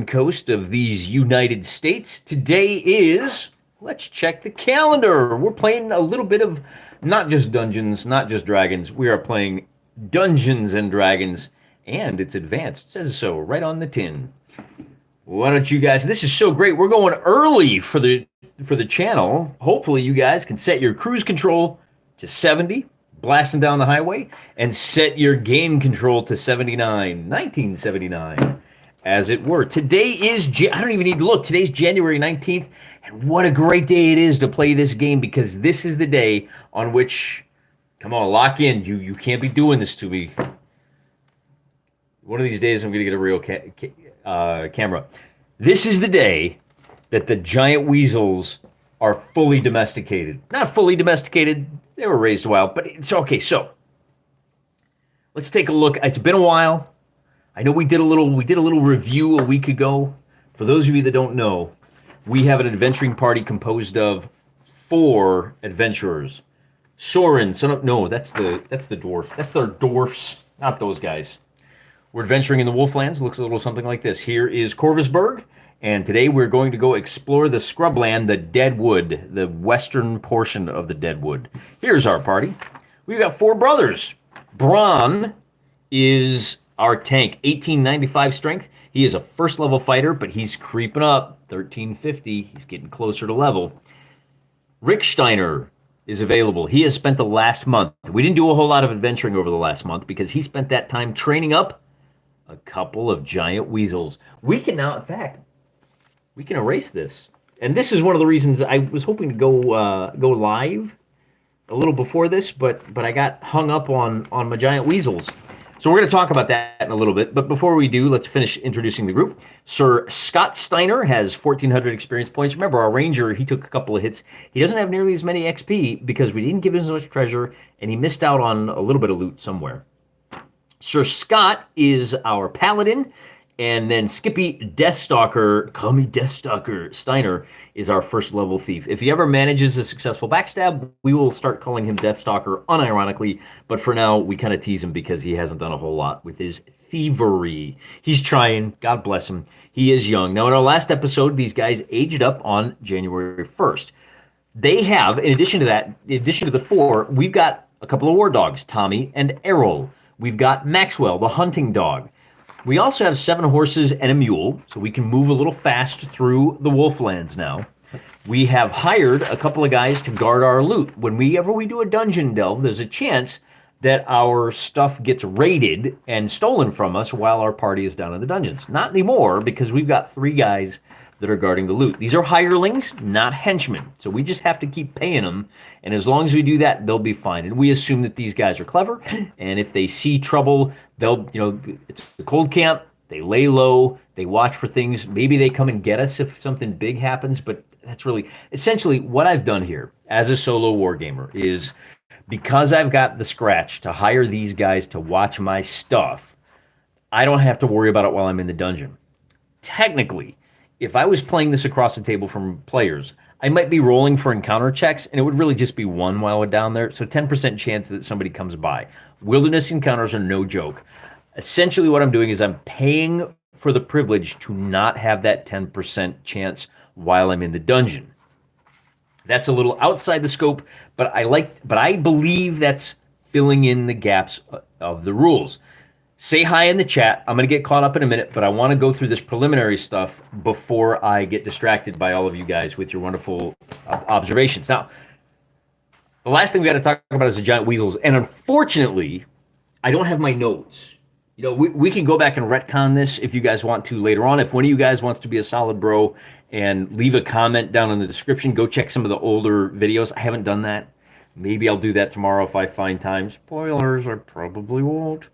western coast of these United States. Today is, let's check the calendar. We're playing a little bit of not just Dungeons, not just Dragons. We are playing Dungeons and Dragons, and it's advanced. It says so right on the tin. Why don't you guys? This is so great. We're going early for the channel. Hopefully, you guys can set your cruise control to 70, blasting down the highway, and set your game control to 1979, as it were. Today is, I don't even need to look. Today's January 19th, and what a great day it is to play this game, because this is the day on which, come on, lock in. You can't be doing this to me. One of these days, I'm going to get a real camera. This is the day that the giant weasels are fully domesticated. Not fully domesticated. They were raised a while, but it's okay. So let's take a look. It's been a while. I know we did a little review a week ago. For those of you that don't know, we have an adventuring party composed of 4 adventurers. Soren, that's the dwarf. That's their dwarfs, not those guys. We're adventuring in the Wolflands. Looks a little something like this. Here is Corvusberg, and today we're going to go explore the scrubland, the Deadwood, the western portion of the Deadwood. Here's our party. We've got 4 brothers. Bron is our tank, 1895 strength. He is a first level fighter, but he's creeping up, 1350. He's getting closer to level. Rick Steiner is available. He has spent the last month. We didn't do a whole lot of adventuring over the last month because he spent that time training up a couple of giant weasels. We can now, in fact, we can erase this. And this is one of the reasons I was hoping to go live a little before this, but I got hung up on my giant weasels. So we're going to talk about that in a little bit. But before we do, let's finish introducing the group. Sir Scott Steiner has 1,400 experience points. Remember, our ranger, he took a couple of hits. He doesn't have nearly as many XP because we didn't give him as much treasure, and he missed out on a little bit of loot somewhere. Sir Scott is our paladin, and then Skippy Deathstalker, call me Deathstalker, Steiner is our first level thief. If he ever manages a successful backstab, we will start calling him Deathstalker unironically, but for now, we kind of tease him because he hasn't done a whole lot with his thievery. He's trying, God bless him. He is young. Now, in our last episode, these guys aged up on January 1st. They have, in addition to that, in addition to the 4, we've got a couple of war dogs, Tommy and Errol. We've got Maxwell, the hunting dog. We also have 7 horses and a mule, so we can move a little fast through the Wolflands now. We have hired a couple of guys to guard our loot. Whenever we do a dungeon delve, there's a chance that our stuff gets raided and stolen from us while our party is down in the dungeons. Not anymore, because we've got 3 guys that are guarding the loot. These are hirelings, not henchmen. So we just have to keep paying them, and as long as we do that, they'll be fine. And we assume that these guys are clever, and if they see trouble, they'll, it's a cold camp, they lay low, they watch for things. Maybe they come and get us if something big happens, but that's really, essentially what I've done here as a solo wargamer is, because I've got the scratch to hire these guys to watch my stuff, I don't have to worry about it while I'm in the dungeon. Technically, if I was playing this across the table from players, I might be rolling for encounter checks, and it would really just be 1 while we're down there, so 10% chance that somebody comes by. Wilderness encounters are no joke. Essentially what I'm doing is I'm paying for the privilege to not have that 10% chance while I'm in the dungeon. That's a little outside the scope, but I believe that's filling in the gaps of the rules. Say hi in the chat. I'm going to get caught up in a minute, but I want to go through this preliminary stuff before I get distracted by all of you guys with your wonderful observations. Now, the last thing we got to talk about is the giant weasels, and unfortunately, I don't have my notes. We can go back and retcon this if you guys want to later on. If one of you guys wants to be a solid bro and leave a comment down in the description, go check some of the older videos. I haven't done that. Maybe I'll do that tomorrow if I find time. Spoilers, I probably won't.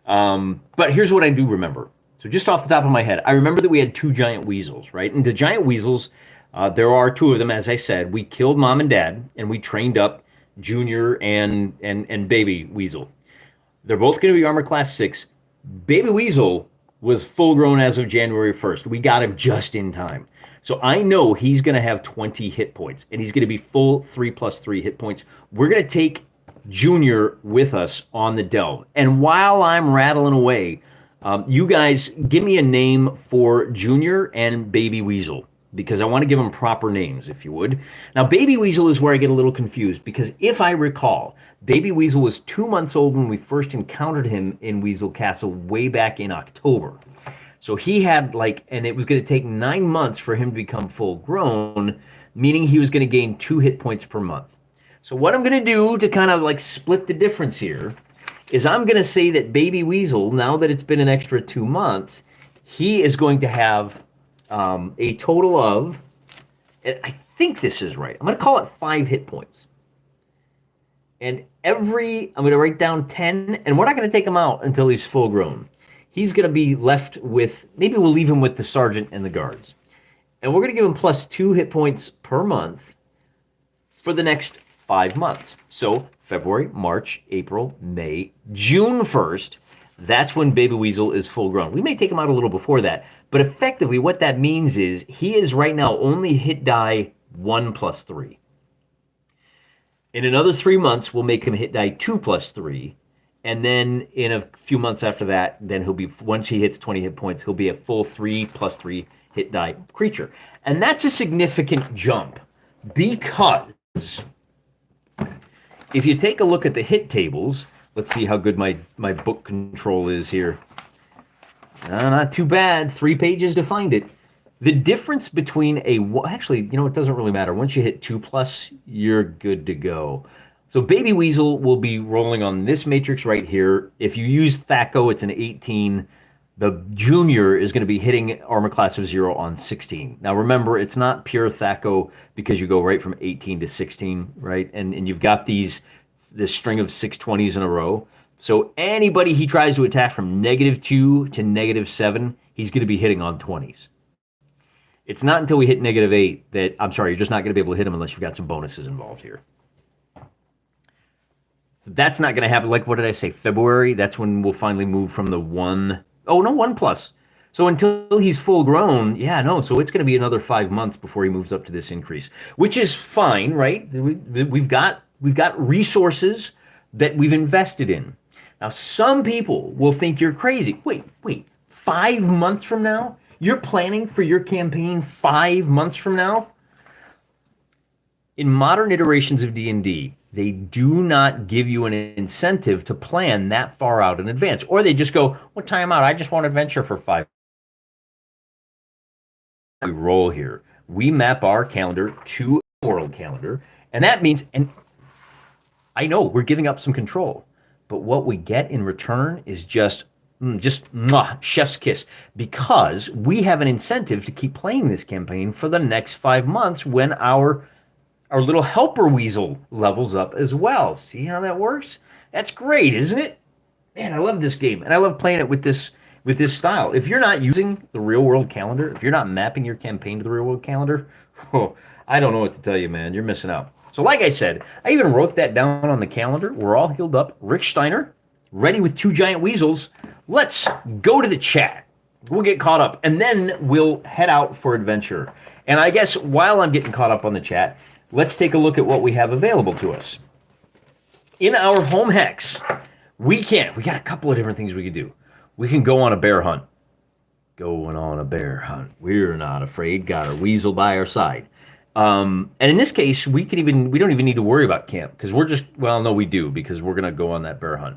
But here's what I do remember. So just off the top of my head, I remember that we had 2 giant weasels, right? And the giant weasels, there are 2 of them, as I said. We killed mom and dad, and we trained up Junior and baby weasel. They're both going to be armor class 6. Baby weasel was full grown as of January 1st. We got him just in time. So I know he's going to have 20 hit points, and he's going to be full 3+3 hit points. We're going to take Junior with us on the delve. And while I'm rattling away You guys, give me a name for Junior and Baby Weasel because I want to give them proper names, if you would. Now, Baby Weasel is where I get a little confused because if I recall, Baby Weasel was 2 months old when we first encountered him in Weasel Castle way back in October. So he had and it was going to take 9 months for him to become full grown, meaning he was going to gain 2 hit points per month. So what I'm going to do to kind of split the difference here is I'm going to say that Baby Weasel, now that it's been an extra 2 months, he is going to have a total of, I think this is right, I'm going to call it 5 hit points. And I'm going to write down 10, and we're not going to take him out until he's full grown. He's going to be left with, maybe we'll leave him with the sergeant and the guards. And we're going to give him plus 2 hit points per month for the next 5 months. So February, March, April, May, June 1st, that's when Baby Weasel is full grown. We may take him out a little before that, but effectively what that means is he is right now only hit die 1 plus 3. In another 3 months, we'll make him hit die 2 plus 3. And then in a few months after that, then he'll be, once he hits 20 hit points, he'll be a full 3 plus 3 hit die creature. And that's a significant jump because if you take a look at the hit tables, let's see how good my book control is here. Not too bad. 3 pages to find it. The difference between actually, it doesn't really matter. Once you hit 2 plus, you're good to go. So Baby Weasel will be rolling on this matrix right here. If you use THAC0, it's an 18. The Junior is going to be hitting armor class of 0 on 16. Now remember, it's not pure THAC0 because you go right from 18 to 16, right? And you've got this string of 620s in a row. So anybody he tries to attack from -2 to -7, he's going to be hitting on 20s. It's not until we hit -8 that, I'm sorry, you're just not going to be able to hit him unless you've got some bonuses involved here. So that's not going to happen. What did I say? February? That's when we'll finally move from the 1. Oh, no, 1 plus. So until he's full grown, so it's going to be another 5 months before he moves up to this increase, which is fine, right? We've got resources that we've invested in. Now, some people will think you're crazy. Wait, 5 months from now? You're planning for your campaign 5 months from now? In modern iterations of D&D, they do not give you an incentive to plan that far out in advance. Or they just go, what time out? I just want adventure for 5. We roll here. We map our calendar to a world calendar. And that means, and I know we're giving up some control, but what we get in return is just chef's kiss, because we have an incentive to keep playing this campaign for the next 5 months when our little helper weasel levels up as well. See how that works? That's great, isn't it? Man, I love this game, and I love playing it with this style. If you're not using the real world calendar, if you're not mapping your campaign to the real world calendar, I don't know what to tell you, man. You're missing out. So like I said, I even wrote that down on the calendar. We're all healed up. Rick Steiner, ready with 2 giant weasels. Let's go to the chat. We'll get caught up, and then we'll head out for adventure. And I guess while I'm getting caught up on the chat, let's take a look at what we have available to us. In our home hex, we got a couple of different things we could do. We can go on a bear hunt. Going on a bear hunt. We're not afraid. Got our weasel by our side. And in this case, we don't even need to worry about camp because we do because we're going to go on that bear hunt.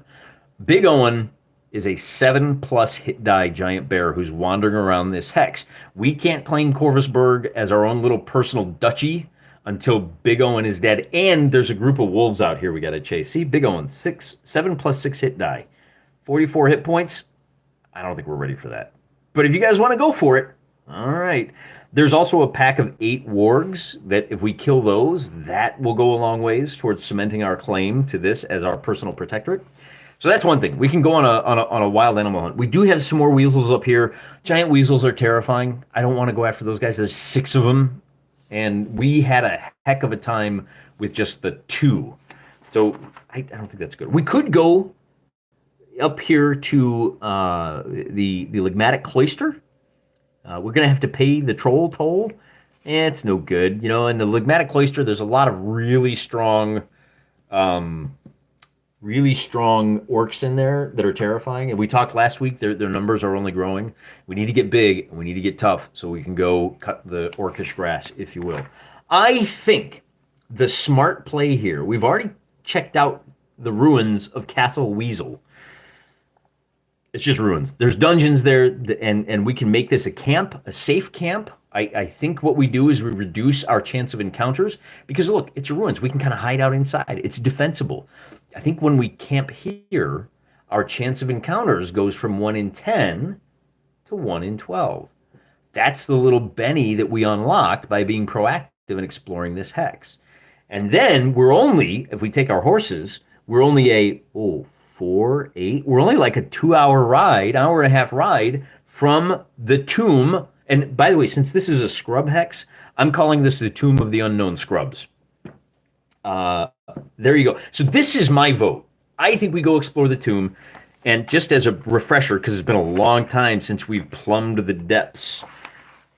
Big Owen is a 7+ hit die giant bear who's wandering around this hex. We can't claim Corvusberg as our own little personal duchy until Big Owen is dead, and there's a group of wolves out here we got to chase. See, Big Owen, 7+6 hit die, 44 hit points. I don't think we're ready for that. But if you guys want to go for it, all right. There's also a pack of 8 wargs that if we kill those, that will go a long ways towards cementing our claim to this as our personal protectorate. So that's one thing. We can go on a wild animal hunt. We do have some more weasels up here. Giant weasels are terrifying. I don't want to go after those guys. There's 6 of them. And we had a heck of a time with just the 2. So I don't think that's good. We could go up here to the Ligmatic Cloister. We're going to have to pay the troll toll. It's no good. In the Ligmatic Cloister, there's a lot of really strong really strong orcs in there that are terrifying. And we talked last week, their numbers are only growing. We need to get big and we need to get tough so we can go cut the orcish grass, if you will. I think the smart play here, we've already checked out the ruins of Castle Weasel. It's just ruins. There's dungeons there, and we can make this a camp, a safe camp. I think what we do is we reduce our chance of encounters because look, it's ruins. We can kind of hide out inside. It's defensible. I think when we camp here, our chance of encounters goes from 1 in 10 to 1 in 12. That's the little Benny that we unlocked by being proactive and exploring this hex. And then we're only, if we take our horses, we're only a 4, 8. We're only like a 2-hour ride, hour and a half ride from the tomb. And by the way, since this is a scrub hex, I'm calling this the Tomb of the Unknown Scrubs. There you go. So this is my vote. I think we go explore the tomb. And just as a refresher, because it's been a long time since we've plumbed the depths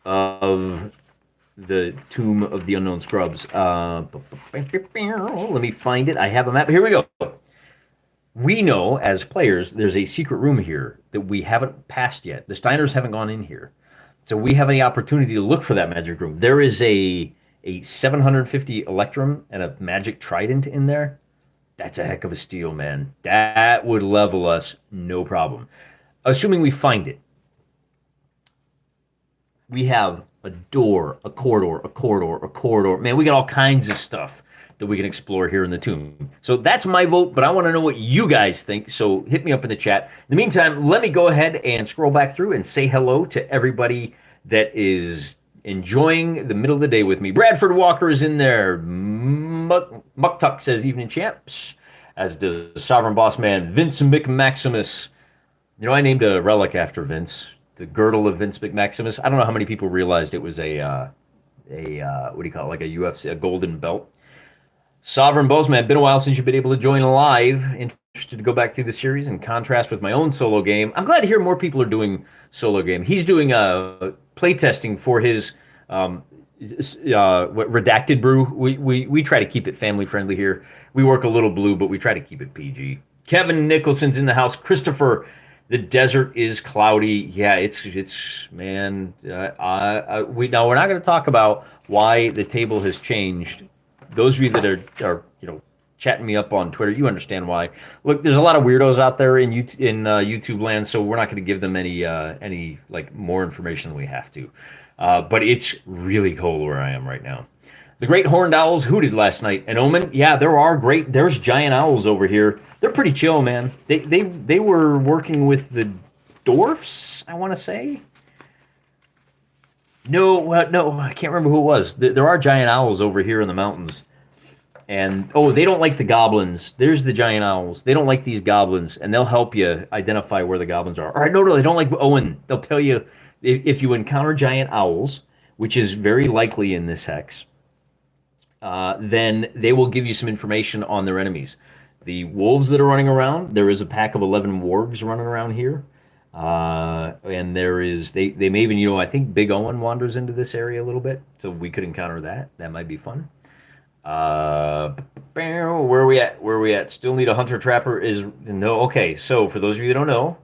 of the Tomb of the Unknown Scrubs. Let me find it. I have a map. Here we go. We know as players there's a secret room here that we haven't passed yet. The Steiners haven't gone in here. So we have the opportunity to look for that magic room. There is a 750 Electrum and a magic trident in there. That's a heck of a steal, man. That would level us, no problem. Assuming we find it. We have a door, a corridor, a corridor, a corridor. Man, we got all kinds of stuff that we can explore here in the tomb. So that's my vote, but I want to know what you guys think. So hit me up in the chat. In the meantime, let me go ahead and scroll back through and say hello to everybody that is enjoying the middle of the day with me. Bradford Walker is in there. Mucktuck says evening champs, as does Sovereign Boss Man Vince McMaximus. You know, I named a relic after Vince, the girdle of Vince McMaximus. I don't know how many people realized it was a what do you call it, like a UFC, a golden belt. Sovereign Bossman, been a while since you've been able to join live. Interested to go back through the series and contrast with my own solo game. I'm glad to hear more people are doing solo game. He's doing playtesting for his redacted brew. We try to keep it family friendly here. We work a little blue, but we try to keep it PG. Kevin Nicholson's in the house. Christopher, the desert is cloudy. Yeah, it's man. We're not going to talk about why the table has changed. Those of you that are chatting me up on Twitter, you understand why. Look, there's a lot of weirdos out there in YouTube land, so we're not going to give them any like more information than we have to. But it's really cold where I am right now. The great horned owls hooted last night. And Omen, yeah, there's giant owls over here. They're pretty chill, man. They were working with the dwarfs, I want to say. No, I can't remember who it was. There are giant owls over here in the mountains. And, they don't like the goblins. There's the giant owls. They don't like these goblins, and they'll help you identify where the goblins are. All right, no, they don't like Owen. They'll tell you if you encounter giant owls, which is very likely in this hex, then they will give you some information on their enemies. The wolves that are running around, there is a pack of 11 wargs running around here. And there is, they may even, I think Big Owen wanders into this area a little bit, so we could encounter that. That might be fun. Where are we at? Still need a hunter trapper okay, so for those of you that don't know,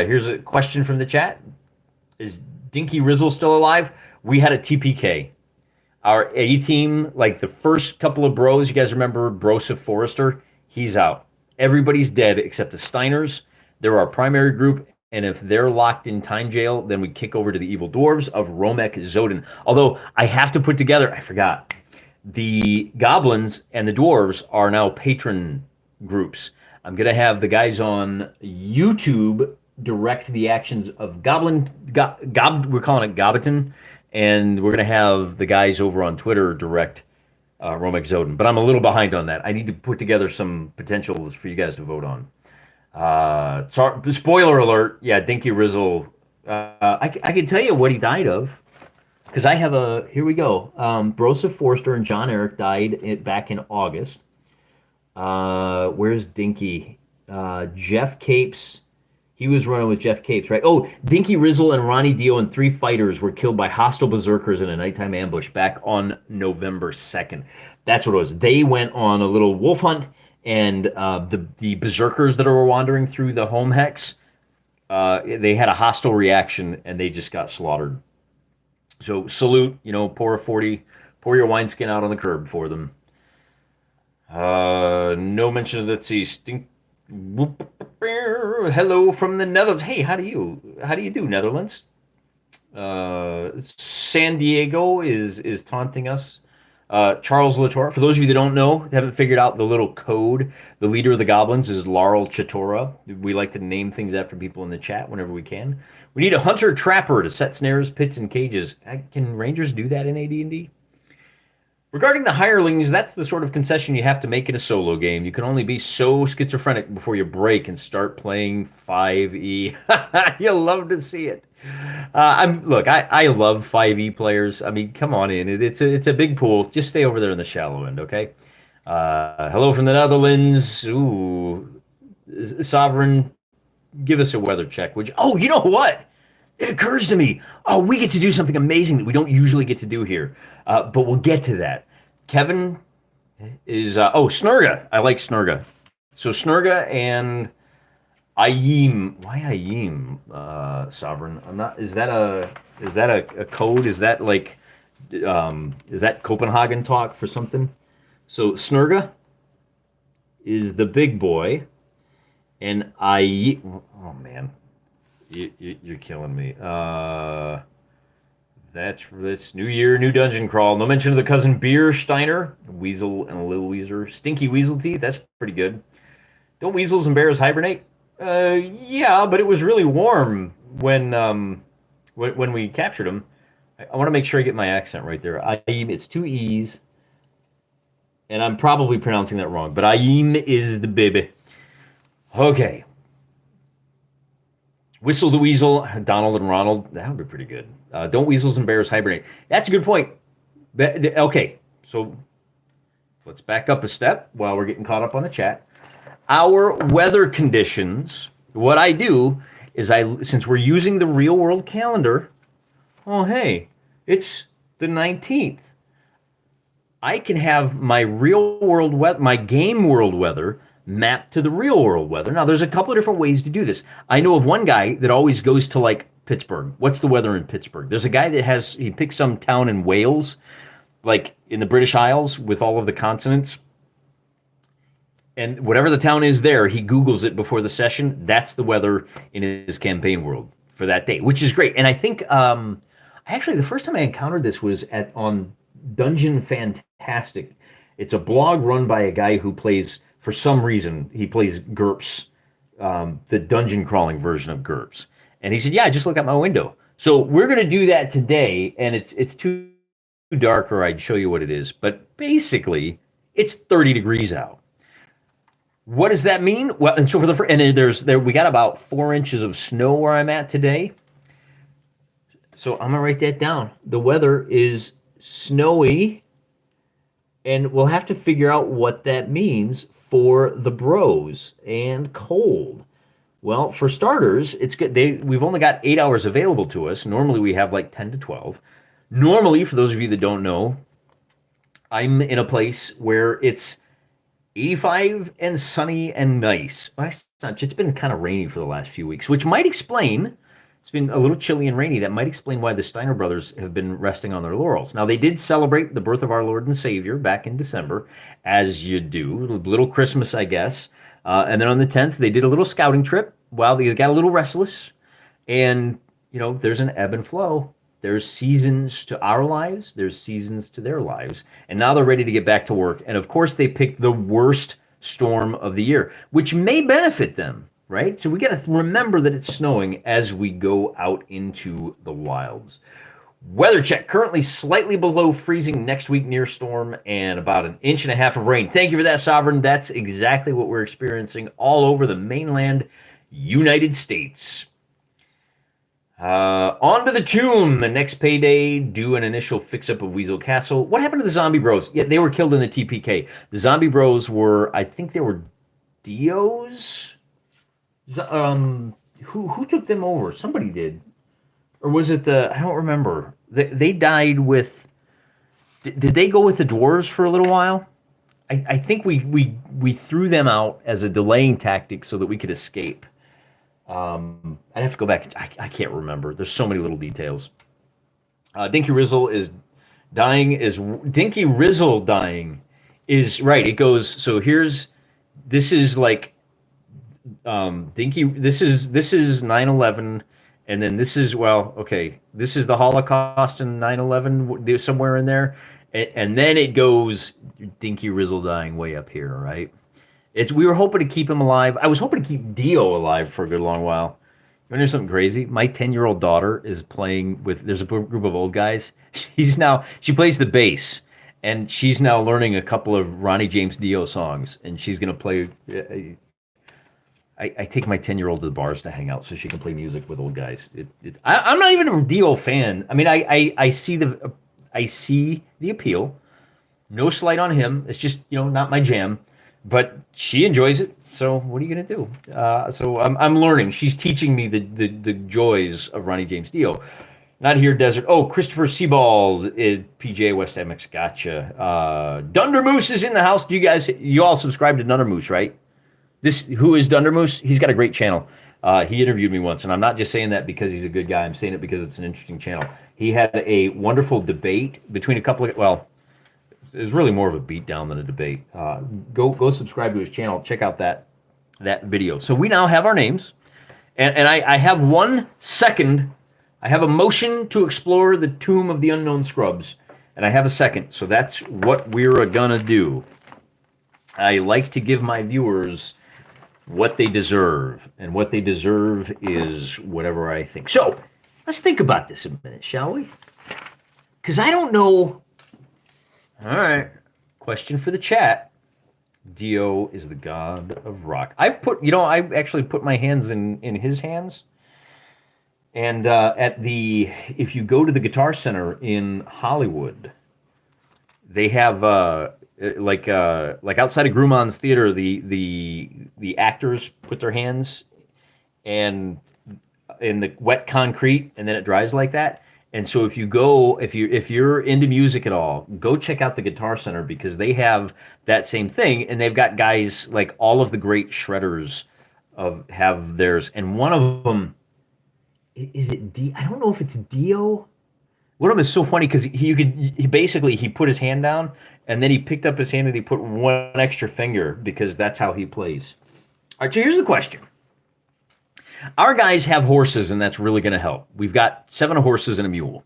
here's a question from the chat. Is Dinky Rizzle still alive? We had a TPK. Our A team, like the first couple of bros, you guys remember Broseph Forrester? He's out. Everybody's dead except the Steiners. They're our primary group, and if they're locked in time jail, then we kick over to the evil dwarves of Romek Zoden. Although I have to put together, I forgot, the goblins and the dwarves are now patron groups. I'm going to have the guys on YouTube direct the actions of we're calling it Gobiton, and we're going to have the guys over on Twitter direct Romek Zoden. But I'm a little behind on that. I need to put together some potentials for you guys to vote on. Spoiler alert, yeah, Dinky Rizzle. I can tell you what he died of, because I have here we go. Broseph Forster and John Eric died back in August. Where's Dinky? Jeff Capes. He was running with Jeff Capes, right? Oh, Dinky Rizzle and Ronnie Dio and 3 fighters were killed by hostile berserkers in a nighttime ambush back on November 2nd. That's what it was. They went on a little wolf hunt, and the berserkers that were wandering through the home hex, they had a hostile reaction and they just got slaughtered. So salute, pour your wineskin out on the curb for them. No mention of, let's see, stink. Hello from the Netherlands. Hey, how do you do, Netherlands? San Diego is taunting us. Charles Latour. For those of you that don't know, haven't figured out the little code, the leader of the goblins is Laurel Chatora. We like to name things after people in the chat whenever we can. We need a hunter trapper to set snares, pits, and cages. Can rangers do that in AD&D? Regarding the hirelings, that's the sort of concession you have to make in a solo game. You can only be so schizophrenic before you break and start playing 5e. You'll love to see it. I love 5e players. I mean, come on in. It's a big pool. Just stay over there in the shallow end, okay? Hello from the Netherlands. Ooh, Sovereign, give us a weather check, would you? Oh, you know what? It occurs to me. Oh, we get to do something amazing that we don't usually get to do here. But we'll get to that. Kevin is Snurga. I like Snurga. So Snurga and Ayim. Why Ayim, Sovereign? I'm not. Is that a code? Is that like is that Copenhagen talk for something? So Snurga is the big boy, and Ayim. Oh man, you're killing me. That's New Year, new dungeon crawl. No mention of the cousin Beer Steiner, Weasel and a little Weezer. Stinky weasel teeth, that's pretty good. Don't weasels and bears hibernate? Yeah, but it was really warm when we captured them. I want to make sure I get my accent right there. Ayim, it's two E's, and I'm probably pronouncing that wrong, but Ayim is the baby. Okay. Whistle the Weasel, Donald and Ronald. That would be pretty good. Don't weasels and bears hibernate? That's a good point. Okay, so let's back up a step while we're getting caught up on the chat. Our weather conditions, what I do is since we're using the real world calendar, oh, hey, it's the 19th. I can have my real world weather, my game world weather, mapped to the real world weather. Now, there's a couple of different ways to do this. I know of one guy that always goes to like Pittsburgh. What's the weather in Pittsburgh? There's a guy that he picks some town in Wales, like in the British Isles with all of the consonants. And whatever the town is there, he Googles it before the session. That's the weather in his campaign world for that day, which is great. And I think actually the first time I encountered this was on Dungeon Fantastic. It's a blog run by a guy who plays, for some reason, he plays GURPS, the dungeon crawling version of GURPS. And he said, yeah, just look out my window. So we're going to do that today, and it's too dark or I'd show you what it is. But basically, it's 30 degrees out. What does that mean? Well, and so we got about 4 inches of snow where I'm at today. So I'm going to write that down. The weather is snowy, and we'll have to figure out what that means for the bros, and cold. Well, for starters, it's good. We've only got 8 hours available to us. Normally, we have like 10 to 12. Normally, for those of you that don't know, I'm in a place where it's 85 and sunny and nice. Well, it's been kind of rainy for the last few weeks, which might explain, it's been a little chilly and rainy. That might explain why the Steiner brothers have been resting on their laurels. Now, they did celebrate the birth of our Lord and Savior back in December, as you do. A little Christmas, I guess. And then on the 10th, they did a little scouting trip. Well, they got a little restless. And, there's an ebb and flow. There's seasons to our lives. There's seasons to their lives. And now they're ready to get back to work. And, of course, they picked the worst storm of the year, which may benefit them, right? So we got to remember that it's snowing as we go out into the wilds. Weather check, currently slightly below freezing next week near storm, and about 1.5 inches of rain. Thank you for that, Sovereign. That's exactly what we're experiencing all over the mainland United States. On to the tomb. The next payday, do an initial fix-up of Weasel Castle. What happened to the zombie bros? Yeah, they were killed in the TPK. The zombie bros were, I think they were Dios? Who took them over? Somebody did. Or was it I don't remember. They died with, did they go with the dwarves for a little while? I think we threw them out as a delaying tactic so that we could escape. I'd have to go back. I can't remember. There's so many little details. Dinky Rizzle is dying. Is Dinky Rizzle dying? Is right. It goes. So here's. This is like Dinky. This is 9/11, and then this is okay. This is the Holocaust and 9/11. There's somewhere in there, and then it goes Dinky Rizzle dying way up here, right? We were hoping to keep him alive. I was hoping to keep Dio alive for a good long while. You want to hear something crazy? My 10-year-old daughter is playing with. There's a group of old guys. She plays the bass, and she's now learning a couple of Ronnie James Dio songs, and she's gonna play. I take my 10-year-old to the bars to hang out so she can play music with old guys. I'm not even a Dio fan. I mean, I see the appeal. No slight on him. It's just not my jam, but she enjoys it. So what are you gonna do? So I'm learning. She's teaching me the joys of Ronnie James Dio. Not here, Desert. Oh, Christopher Sebald, PJ West MX. Gotcha. Dunder Moose is in the house. You all subscribe to Dunder Moose, right? Who is Dunder Moose? He's got a great channel. He interviewed me once, and I'm not just saying that because he's a good guy. I'm saying it because it's an interesting channel. He had a wonderful debate between a couple of, it was really more of a beatdown than a debate. Go subscribe to his channel. Check out that video. So we now have our names, and I have 1 second. I have a motion to explore the tomb of the unknown scrubs, and I have a second. So that's what we're gonna do. I like to give my viewers what they deserve, and what they deserve is whatever I think. So let's think about this a minute, shall we? Because I don't know. All right. Question for the chat. Dio is the god of rock. I actually put my hands in his hands. And if you go to the Guitar Center in Hollywood, they have like outside of Grumman's Theater, the actors put their hands in the wet concrete, and then it dries like that. And so if you're into music at all, go check out the Guitar Center, because they have that same thing, and they've got guys like all of the great shredders have theirs, and one of them is it D? I don't know if it's Dio. One of them is so funny because he put his hand down, and then he picked up his hand and he put one extra finger, because that's how he plays. All right, so here's the question. Our guys have horses, and that's really going to help. We've got 7 horses and a mule.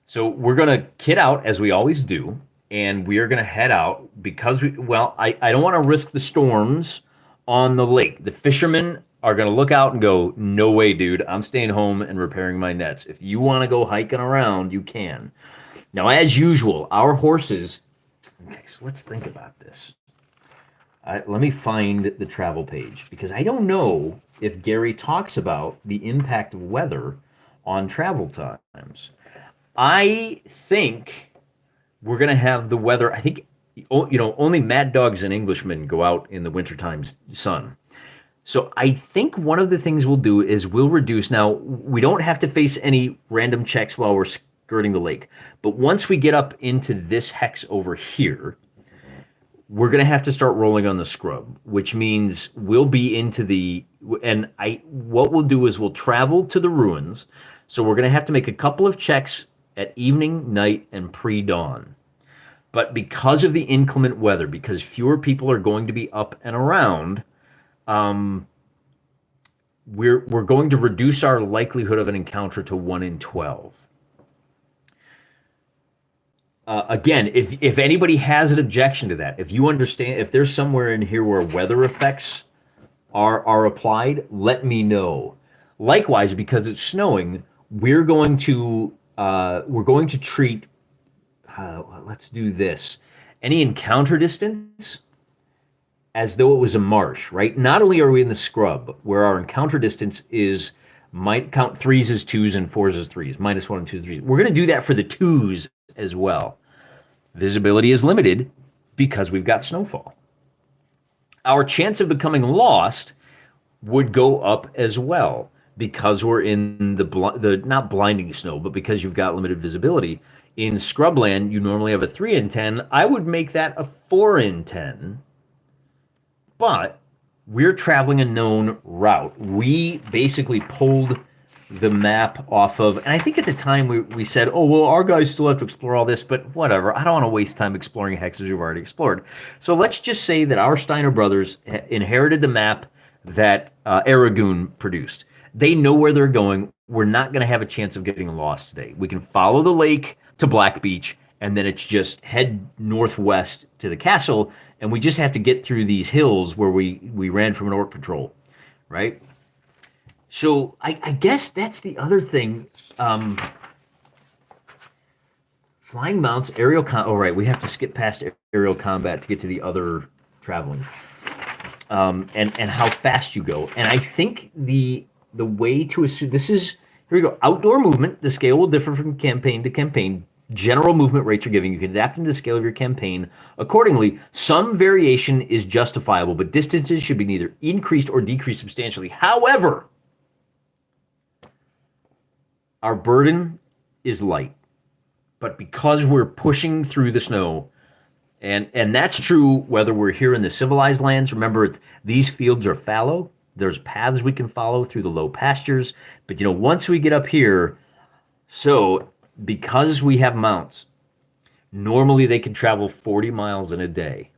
So we're going to kit out, as we always do, and we are going to head out because I don't want to risk the storms on the lake. The fishermen are going to look out and go, no way, dude, I'm staying home and repairing my nets. If you want to go hiking around, you can. Now, as usual, our horses... Okay, so let's think about this. Let me find the travel page, because I don't know if Gary talks about the impact of weather on travel times. I think we're going to have the weather... I think, only mad dogs and Englishmen go out in the wintertime sun. So I think one of the things we'll do is we'll reduce. Now, we don't have to face any random checks while we're skirting the lake. But once we get up into this hex over here, we're going to have to start rolling on the scrub, which means we'll be into the... what we'll do is we'll travel to the ruins. So we're going to have to make a couple of checks at evening, night, and pre-dawn. But because of the inclement weather, because fewer people are going to be up and around... we're going to reduce our likelihood of an encounter to 1 in 12. Again, if anybody has an objection to that, if you understand, if there's somewhere in here where weather effects are applied, let me know. Likewise, because it's snowing, we're going to treat. Let's do this. Any encounter distance as though it was a marsh, right? Not only are we in the scrub, where our encounter distance might count 3s as 2s and 4s as 3s, -1 and 2 3s. We're going to do that for the 2s as well. Visibility is limited because we've got snowfall. Our chance of becoming lost would go up as well, because we're in the not blinding snow, but because you've got limited visibility. In scrubland, you normally have a 3 in 10. I would make that a 4 in 10. But we're traveling a known route. We basically pulled the map off of, and I think at the time we said, oh, well, our guys still have to explore all this, but whatever. I don't want to waste time exploring hexes we've already explored. So let's just say that our Steiner brothers inherited the map that Aragoon produced. They know where they're going. We're not going to have a chance of getting lost today. We can follow the lake to Black Beach, and then it's just head northwest to the castle, and we just have to get through these hills where we ran from an orc patrol, right? So I guess that's the other thing. Flying mounts, aerial oh, right, we have to skip past aerial combat to get to the other traveling. And how fast you go. And I think the way to assume, this is, here we go, outdoor movement. The scale will differ from campaign to campaign. General movement rates are given. You can adapt into the scale of your campaign accordingly. Some variation is justifiable, but distances should be neither increased or decreased substantially. However, our burden is light, but because we're pushing through the snow, and that's true whether we're here in the civilized lands. Remember, these fields are fallow. There's paths we can follow through the low pastures, but once we get up here, so because we have mounts, normally they can travel 40 miles in a day.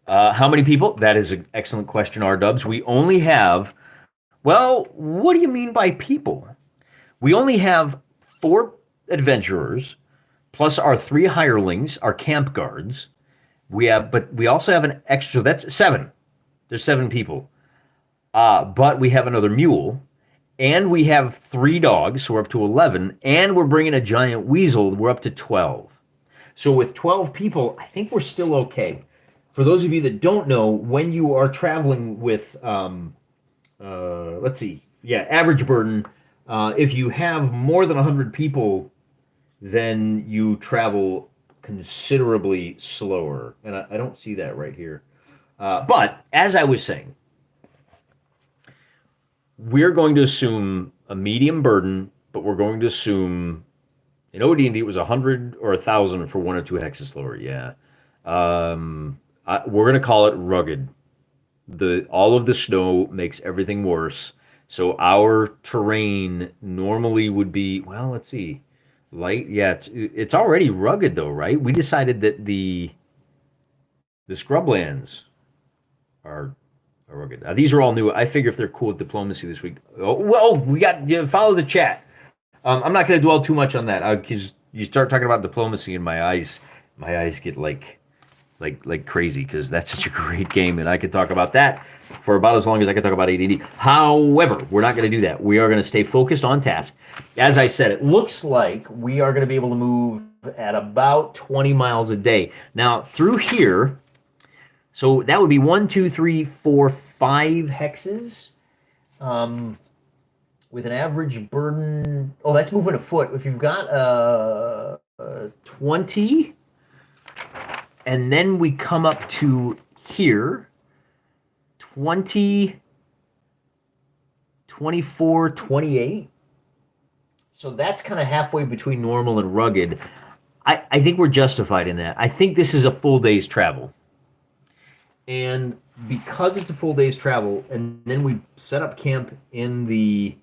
How many people? That is an excellent question, R-Dubs. We only have, well, what do you mean by people? We only have 4 adventurers, plus our 3 hirelings, our camp guards. But we also have an extra, so that's 7. There's 7 people. But we have another mule. And we have 3 dogs, so we're up to 11, and we're bringing a giant weasel, we're up to 12. So with 12 people, I think we're still okay. For those of you that don't know, when you are traveling with, let's see, average burden, if you have more than 100 people, then you travel considerably slower. And I don't see that right here. But as I was saying, we're going to assume a medium burden, but we're going to assume in AD&D it was 100 or 1,000 for 1 or 2 hexes slower. Yeah, we're going to call it rugged. All of the snow makes everything worse. So our terrain normally would be, well, let's see, light. Yeah, it's already rugged though, right? We decided that the scrublands are rugged. These are all new. I figure if they're cool with diplomacy this week. Oh, well, we got follow the chat. I'm not going to dwell too much on that because you start talking about diplomacy and my eyes get like crazy because that's such a great game and I could talk about that for about as long as I could talk about AD&D. However, we're not going to do that. We are going to stay focused on task. As I said, it looks like we are going to be able to move at about 20 miles a day. Now through here. So that would be 1, 2, 3, 4, 5 hexes, with an average burden. Oh, that's moving a foot. If you've got 20, and then we come up to here, 20, 24, 28. So that's kind of halfway between normal and rugged. I think we're justified in that. I think this is a full day's travel. And because it's a full day's travel, and then we set up camp in the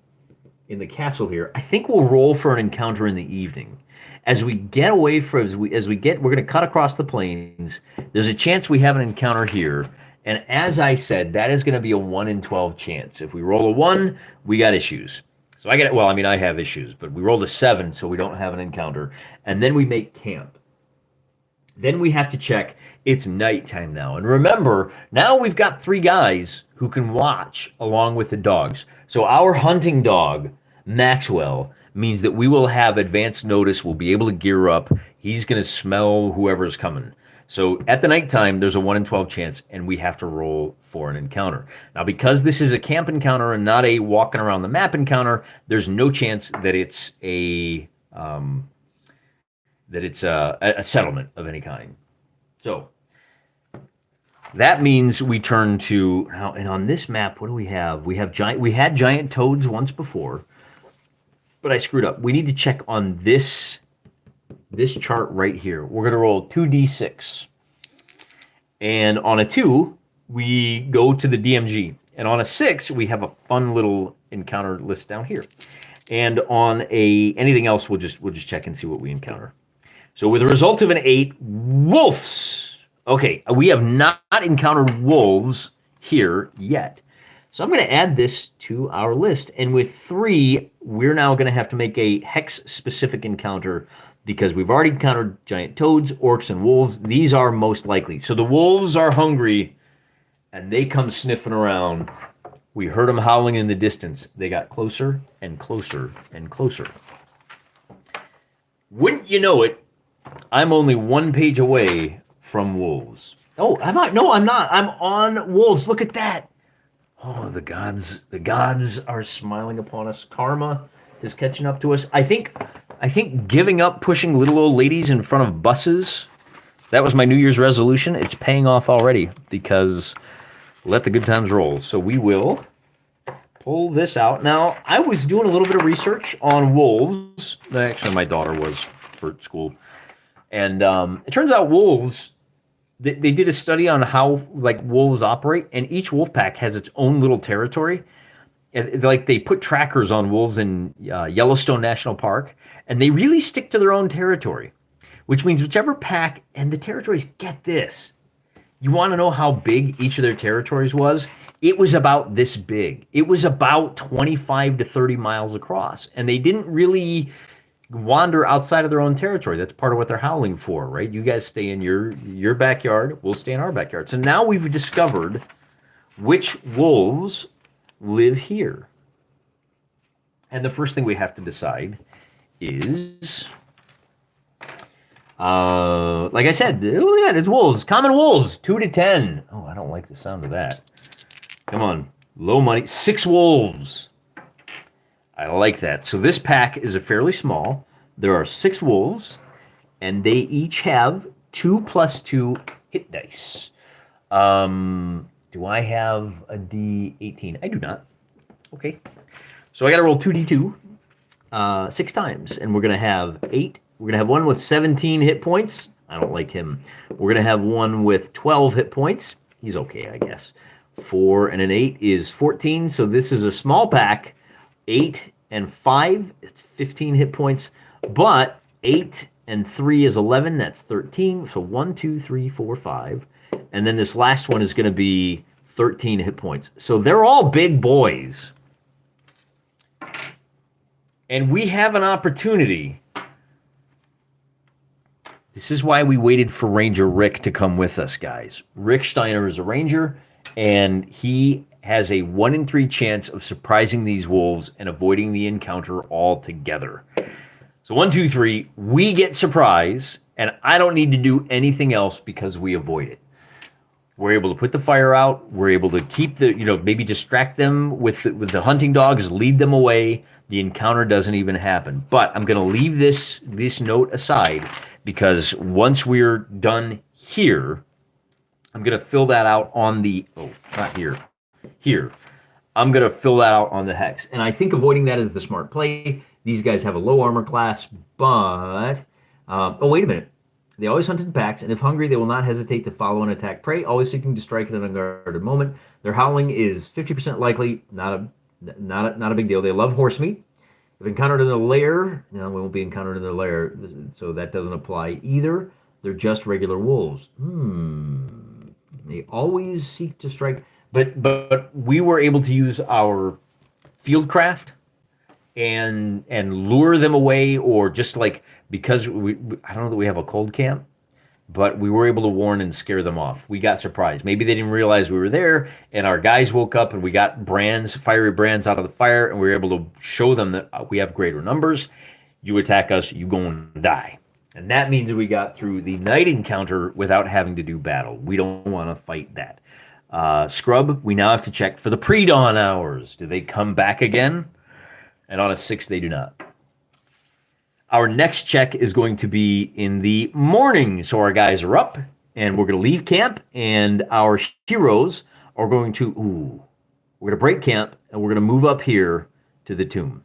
castle here, I think we'll roll for an encounter in the evening. As we get away from, we're going to cut across the plains. There's a chance we have an encounter here, and as I said, that is going to be a 1 in 12 chance. If we roll a 1, we got issues. So I have issues, but we rolled a 7, so we don't have an encounter, and then we make camp. Then we have to check. It's nighttime now. And remember, now we've got 3 guys who can watch along with the dogs. So our hunting dog, Maxwell, means that we will have advance notice. We'll be able to gear up. He's going to smell whoever's coming. So at the nighttime, there's a 1 in 12 chance, and we have to roll for an encounter. Now, because this is a camp encounter and not a walking around the map encounter, there's no chance that it's a settlement of any kind. So That means we turn to now, and on this map, what do we have? We have giant. We had giant toads once before, but I screwed up. We need to check on this chart right here. We're gonna roll 2d6, and on a 2, we go to the DMG, and on a 6, we have a fun little encounter list down here, and on a anything else, we'll just check and see what we encounter. So with a result of an 8, wolves. Okay, we have not encountered wolves here yet. So I'm going to add this to our list. And with 3, we're now going to have to make a hex-specific encounter because we've already encountered giant toads, orcs, and wolves. These are most likely. So the wolves are hungry, and they come sniffing around. We heard them howling in the distance. They got closer and closer and closer. Wouldn't you know it, I'm only 1 page away from wolves. Oh, am I? No, I'm not. I'm on wolves. Look at that. Oh, the gods are smiling upon us. Karma is catching up to us. I think giving up pushing little old ladies in front of buses, that was my New Year's resolution. It's paying off already because let the good times roll. So we will pull this out. Now, I was doing a little bit of research on wolves. Actually, my daughter was for school. And it turns out wolves, they did a study on how like wolves operate, and each wolf pack has its own little territory. And like they put trackers on wolves in Yellowstone National Park, and they really stick to their own territory, which means whichever pack, and the territories, get this. You want to know how big each of their territories was? It was about this big. It was about 25 to 30 miles across, and they didn't really wander outside of their own territory. That's part of what they're howling for, right? You guys stay in your backyard, we'll stay in our backyard. So now we've discovered which wolves live here. And the first thing we have to decide is, like I said, look at that, it's wolves, common wolves, 2 to 10. Oh, I don't like the sound of that. Come on, low money, 6 wolves. I like that. So this pack is a fairly small. There are 6 wolves, and they each have 2+2 hit dice. Do I have a D18? I do not. Okay. So I got to roll 2d2 6 times, and we're going to have 8. We're going to have one with 17 hit points. I don't like him. We're going to have one with 12 hit points. He's okay, I guess. 4 and an 8 is 14. So this is a small pack. 8 and 5, it's 15 hit points, but 8 and 3 is 11, that's 13, so 1, 2, 3, 4, 5, and then this last one is going to be 13 hit points. So they're all big boys. And we have an opportunity. This is why we waited for Ranger Rick to come with us, guys. Rick Steiner is a ranger, and he has a 1 in 3 chance of surprising these wolves and avoiding the encounter altogether. So 1, 2, 3, we get surprise, and I don't need to do anything else because we avoid it. We're able to put the fire out. We're able to keep the, maybe distract them with the hunting dogs, lead them away. The encounter doesn't even happen. But I'm going to leave this note aside because once we're done here, I'm going to fill that out on the, not here. Here, I'm going to fill that out on the hex. And I think avoiding that is the smart play. These guys have a low armor class, but... oh, wait a minute. They always hunt in packs, and if hungry, they will not hesitate to follow and attack prey, always seeking to strike at an unguarded moment. Their howling is 50% likely, not a big deal. They love horse meat. If encountered in their lair, no, we won't be encountered in their lair, so that doesn't apply either. They're just regular wolves. They always seek to strike... But we were able to use our fieldcraft and lure them away, or just like, because I don't know that we have a cold camp, but we were able to warn and scare them off. We got surprised. Maybe they didn't realize we were there, and our guys woke up and we got fiery brands out of the fire, and we were able to show them that we have greater numbers. You attack us, you going to die. And that means we got through the night encounter without having to do battle. We don't want to fight that. Scrub, we now have to check for the pre-dawn hours. Do they come back again? And on a 6, they do not. Our next check is going to be in the morning. So our guys are up, and we're going to leave camp, and our heroes are going to, we're going to break camp, and we're going to move up here to the tomb.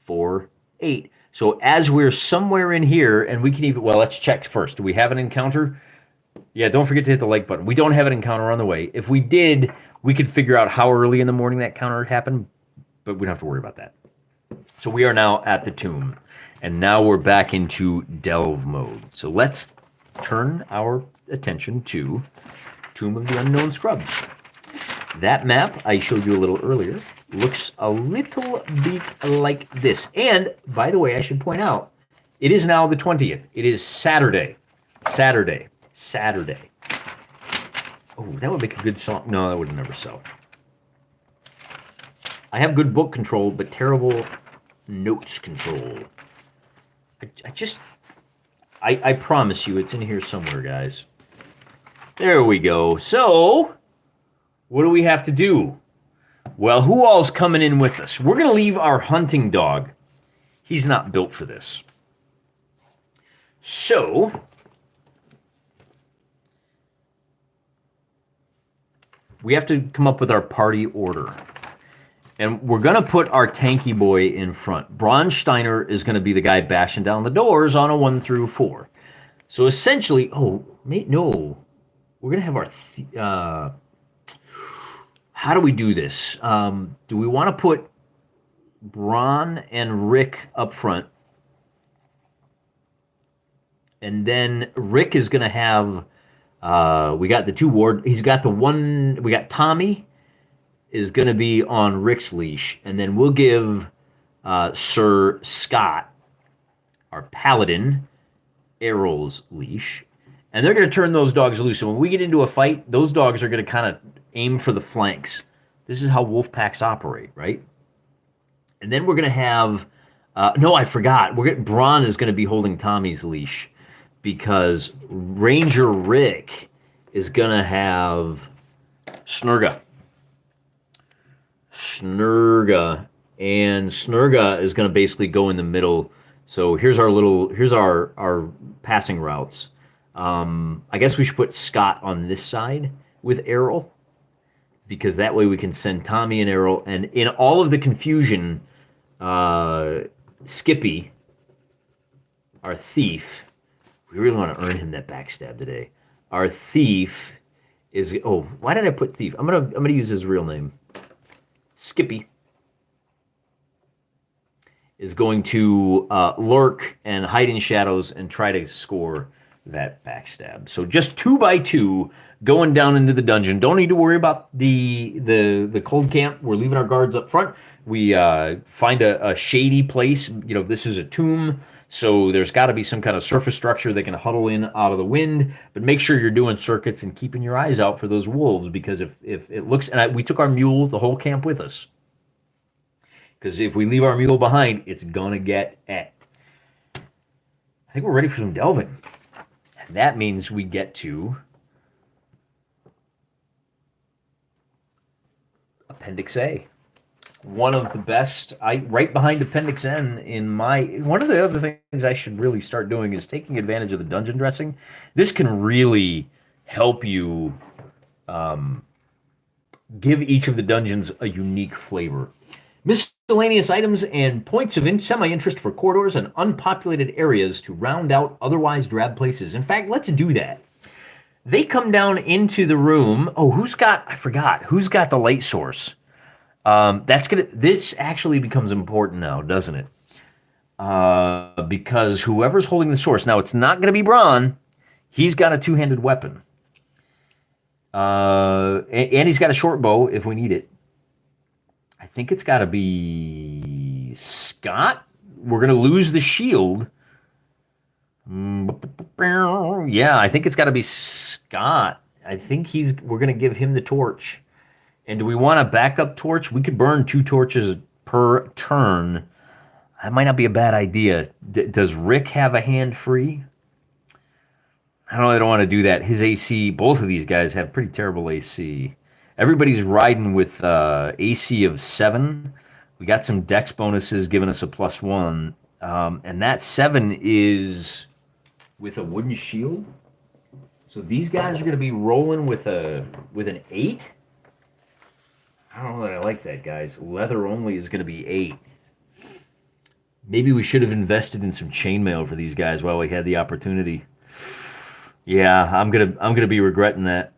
4, 8. So as we're somewhere in here, and we can even, well, let's check first. Do we have an encounter? Yeah, don't forget to hit the like button. We don't have an encounter on the way. If we did, we could figure out how early in the morning that encounter happened, but we don't have to worry about that. So we are now at the tomb, and now we're back into delve mode. So let's turn our attention to Tomb of the Unknown Scrubs. That map I showed you a little earlier looks a little bit like this. And, by the way, I should point out, it is now the 20th. It is Saturday. Saturday. Oh, that would make a good song. No, that would never sell. I have good book control, but terrible notes control. I promise you, it's in here somewhere, guys. There we go. So, what do we have to do? Well, who all's coming in with us? We're going to leave our hunting dog. He's not built for this. So, we have to come up with our party order. And we're going to put our tanky boy in front. Braun Steiner is going to be the guy bashing down the doors on a 1 through 4. So essentially, no. We're going to have our... how do we do this? Do we want to put Braun and Rick up front? And then Rick is going to have... we got the 2 ward... He's got the 1... We got Tommy is going to be on Rick's leash, and then we'll give Sir Scott, our paladin, Errol's leash, and they're going to turn those dogs loose. And when we get into a fight, those dogs are going to kind of aim for the flanks. This is how wolf packs operate, right? And then we're going to have... no, I forgot. Braun is going to be holding Tommy's leash, because Ranger Rick is going to have Snurga. And Snurga is going to basically go in the middle. So here's our passing routes. I guess we should put Scott on this side with Errol, because that way we can send Tommy and Errol. And in all of the confusion, Skippy, our thief, we really want to earn him that backstab today. Our thief is... Oh, why did I put thief? I'm gonna use his real name. Skippy is going to lurk and hide in shadows and try to score that backstab. So just 2 by 2 going down into the dungeon. Don't need to worry about the cold camp. We're leaving our guards up front. We find a shady place. You know, this is a tomb, so there's got to be some kind of surface structure they can huddle in out of the wind. But make sure you're doing circuits and keeping your eyes out for those wolves, because if it looks... And we took our mule, the whole camp, with us. Because if we leave our mule behind, it's going to get at. I think we're ready for some delving. And that means we get to Appendix A. One of the best, right behind Appendix N in my... One of the other things I should really start doing is taking advantage of the dungeon dressing. This can really help you give each of the dungeons a unique flavor. Miscellaneous items and points of semi-interest for corridors and unpopulated areas to round out otherwise drab places. In fact, let's do that. They come down into the room. Oh, I forgot. Who's got the light source? This actually becomes important now, doesn't it? Because whoever's holding the source, now it's not going to be Braun. He's got a 2-handed weapon. And he's got a short bow if we need it. I think it's got to be Scott. We're going to lose the shield. Yeah, I think it's got to be Scott. I think we're going to give him the torch. And do we want a backup torch? We could burn 2 torches per turn. That might not be a bad idea. Does Rick have a hand free? I don't want to do that. His AC, both of these guys have pretty terrible AC. Everybody's riding with AC of 7. We got some dex bonuses giving us a +1. And that 7 is with a wooden shield. So these guys are going to be rolling with an 8. I don't know that I like that, guys. Leather only is going to be 8. Maybe we should have invested in some chainmail for these guys while we had the opportunity. Yeah, I'm gonna be regretting that.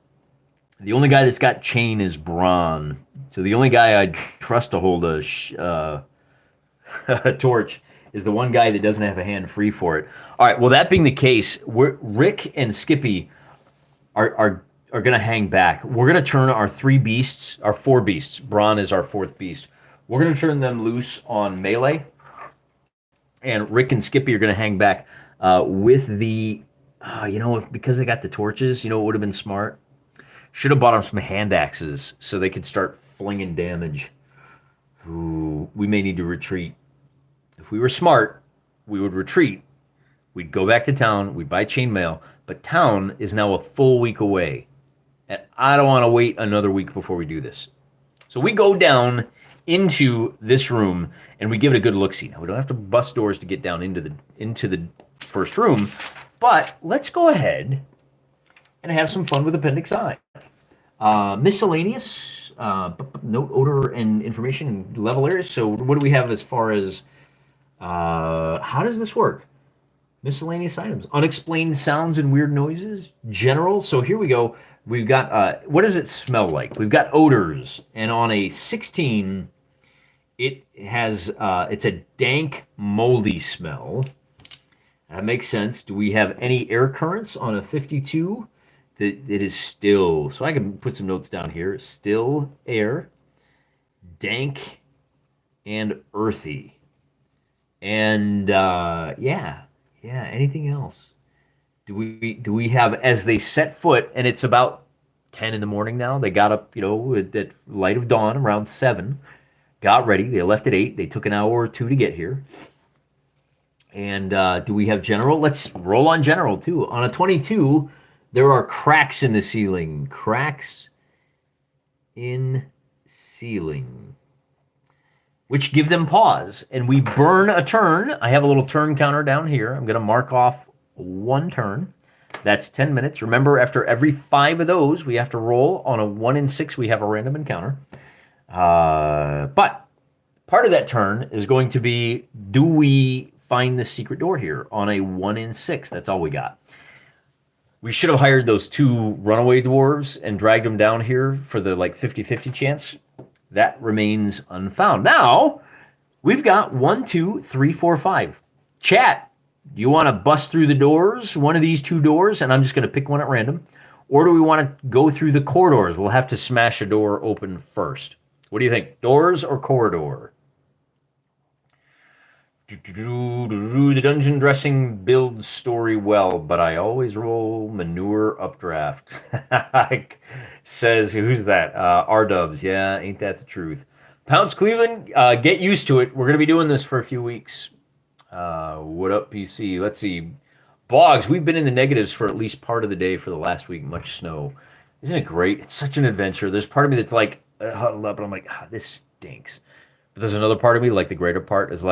The only guy that's got chain is Braun. So the only guy I'd trust to hold a torch is the one guy that doesn't have a hand free for it. All right. Well, that being the case, Rick and Skippy are going to hang back. We're going to turn our 4 beasts. Braun is our 4th beast. We're going to turn them loose on melee, and Rick and Skippy are going to hang back with the. Because they got the torches, it would have been smart. Should have bought them some hand axes so they could start flinging damage. Ooh, we may need to retreat. If we were smart, we would retreat. We'd go back to town. We'd buy chainmail. But town is now a full week away. And I don't want to wait another week before we do this. So we go down into this room and we give it a good look-see. Now, we don't have to bust doors to get down into the first room. But let's go ahead and have some fun with Appendix I. Miscellaneous, note, odor, and information and level areas. So what do we have as far as, how does this work? Miscellaneous items. Unexplained sounds and weird noises. General. So here we go. We've got, what does it smell like? We've got odors. And on a 16, it has, it's a dank, moldy smell. That makes sense. Do we have any air currents on a 52? That it is still. So I can put some notes down here. Still air, dank, and earthy. And anything else? Do we have, as they set foot, and it's about 10 in the morning now. They got up, at light of dawn around 7. Got ready. They left at 8. They took an hour or 2 to get here. And do we have general? Let's roll on general, too. On a 22, there are cracks in the ceiling. Cracks in ceiling. Which give them pause. And we burn a turn. I have a little turn counter down here. I'm going to mark off 1 turn. That's 10 minutes. Remember, after every 5 of those, we have to roll. On a 1 in 6, we have a random encounter. But part of that turn is going to be, do we find the secret door here? On a 1 in 6, that's all we got. We should have hired those 2 runaway dwarves and dragged them down here for the 50-50 chance. That remains unfound. Now, we've got 1, 2, 3, 4, 5. Chat, do you want to bust through the doors, one of these 2 doors, and I'm just going to pick one at random? Or do we want to go through the corridors? We'll have to smash a door open first. What do you think? Doors or corridor? The dungeon dressing builds story well, but I always roll manure updraft. Says, who's that? R-Dubs. Yeah, ain't that the truth? Pounce Cleveland, get used to it. We're going to be doing this for a few weeks. What up, PC? Let's see. Boggs, we've been in the negatives for at least part of the day for the last week. Much snow. Isn't it great? It's such an adventure. There's part of me that's huddled up, and I'm like, this stinks. But there's another part of me, the greater part, is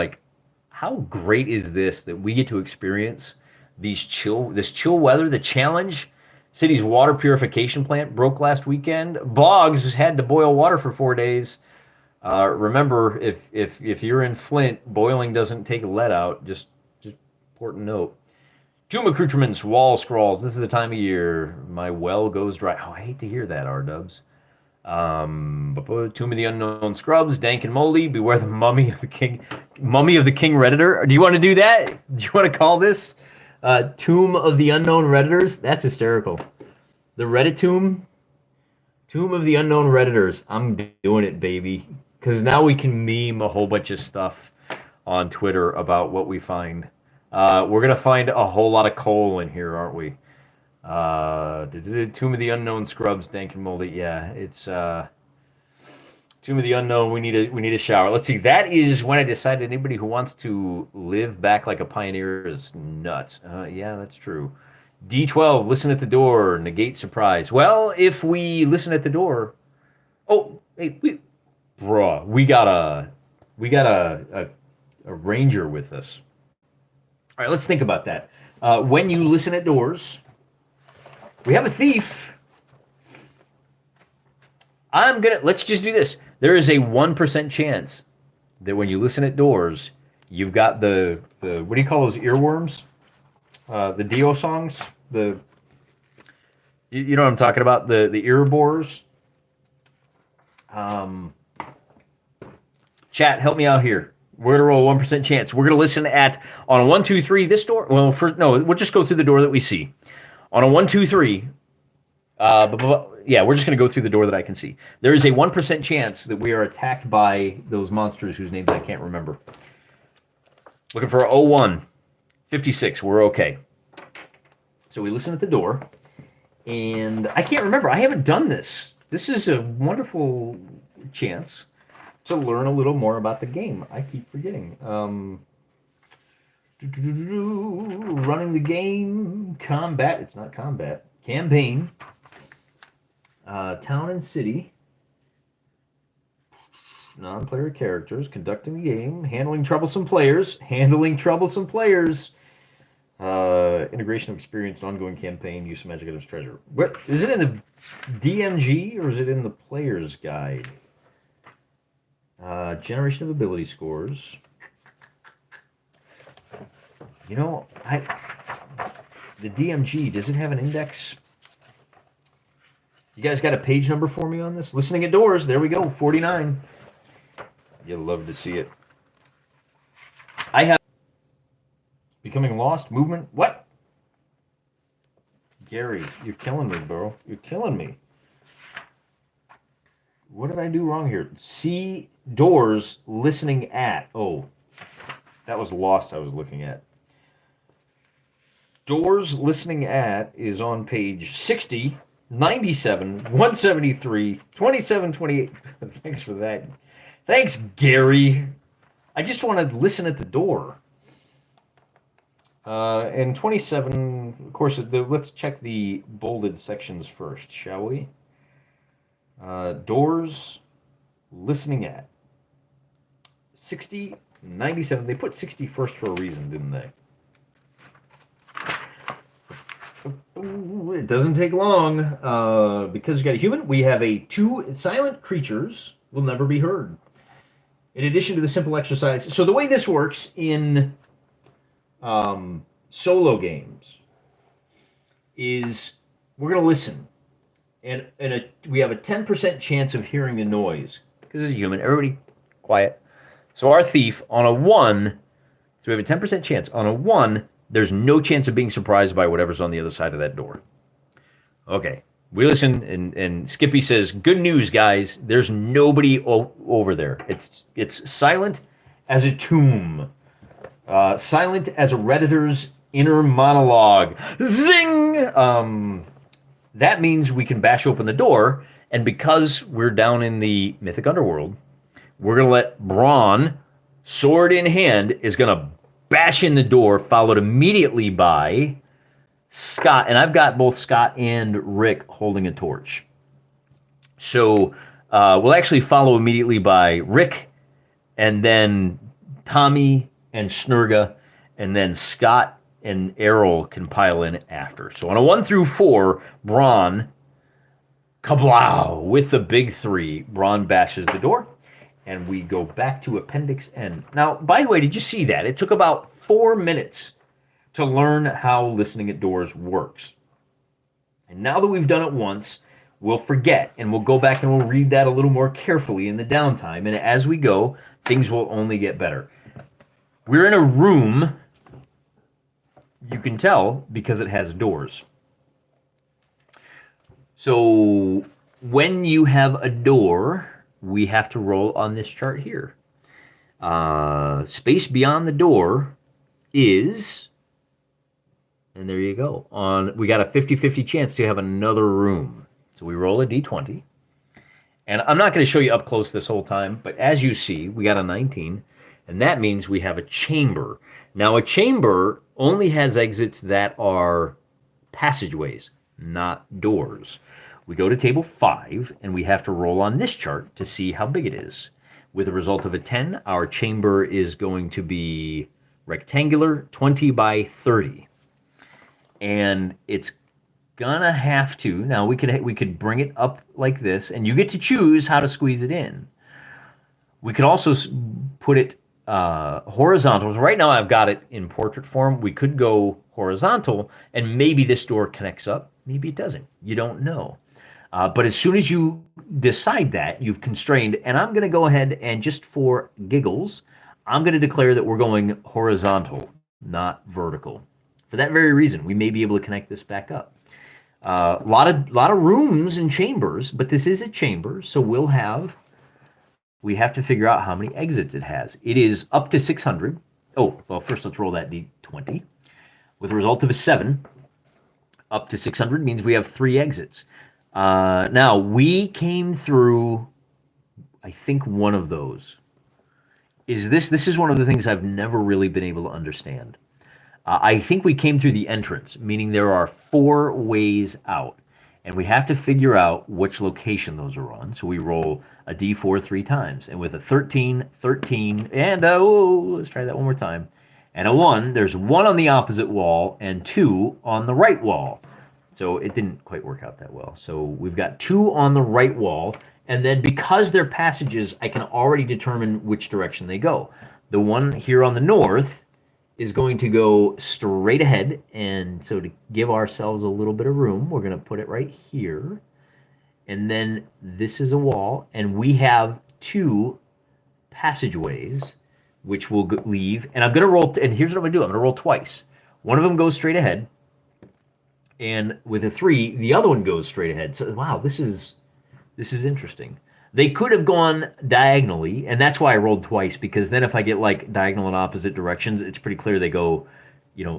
how great is this that we get to experience this chill weather? The challenge, city's water purification plant broke last weekend. Boggs had to boil water for 4 days. Remember, if you're in Flint, boiling doesn't take lead out. Just important note. Tomb accoutrements, wall scrawls. This is the time of year my well goes dry. Oh, I hate to hear that, R-Dubs. Tomb of the Unknown Scrubs, dank and moldy. Beware the mummy of the king Redditor. Do you want to do that? Do you want to call this Tomb of the Unknown Redditors? That's hysterical. The Reddit Tomb of the Unknown Redditors. I'm doing it, baby. Because now we can meme a whole bunch of stuff on Twitter about what we find. We're gonna find a whole lot of coal in here, aren't we? Tomb of the Unknown Scrubs, dank and moldy. Yeah, it's Tomb of the Unknown. We need a shower. Let's see. That is when I decided anybody who wants to live back like a pioneer is nuts. Yeah, that's true. D12, listen at the door, negate surprise. Well, if we listen at the door, we got a ranger with us. All right, let's think about that. When you listen at doors, We have a thief. Let's just do this. There is a 1% chance that when you listen at doors, you've got the what do you call those earworms? The Dio songs? You know what I'm talking about? The ear borers? Chat, help me out here. We're going to roll a 1% chance. We're going to listen on a 1, 2, 3, this door. Well, we'll just go through the door that we see. On a 1, 2, 3, yeah, we're just going to go through the door that I can see. There is a 1% chance that we are attacked by those monsters whose names I can't remember. Looking for 01, 56. We're okay. So we listen at the door, and I can't remember. I haven't done this. This is a wonderful chance to learn a little more about the game. I keep forgetting. Running the game, combat. It's not combat. Campaign. Town and city. Non-player characters. Conducting the game. Handling troublesome players. Integration of experience and ongoing campaign. Use of magic items treasure. What is it in the DMG or is it in the player's guide? Generation of ability scores. You know, the DMG, does it have an index? You guys got a page number for me on this? Listening at doors, there we go, 49. You'll love to see it. I have becoming lost, movement, what? Gary, you're killing me, bro. You're killing me. What did I do wrong here? See doors, listening at. Oh, that was lost I was looking at. Doors, listening at is on page 60, 97, 173, 27, 28. Thanks for that. Thanks, Gary. I just want to listen at the door. And 27, of course, let's check the bolded sections first, shall we? Doors, listening at. 60, 97. They put 60 first for a reason, didn't they? It doesn't take long. Because you got a human, we have 2 silent creatures will never be heard. In addition to the simple exercise. So the way this works in solo games is we're going to listen. And we have a 10% chance of hearing the noise. Because it's a human. Everybody quiet. So our thief on a 1, so we have a 10% chance. On a 1, there's no chance of being surprised by whatever's on the other side of that door. Okay. We listen, and Skippy says, good news, guys. There's nobody over there. It's silent as a tomb. Silent as a Redditor's inner monologue. Zing! That means we can bash open the door, and because we're down in the mythic underworld, we're going to let Braun, sword in hand, is going to bash in the door, followed immediately by Scott. And I've got both Scott and Rick holding a torch. So we'll actually follow immediately by Rick, and then Tommy and Snurga, and then Scott and Errol can pile in after. So on a 1 through 4, Braun, kablow, with the big 3, Braun bashes the door, and we go back to Appendix N. Now, by the way, did you see that? It took about 4 minutes to learn how listening at doors works. And now that we've done it once, we'll forget, and we'll go back and we'll read that a little more carefully in the downtime, and as we go, things will only get better. We're in a room, you can tell, because it has doors. So when you have a door, we have to roll on this chart here. Space beyond the door is, and there you go. We got a 50-50 chance to have another room. So we roll a d20. And I'm not going to show you up close this whole time, but as you see, we got a 19. And that means we have a chamber. Now, a chamber only has exits that are passageways, not doors. We go to table 5, and we have to roll on this chart to see how big it is. With a result of a 10, our chamber is going to be rectangular, 20 by 30. And it's gonna have to. Now we could bring it up like this, and you get to choose how to squeeze it in. We could also put it horizontal. So right now I've got it in portrait form. We could go horizontal, and maybe this door connects up. Maybe it doesn't. You don't know. But as soon as you decide that, you've constrained, and I'm going to go ahead and just for giggles, I'm going to declare that we're going horizontal, not vertical. For that very reason, we may be able to connect this back up. A lot of rooms and chambers, but this is a chamber, so we have to figure out how many exits it has. It is up to 600. Oh, well, first let's roll that d20. With a result of a 7, up to 600 means we have 3 exits. Now, we came through, I think, one of those. This is one of the things I've never really been able to understand. I think we came through the entrance, meaning there are 4 ways out. And we have to figure out which location those are on. So we roll a d4 3 times. And with a 13, 13, and let's try that one more time. And a 1, there's 1 on the opposite wall and 2 on the right wall. So it didn't quite work out that well. So we've got 2 on the right wall. And then because they're passages, I can already determine which direction they go. The one here on the north is going to go straight ahead. And so to give ourselves a little bit of room, we're going to put it right here. And then this is a wall. And we have 2 passageways, which will leave. And I'm going to roll, and here's what I'm going to do. I'm going to roll twice. One of them goes straight ahead. And with a 3, the other one goes straight ahead. So, wow, this is interesting. They could have gone diagonally, and that's why I rolled twice, because then if I get like diagonal in opposite directions, it's pretty clear they go,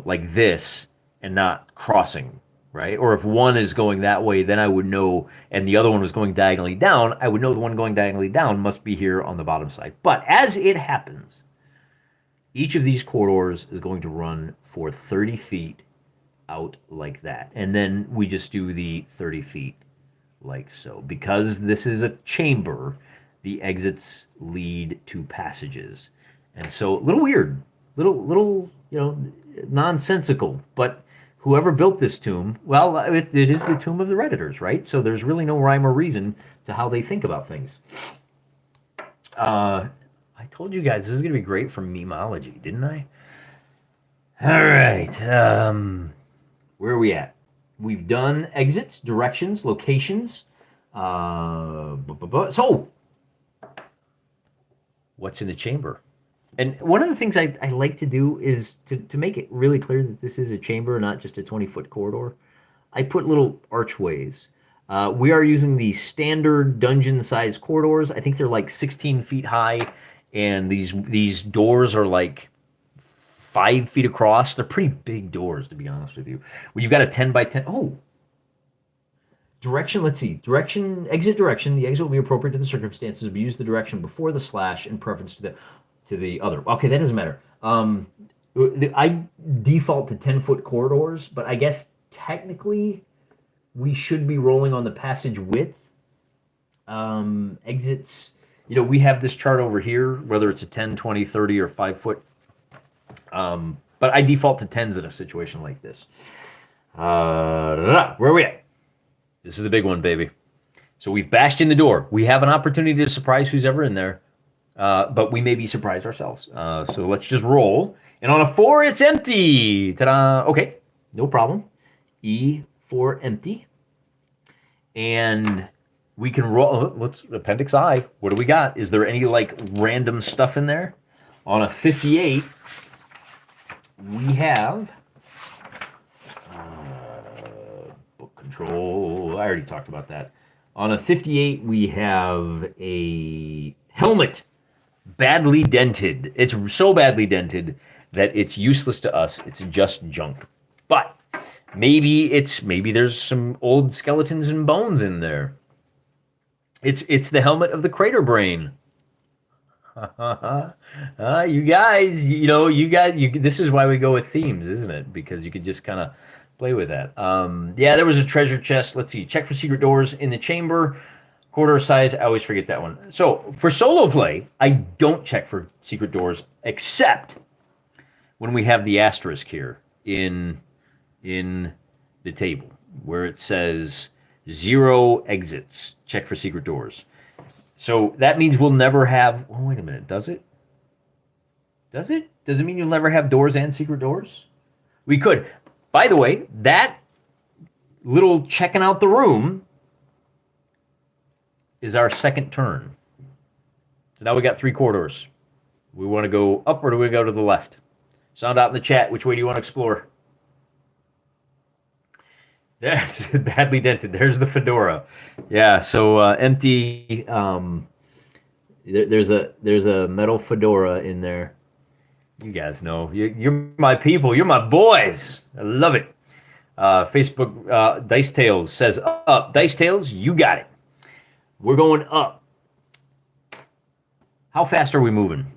like this and not crossing, right? Or if one is going that way, then I would know, and the other one was going diagonally down, I would know the one going diagonally down must be here on the bottom side. But as it happens, each of these corridors is going to run for 30 feet out like that. And then we just do the 30 feet like so. Because this is a chamber, the exits lead to passages. And so a little weird, little nonsensical, but whoever built this tomb, well, it is the tomb of the Redditors, right? So there's really no rhyme or reason to how they think about things. I told you guys this is going to be great for memeology, didn't I? All right. Where are we at? We've done exits, directions, locations. So, what's in the chamber? And one of the things I like to do is to make it really clear that this is a chamber, not just a 20-foot corridor. I put little archways. We are using the standard dungeon-sized corridors. I think they're like 16 feet high, and these doors are like 5 feet across. They're pretty big doors, to be honest with you. Well, you've got a 10 by 10. Oh, direction. Let's see. Direction. Exit direction. The exit will be appropriate to the circumstances. We use the direction before the slash in preference to the other. Okay, that doesn't matter. I default to 10-foot corridors, but I guess technically we should be rolling on the passage width. Exits. We have this chart over here, whether it's a 10, 20, 30, or 5-foot. But I default to 10s in a situation like this. Where are we at? This is the big one, baby. So we've bashed in the door. We have an opportunity to surprise who's ever in there, but we may be surprised ourselves. So let's just roll. And on a 4, it's empty. Ta-da! Okay, no problem. E4 empty. And we can roll. What's Appendix I? What do we got? Is there any like random stuff in there? On a 58. We have book control. I already talked about that. On a 58, we have a helmet, badly dented. It's so badly dented that it's useless to us. It's just junk. But maybe there's some old skeletons and bones in there. It's the helmet of the crater brain. You guys, this is why we go with themes, isn't it? Because you could just kind of play with that. Yeah, there was a treasure chest. Let's see. Check for secret doors in the chamber. Corridor size, I always forget that one. So for solo play, I don't check for secret doors except when we have the asterisk here in the table. where it says 0 exits. Check for secret doors. So that means we'll never have. Oh, wait a minute. Does it? Does it? Does it mean you'll never have doors and secret doors? We could. By the way, that little checking out the room is our second turn. So now we got 3 corridors. We want to go up or do we go to the left? Sound out in the chat. Which way do you want to explore? That's badly dented. There's the fedora. Yeah, so empty. There's a metal fedora in there. You guys know. You're my people. You're my boys. I love it. Facebook Dice Tales says up. Dice Tales, you got it. We're going up. How fast are we moving?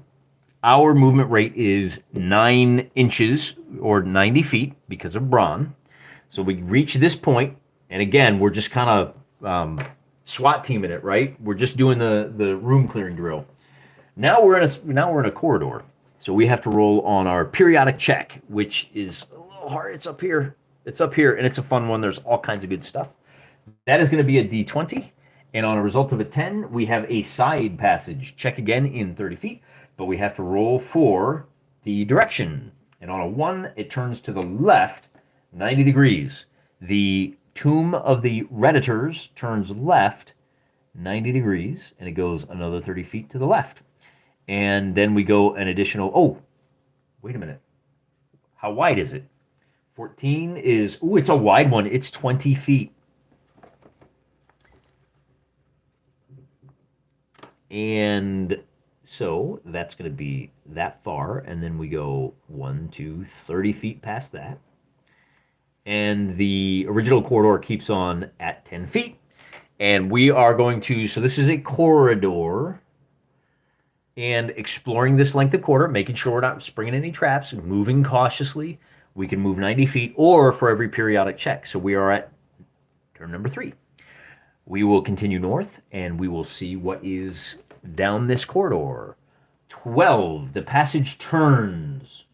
Our movement rate is 9 inches or 90 feet because of brawn. So we reach this point, and again, we're just kind of SWAT teaming it, right? We're just doing the room clearing drill. Now we're in a corridor, so we have to roll on our periodic check, which is a little hard. It's up here. It's up here, and it's a fun one. There's all kinds of good stuff. That is going to be a D20, and on a result of a 10, we have a side passage. Check again in 30 feet, but we have to roll for the direction. And on a 1, it turns to the left 90 degrees. The tomb of the Redditors turns left 90 degrees, and it goes another 30 feet to the left. And then we go an additional, oh, wait a minute. How wide is it? 14 is, ooh, it's a wide one. It's 20 feet. And so that's going to be that far, and then we go 30 feet past that. And the original corridor keeps on at 10 feet. And we are going to, so this is a corridor, and exploring this length of corridor, making sure we're not springing any traps, moving cautiously. We can move 90 feet or for every periodic check. So we are at turn number 3. We will continue north, and we will see what is down this corridor. 12, the passage turns.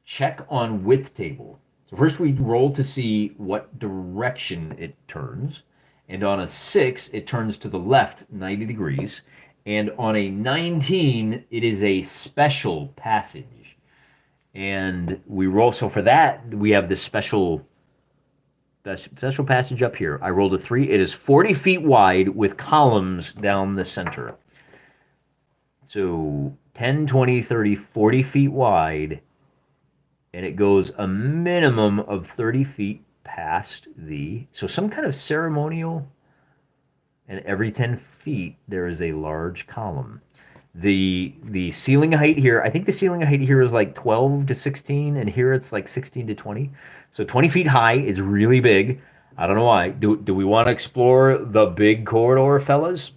Check on width table. So first we roll to see what direction it turns. And on a 6, it turns to the left 90 degrees. And on a 19, it is a special passage. And we roll, so for that, we have this special passage up here. I rolled a 3. It is 40 feet wide with columns down the center. So 10, 20, 30, 40 feet wide. And it goes a minimum of 30 feet past so some kind of ceremonial, and every 10 feet there is a large column. The ceiling height here, I think the ceiling height here is like 12 to 16, and here it's like 16 to 20. So 20 feet high is really big. I don't know why. Do we want to explore the big corridor, fellas?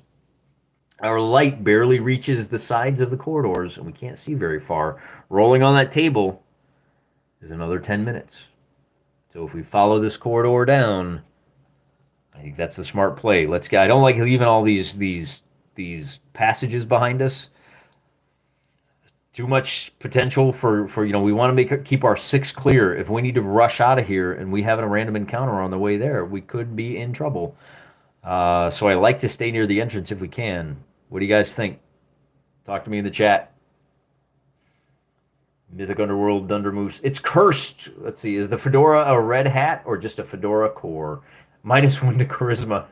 Our light barely reaches the sides of the corridors, and we can't see very far. Rolling on that table is another 10 minutes. So if we follow this corridor down, I think that's the smart play. Let's go. I don't like leaving all these passages behind us. Too much potential for we want to keep our 6 clear. If we need to rush out of here and we have a random encounter on the way there, we could be in trouble. So I like to stay near the entrance if we can. What do you guys think? Talk to me in the chat. Mythic Underworld Dundermoose. It's cursed. Let's see. Is the fedora a red hat or just a fedora core? -1 to charisma.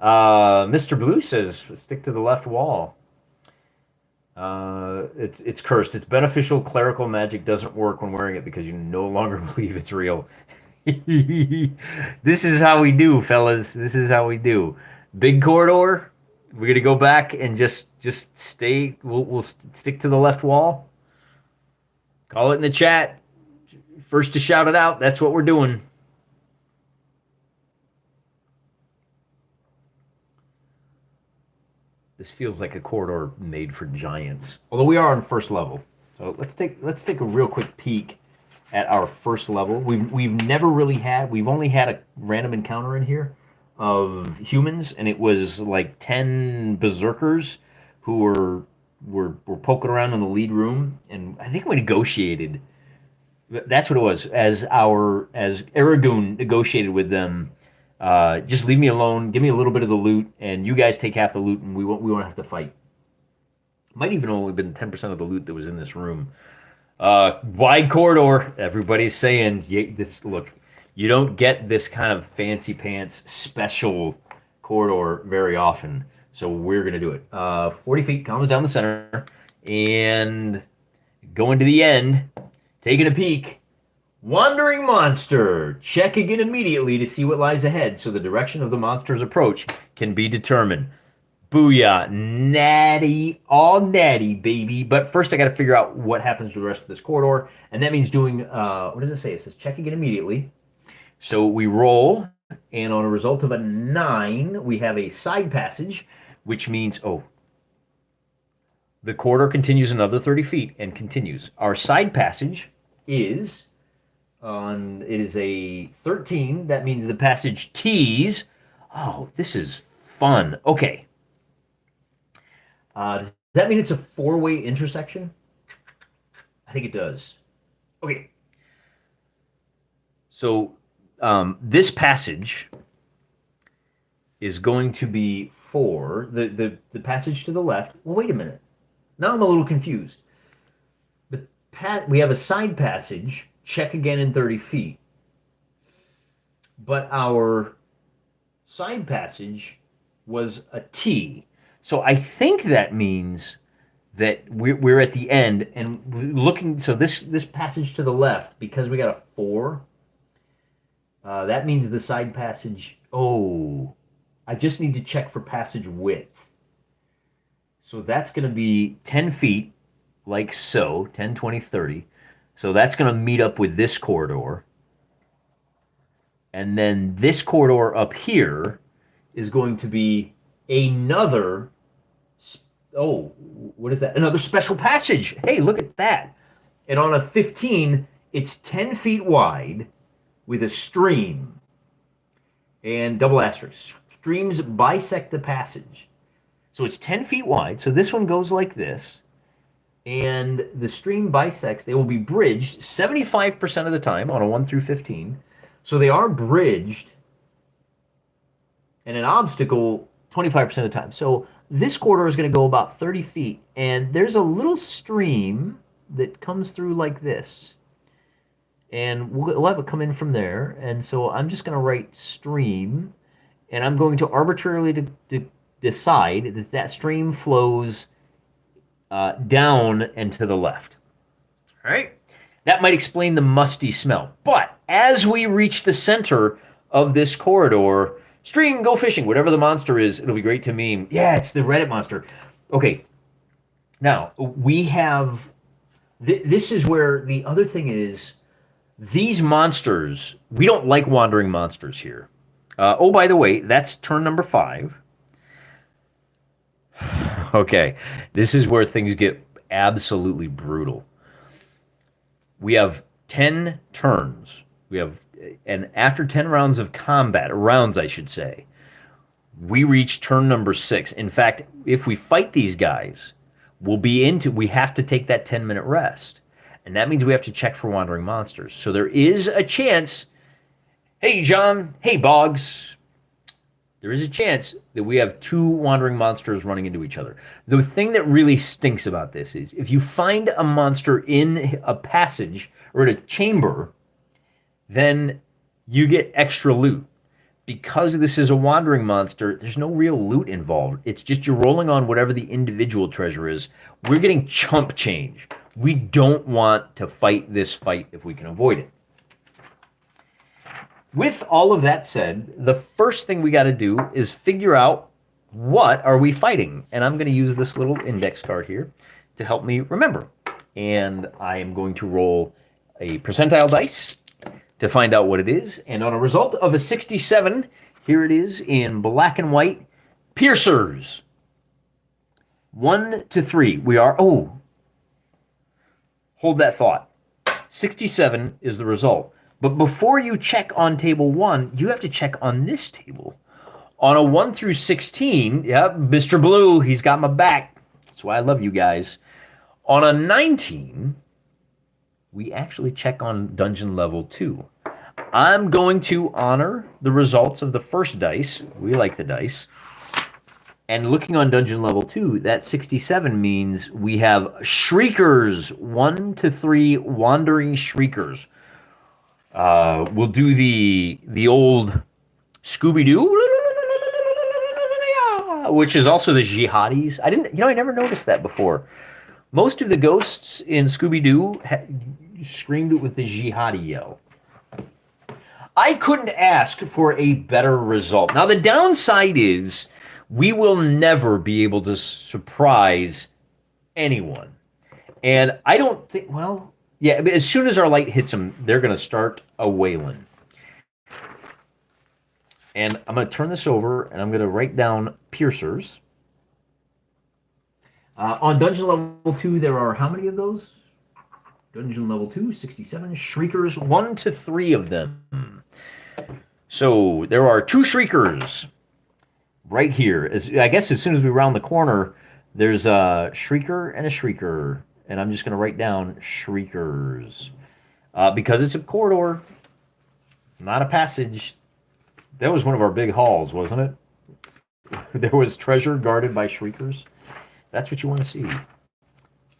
Mr. Blue says, stick to the left wall. It's cursed. It's beneficial. Clerical magic doesn't work when wearing it because you no longer believe it's real. This is how we do, fellas. This is how we do. Big corridor. We're going to go back and just stay. We'll stick to the left wall. Call it in the chat. First to shout it out. That's what we're doing. This feels like a corridor made for giants. Although we are on first level. So let's take a real quick peek at our first level. We've never really had, we've only had a random encounter in here of humans, and it was like 10 berserkers who were poking around in the lead room, and I think we negotiated That's what it was. As Aragoon negotiated with them, just leave me alone, give me a little bit of the loot, and you guys take half the loot, and we won't have to fight. Might even only been 10% of the loot that was in this room. Wide corridor. Everybody's saying this. Look, you don't get this kind of fancy pants special corridor very often, so we're gonna do it. 40 feet, comes down the center, and going to the end. Taking a peek. Wandering monster. Check again immediately to see what lies ahead so the direction of the monster's approach can be determined. Booyah. Natty. All natty, baby. But first I got to figure out what happens to the rest of this corridor. And that means doing, what does it say? It says check again immediately. So we roll, and on a result of a 9, we have a side passage, which means, the corridor continues another 30 feet and continues. Our side passage is it is a 13. That means the passage tees. Oh, this is fun. Okay. Does that mean it's a 4-way intersection? I think it does. Okay. So this passage is going to be for the passage to the left. Well, wait a minute. Now I'm a little confused. We have a side passage, check again in 30 feet. But our side passage was a T. So I think that means that we're at the end and looking. So this passage to the left, because we got a 4, that means the side passage. Oh, I just need to check for passage width. So that's going to be 10 feet, like so, 10, 20, 30. So that's going to meet up with this corridor. And then this corridor up here is going to be another, what is that? Another special passage. Hey, look at that. And on a 15, it's 10 feet wide with a stream. And double asterisk. Streams bisect the passage. So it's 10 feet wide. So this one goes like this. And the stream bisects. They will be bridged 75% of the time on a 1 through 15. So they are bridged. And an obstacle 25% of the time. So this corridor is going to go about 30 feet. And there's a little stream that comes through like this. And we'll have it come in from there. And so I'm just going to write stream. And I'm going to arbitrarily decide that stream flows down and to the left. All right? That might explain the musty smell. But as we reach the center of this corridor, stream, go fishing, whatever the monster is, it'll be great to meme. Yeah, it's the Reddit monster. Okay. Now, we have... this is where the other thing is, these monsters, we don't like wandering monsters here. By the way, that's turn number 5. Okay, this is where things get absolutely brutal. We have 10 turns. And after 10 rounds of combat, rounds I should say, we reach turn number 6. In fact, if we fight these guys, we have to take that 10-minute rest. And that means we have to check for wandering monsters. So there is a chance, hey John, hey Boggs, there is a chance that we have 2 wandering monsters running into each other. The thing that really stinks about this is if you find a monster in a passage or in a chamber, then you get extra loot. Because this is a wandering monster, there's no real loot involved. It's just you're rolling on whatever the individual treasure is. We're getting chump change. We don't want to fight this fight if we can avoid it. With all of that said, the first thing we got to do is figure out what are we fighting. And I'm going to use this little index card here to help me remember. And I am going to roll a percentile dice to find out what it is. And on a result of a 67, here it is in black and white, piercers. 1 to 3. We are, hold that thought. 67 is the result. But before you check on table 1, you have to check on this table. On a 1 through 16, yep, Mr. Blue, he's got my back. That's why I love you guys. On a 19, we actually check on dungeon level 2. I'm going to honor the results of the first dice. We like the dice. And looking on dungeon level 2, that 67 means we have shriekers, 1 to 3 wandering shriekers. We'll do the old Scooby Doo, which is also the jihadis. I never noticed that before. Most of the ghosts in Scooby Doo screamed it with the jihadi yell. I couldn't ask for a better result. Now, the downside is we will never be able to surprise anyone. And I don't think, well, yeah, as soon as our light hits them, they're going to start a wailing. And I'm going to turn this over, and I'm going to write down piercers. On dungeon level 2, there are how many of those? Dungeon level 2, 67 shriekers, 1 to 3 of them. So there are 2 shriekers right here. I guess as soon as we round the corner, there's a shrieker and a shrieker. And I'm just going to write down shriekers. Because it's a corridor, not a passage. That was one of our big halls, wasn't it? There was treasure guarded by shriekers. That's what you want to see.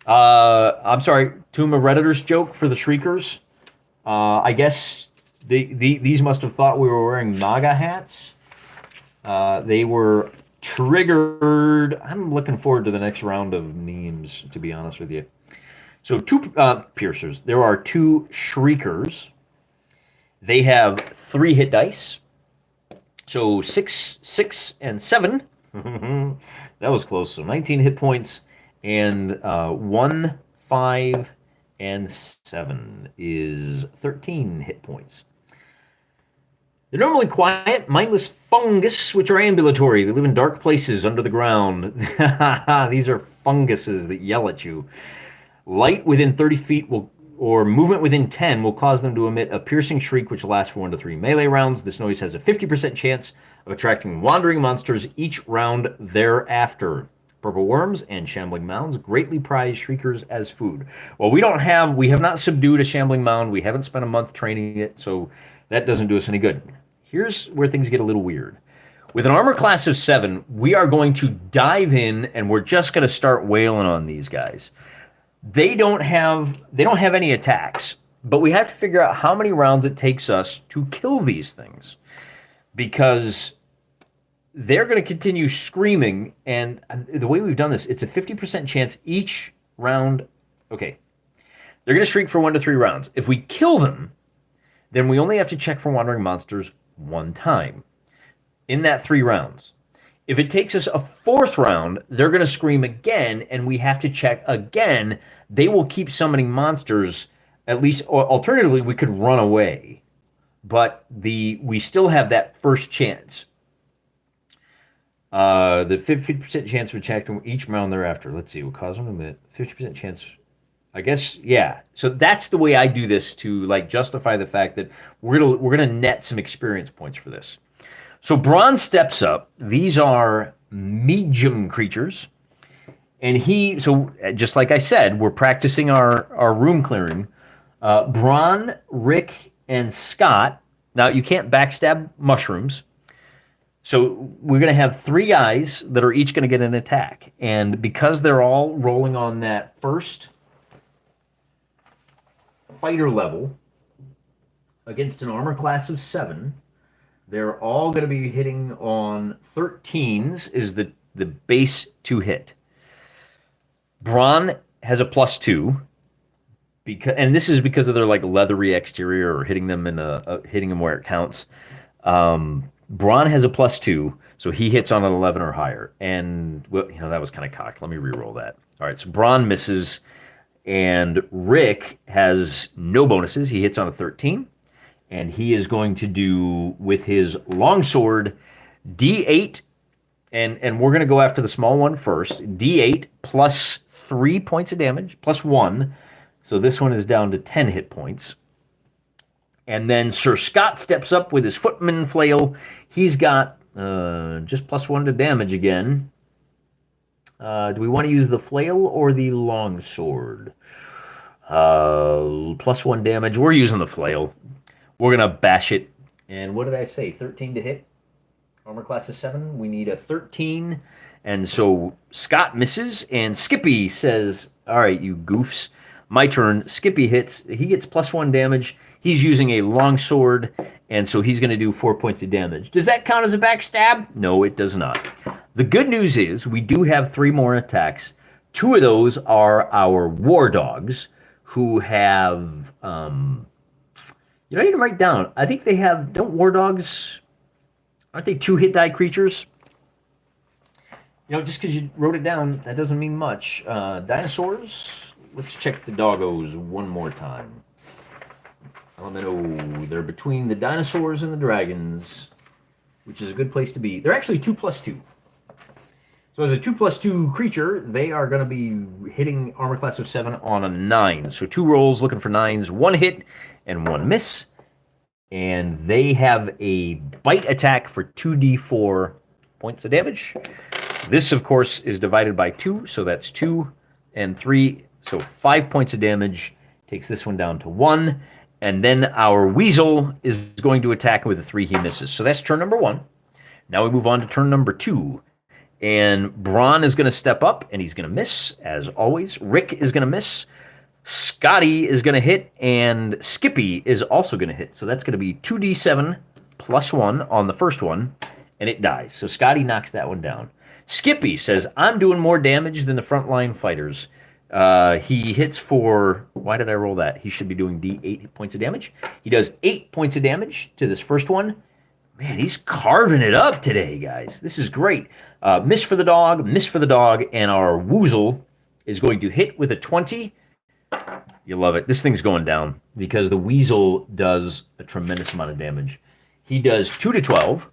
I'm sorry, Tomb of Redditor's joke for the shriekers. I guess these must have thought we were wearing MAGA hats. They were triggered. I'm looking forward to the next round of memes, to be honest with you. So 2 piercers. There are 2 shriekers. They have 3 hit dice. So 6, 6, and 7. That was close. So 19 hit points. And 1, 5, and 7 is 13 hit points. They're normally quiet, mindless fungus, which are ambulatory. They live in dark places under the ground. These are funguses that yell at you. Light within 30 feet or movement within 10 will cause them to emit a piercing shriek, which lasts for 1 to 3 melee rounds. This noise has a 50% chance of attracting wandering monsters each round thereafter. Purple worms and shambling mounds greatly prize shriekers as food. Well, we have not subdued a shambling mound. We haven't spent a month training it, so that doesn't do us any good. Here's where things get a little weird. With an armor class of 7, we are going to dive in and we're just going to start wailing on these guys. They don't have any attacks, but we have to figure out how many rounds it takes us to kill these things, because they're going to continue screaming, and the way we've done this, it's a 50% chance each round. Okay, they're going to shriek for 1 to 3 rounds. If we kill them, then we only have to check for wandering monsters 1 time in that 3 rounds. If it takes us a 4th round, they're going to scream again, and we have to check again. They will keep summoning monsters. At least, or alternatively, we could run away. But we still have that first chance. The 50% chance of attacking each round thereafter. Let's see, we'll cause them to emit 50% chance. I guess, yeah. So that's the way I do this to justify the fact that we're gonna net some experience points for this. So Bronn steps up. These are medium creatures. And so just like I said, we're practicing our room clearing. Bronn, Rick, and Scott. Now, you can't backstab mushrooms. So we're going to have 3 guys that are each going to get an attack. And because they're all rolling on that first fighter level against an armor class of 7, they're all going to be hitting on 13s is the base to hit. Bronn has a +2, and this is because of their leathery exterior or hitting them hitting them where it counts. Bronn has a +2, so he hits on an 11 or higher. And that was kind of cocked. Let me re-roll that. All right, so Bronn misses, and Rick has no bonuses. He hits on a 13. And he is going to do, with his longsword, D8, and we're going to go after the small one first. D8 plus 3 points of damage, plus 1. So this one is down to 10 hit points. And then Sir Scott steps up with his footman flail. He's got just plus 1 to damage again. Do we want to use the flail or the longsword? +1 damage. We're using the flail. We're going to bash it. And what did I say? 13 to hit. Armor class is 7. We need a 13. And so Scott misses, and Skippy says, all right, you goofs. My turn. Skippy hits. He gets +1 damage. He's using a long sword, and so he's going to do 4 points of damage. Does that count as a backstab? No, it does not. The good news is we do have 3 more attacks. 2 of those are our war dogs, who have, you know, you can write down. I think they have, don't war dogs, aren't they 2 hit die creatures? You know, just because you wrote it down, that doesn't mean much. Dinosaurs, let's check the doggos one more time. Elemental, they're between the dinosaurs and the dragons, which is a good place to be. They're actually 2+2. So as a 2+2 creature, they are going to be hitting armor class of 7 on a 9. So 2 rolls looking for 9s, 1 hit and 1 miss. And they have a bite attack for 2d4 points of damage. This, of course, is divided by 2, so that's 2 and 3. So 5 points of damage takes this one down to 1. And then our weasel is going to attack with a 3. He misses. So that's turn number 1. Now we move on to turn number 2. And Braun is going to step up, and he's going to miss, as always. Rick is going to miss. Scotty is going to hit, and Skippy is also going to hit. So that's going to be 2d7 +1 on the first one, and it dies. So Scotty knocks that one down. Skippy says, I'm doing more damage than the frontline fighters. He hits for, why did I roll that? He should be doing d8 points of damage. He does 8 points of damage to this first one. Man, he's carving it up today, guys. This is great. Miss for the dog, and our woozle is going to hit with a 20. You love it. This thing's going down because the weasel does a tremendous amount of damage. He does 2 to 12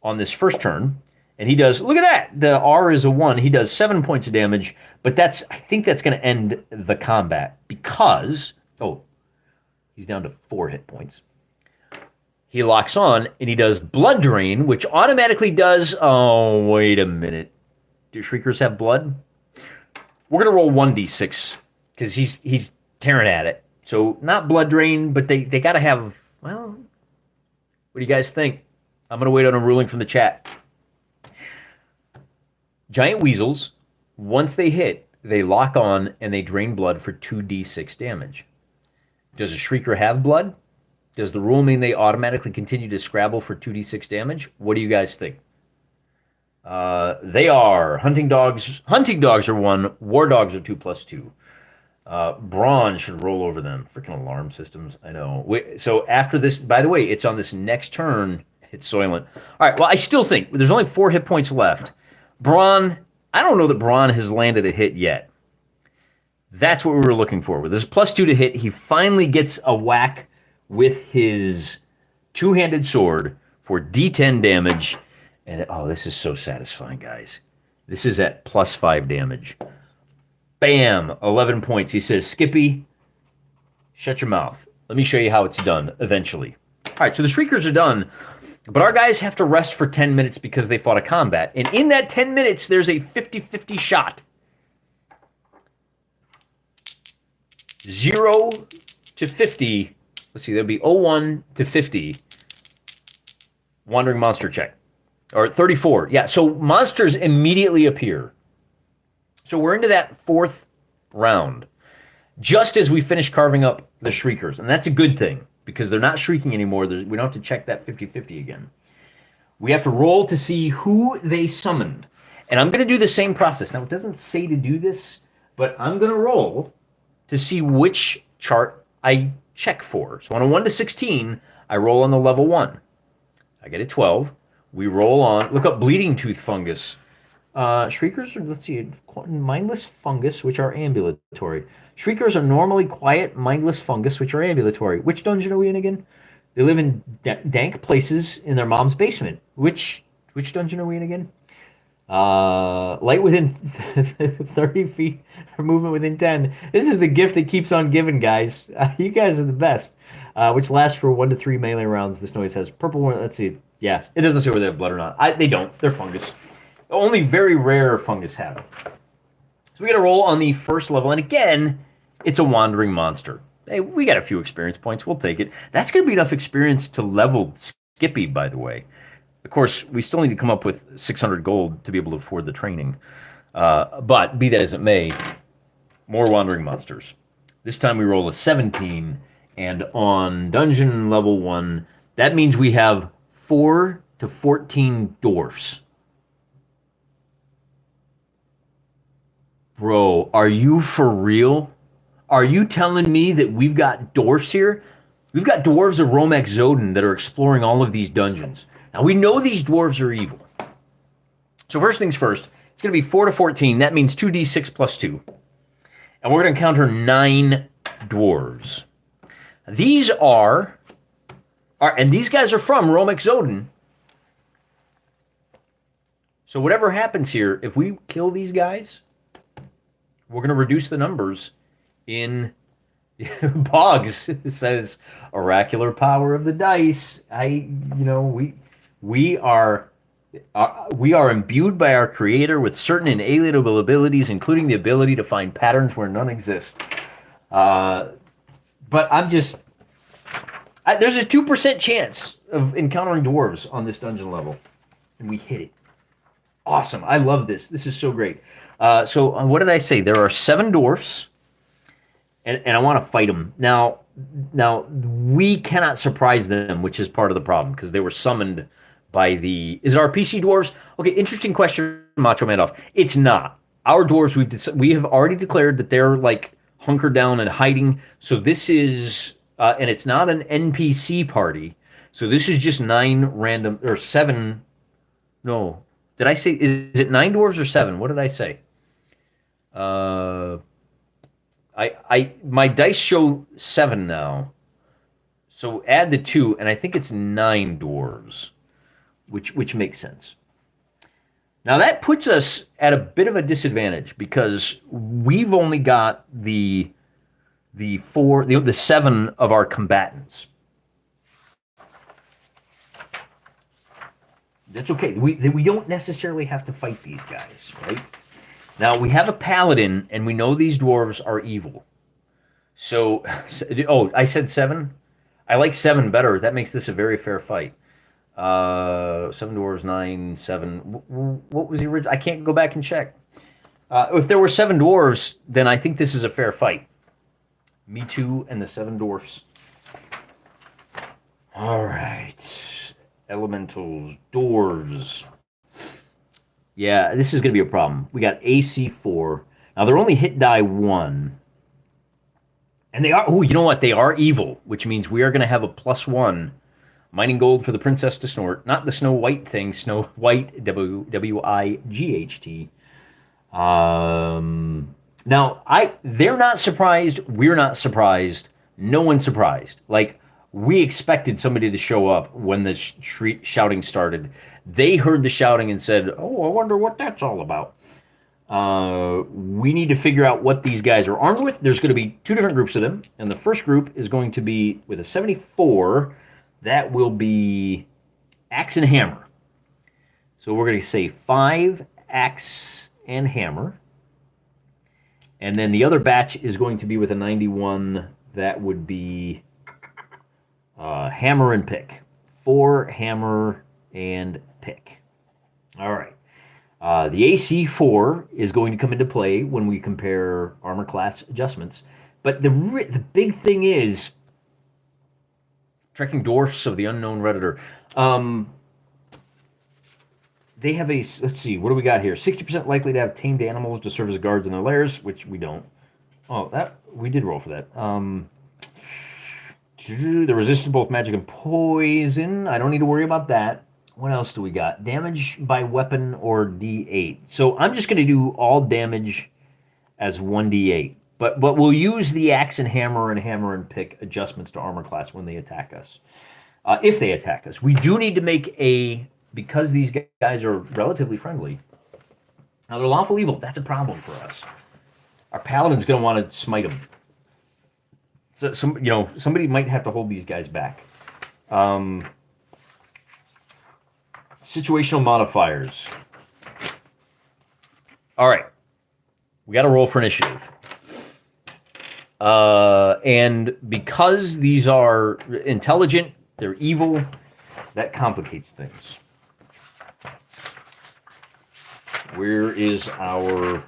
on this first turn, and he does, look at that, the R is a 1. He does 7 points of damage, but that's, I think that's going to end the combat because, oh, he's down to 4 hit points. He locks on, and he does Blood Drain, which automatically does... Oh, wait a minute. Do Shriekers have blood? We're going to roll 1d6, because he's tearing at it. So, not Blood Drain, but they got to have... Well, what do you guys think? I'm going to wait on a ruling from the chat. Giant weasels, once they hit, they lock on, and they drain blood for 2d6 damage. Does a Shrieker have blood? Does the rule mean they automatically continue to scrabble for 2d6 damage? What do you guys think? They are hunting dogs. Hunting dogs are 1. War dogs are 2+2. Brawn should roll over them. Freaking alarm systems. I know. So after this, by the way, it's on this next turn. It's Soylent. All right. Well, I still think there's only 4 hit points left. Brawn. I don't know that Brawn has landed a hit yet. That's what we were looking for. With this +2 to hit, he finally gets a whack with his 2-handed sword for d10 damage. And oh, this is so satisfying, guys. This is at +5 damage. Bam! 11 points. He says, Skippy, shut your mouth. Let me show you how it's done eventually. All right, so the Shriekers are done, but our guys have to rest for 10 minutes because they fought a combat. And in that 10 minutes, there's a 50-50 shot. 0 to 50. Let's see, there'll be 01 to 50. Wandering monster check. Or 34. Yeah, so monsters immediately appear. So we're into that 4th round. Just as we finish carving up the Shriekers. And that's a good thing, because they're not shrieking anymore. We don't have to check that 50-50 again. We have to roll to see who they summoned. And I'm going to do the same process. Now, it doesn't say to do this, but I'm going to roll to see which chart I check for. So on a 1 to 16, I roll on the level 1. I get a 12. We roll on, look up bleeding tooth fungus. Shriekers are, let's see, mindless fungus, which are ambulatory. Shriekers are normally quiet, mindless fungus, which are ambulatory. Which dungeon are we in again? They live in dank places in their mom's basement. Which dungeon are we in again? Light within 30 feet, or movement within 10. This is the gift that keeps on giving, guys. You guys are the best. Which lasts for 1 to 3 melee rounds. This noise has purple one. Let's see. Yeah, it doesn't say whether they have blood or not. They don't. They're fungus. Only very rare fungus have it. So we got to roll on the first level. And again, It's a wandering monster. Hey, we got a few experience points. We'll take it. That's going to be enough experience to level Skippy, by the way. Of course, we still need to come up with 600 gold to be able to afford the training. But be that as it may, more wandering monsters. This time we roll a 17, and on dungeon level 1, that means we have 4 to 14 dwarfs. Bro, are you for real? Are you telling me that we've got dwarfs here? We've got dwarves of Romex Zoden that are exploring all of these dungeons. Now, we know these dwarves are evil. So first things first, it's going to be 4 to 14. That means 2d6 plus 2. And we're going to encounter 9 dwarves. These and these guys are from Romex Zoden. So whatever happens here, if we kill these guys, we're going to reduce the numbers in Boggs says oracular power of the dice. We are imbued by our creator with certain inalienable abilities, including the ability to find patterns where none exist. But there's a 2% chance of encountering dwarves on this dungeon level, and we hit it. Awesome. I love this. This is so great. So what did I say? There are 7 dwarfs, and I want to fight them. Now, we cannot surprise them, which is part of the problem, because they were summoned by the... Is it our PC dwarves? Okay, interesting question, Macho Mandoff. It's not. Our dwarves, we have already declared that they're, like, hunkered down and hiding. So this is... and it's not an NPC party. So this is just 9 random... Or 7... No. Did I say... Is it 9 dwarves or 7? What did I say? My dice show 7 now. So add the 2, and I think it's 9 dwarves, which makes sense. Now that puts us at a bit of a disadvantage because we've only got the 7 of our combatants. That's okay. We don't necessarily have to fight these guys, right? Now, we have a paladin, and we know these dwarves are evil. So, I said 7? I like 7 better. That makes this a very fair fight. 7 dwarves, 9, 7. What was the original? I can't go back and check. If there were 7 dwarves, then I think this is a fair fight. Me too, and the 7 dwarfs. All right. Elementals, dwarves. Yeah, this is going to be a problem. We got AC 4. Now, they're only hit die 1. And they are... Oh, you know what? They are evil, which means we are going to have a +1. Mining gold for the princess to snort. Not the Snow White thing. Snow White, W-I-G-H-T. Now, they're not surprised. We're not surprised. No one's surprised. Like, we expected somebody to show up when the shouting started. They heard the shouting and said, "Oh, I wonder what that's all about." We need to figure out what these guys are armed with. There's going to be 2 different groups of them. And the first group is going to be with a 74. That will be axe and hammer. So we're going to say 5 axe and hammer. And then the other batch is going to be with a 91. That would be hammer and pick. 4 hammer and pick. All right. The AC 4 is going to come into play when we compare armor class adjustments. But the big thing is Trekking Dwarfs of the Unknown Redditor. They have a, let's see, what do we got here? 60% likely to have tamed animals to serve as guards in their lairs, which we don't. Oh, we did roll for that. They're resistant to both magic and poison. I don't need to worry about that. What else do we got? Damage by weapon or D8. So I'm just going to do all damage as 1D8. But we'll use the axe and hammer and pick adjustments to armor class when they attack us. If they attack us. We do need to make because these guys are relatively friendly. Now they're lawful evil. That's a problem for us. Our paladin's going to want to smite them. So somebody might have to hold these guys back. Situational modifiers. All right. We got to roll for initiative. And because these are intelligent, they're evil, that complicates things. Where is our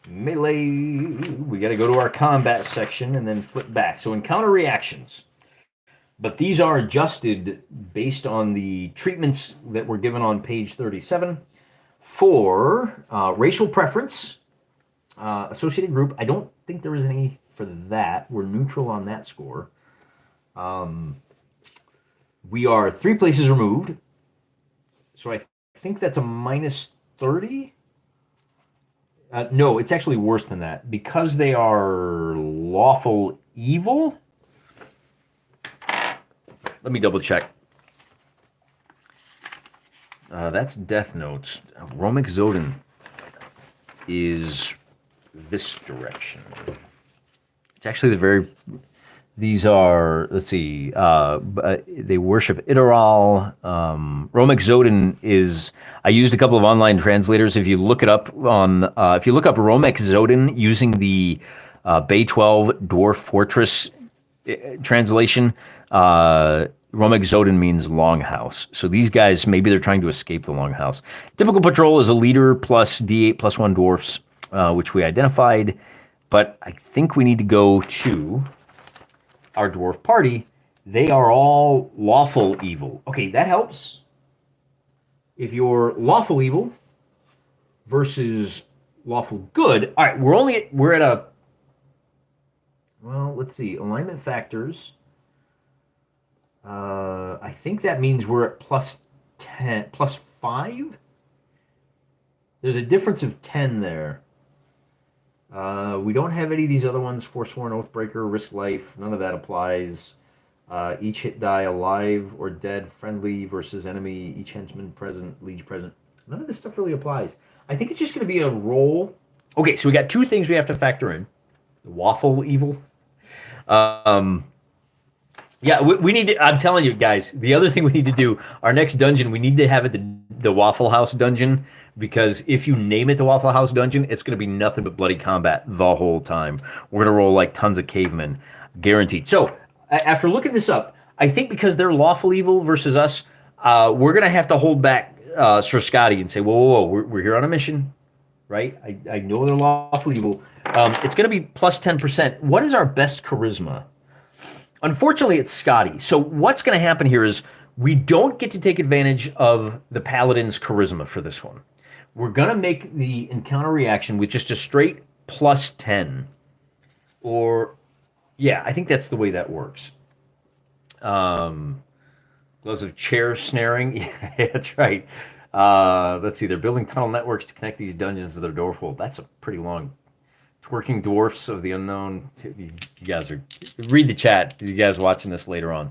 melee? We got to go to our combat section and then flip back. So encounter reactions. But these are adjusted based on the treatments that were given on page 37 for racial preference, associated group. I don't think there is any for that. We're neutral on that score. We are 3 places removed. So I think that's a minus 30. No, it's actually worse than that. Because they are lawful evil. Let me double check. That's Death Notes. Romic Zodin is this direction. It's actually the very... These are, let's see, they worship Idaral. Romic Zodin is... I used a couple of online translators. If you look it up on... if you look up Romic Zodin using the Bay 12 Dwarf Fortress translation... Romic Zodin means longhouse. So these guys, maybe they're trying to escape the longhouse. Typical patrol is a leader plus D8 plus 1 dwarfs, which we identified. But I think we need to go to our dwarf party. They are all lawful evil. Okay, that helps. If you're lawful evil versus lawful good. All right, we're at a... Well, let's see. Alignment factors... I think that means we're at plus 10, plus 5? There's a difference of 10 there. We don't have any of these other ones. Forsworn, Oathbreaker, Risk Life. None of that applies. Each hit die alive or dead, friendly versus enemy. Each henchman present, liege present. None of this stuff really applies. I think it's just going to be a roll. Okay, so we got 2 things we have to factor in. The waffle evil. Yeah, we need to, I'm telling you guys, the other thing we need to do, our next dungeon, we need to have it the Waffle House dungeon, because if you name it the Waffle House dungeon, it's going to be nothing but bloody combat the whole time. We're going to roll like tons of cavemen, guaranteed. So, after looking this up, I think because they're lawful evil versus us, we're going to have to hold back Sir Scotty and say, whoa, we're here on a mission, right? I know they're lawful evil. It's going to be plus 10%. What is our best charisma? Unfortunately, it's Scotty. So what's going to happen here is we don't get to take advantage of the Paladin's charisma for this one. We're going to make the encounter reaction with just a straight plus 10. Or, yeah, I think that's the way that works. Gloves of chair snaring. Yeah, that's right. Let's see. They're building tunnel networks to connect these dungeons to their doorway. That's a pretty long... Twerking Dwarfs of the Unknown. You guys are... Read the chat. You guys watching this later on.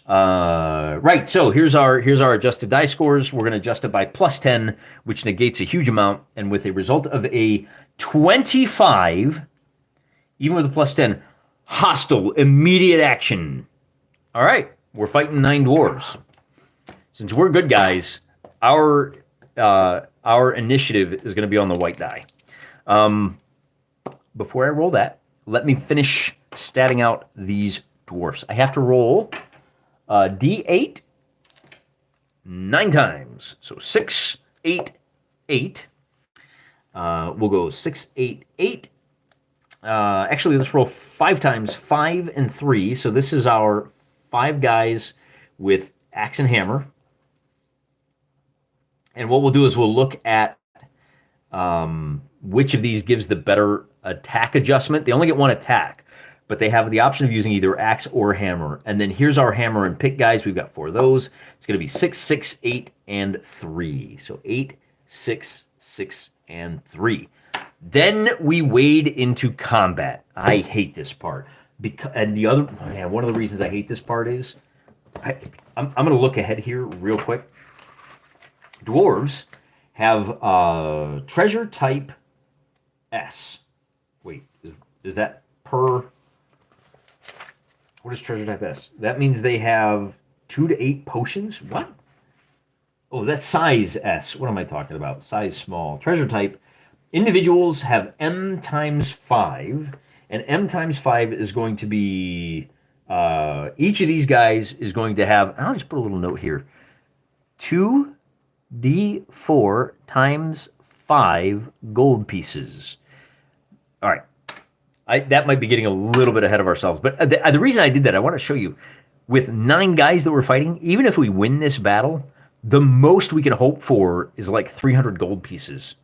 Right, so here's our adjusted die scores. We're going to adjust it by plus 10, which negates a huge amount. And with a result of a 25, even with a plus 10, hostile, immediate action. All right, we're fighting 9 dwarves. Since we're good guys, our initiative is going to be on the white die. Before I roll that, let me finish statting out these dwarfs. I have to roll D8 9 times. So 6, 8, 8. We'll go 6, 8, 8. Actually, let's roll 5 times, 5 and 3. So this is our 5 guys with axe and hammer. And what we'll do is we'll look at which of these gives the better attack adjustment. They only get 1 attack, but they have the option of using either axe or hammer. And then here's our hammer and pick guys. We've got 4 of those. It's going to be 6, 6, 8, and 3. So 8, 6, 6, and 3. Then we wade into combat. I hate this part. One of the reasons I hate this part is, I'm going to look ahead here real quick. Dwarves have treasure type S. Wait, is that per... What is treasure type S? That means they have 2 to 8 potions? What? Oh, that's size S. What am I talking about? Size small. Treasure type. Individuals have M times 5, And M times 5 is going to be, each of these guys is going to have, I'll just put a little note here, 2d4 times 5 gold pieces. All right. That might be getting a little bit ahead of ourselves. But the reason I did that, I want to show you, with 9 guys that we're fighting, even if we win this battle, the most we can hope for is like 300 gold pieces.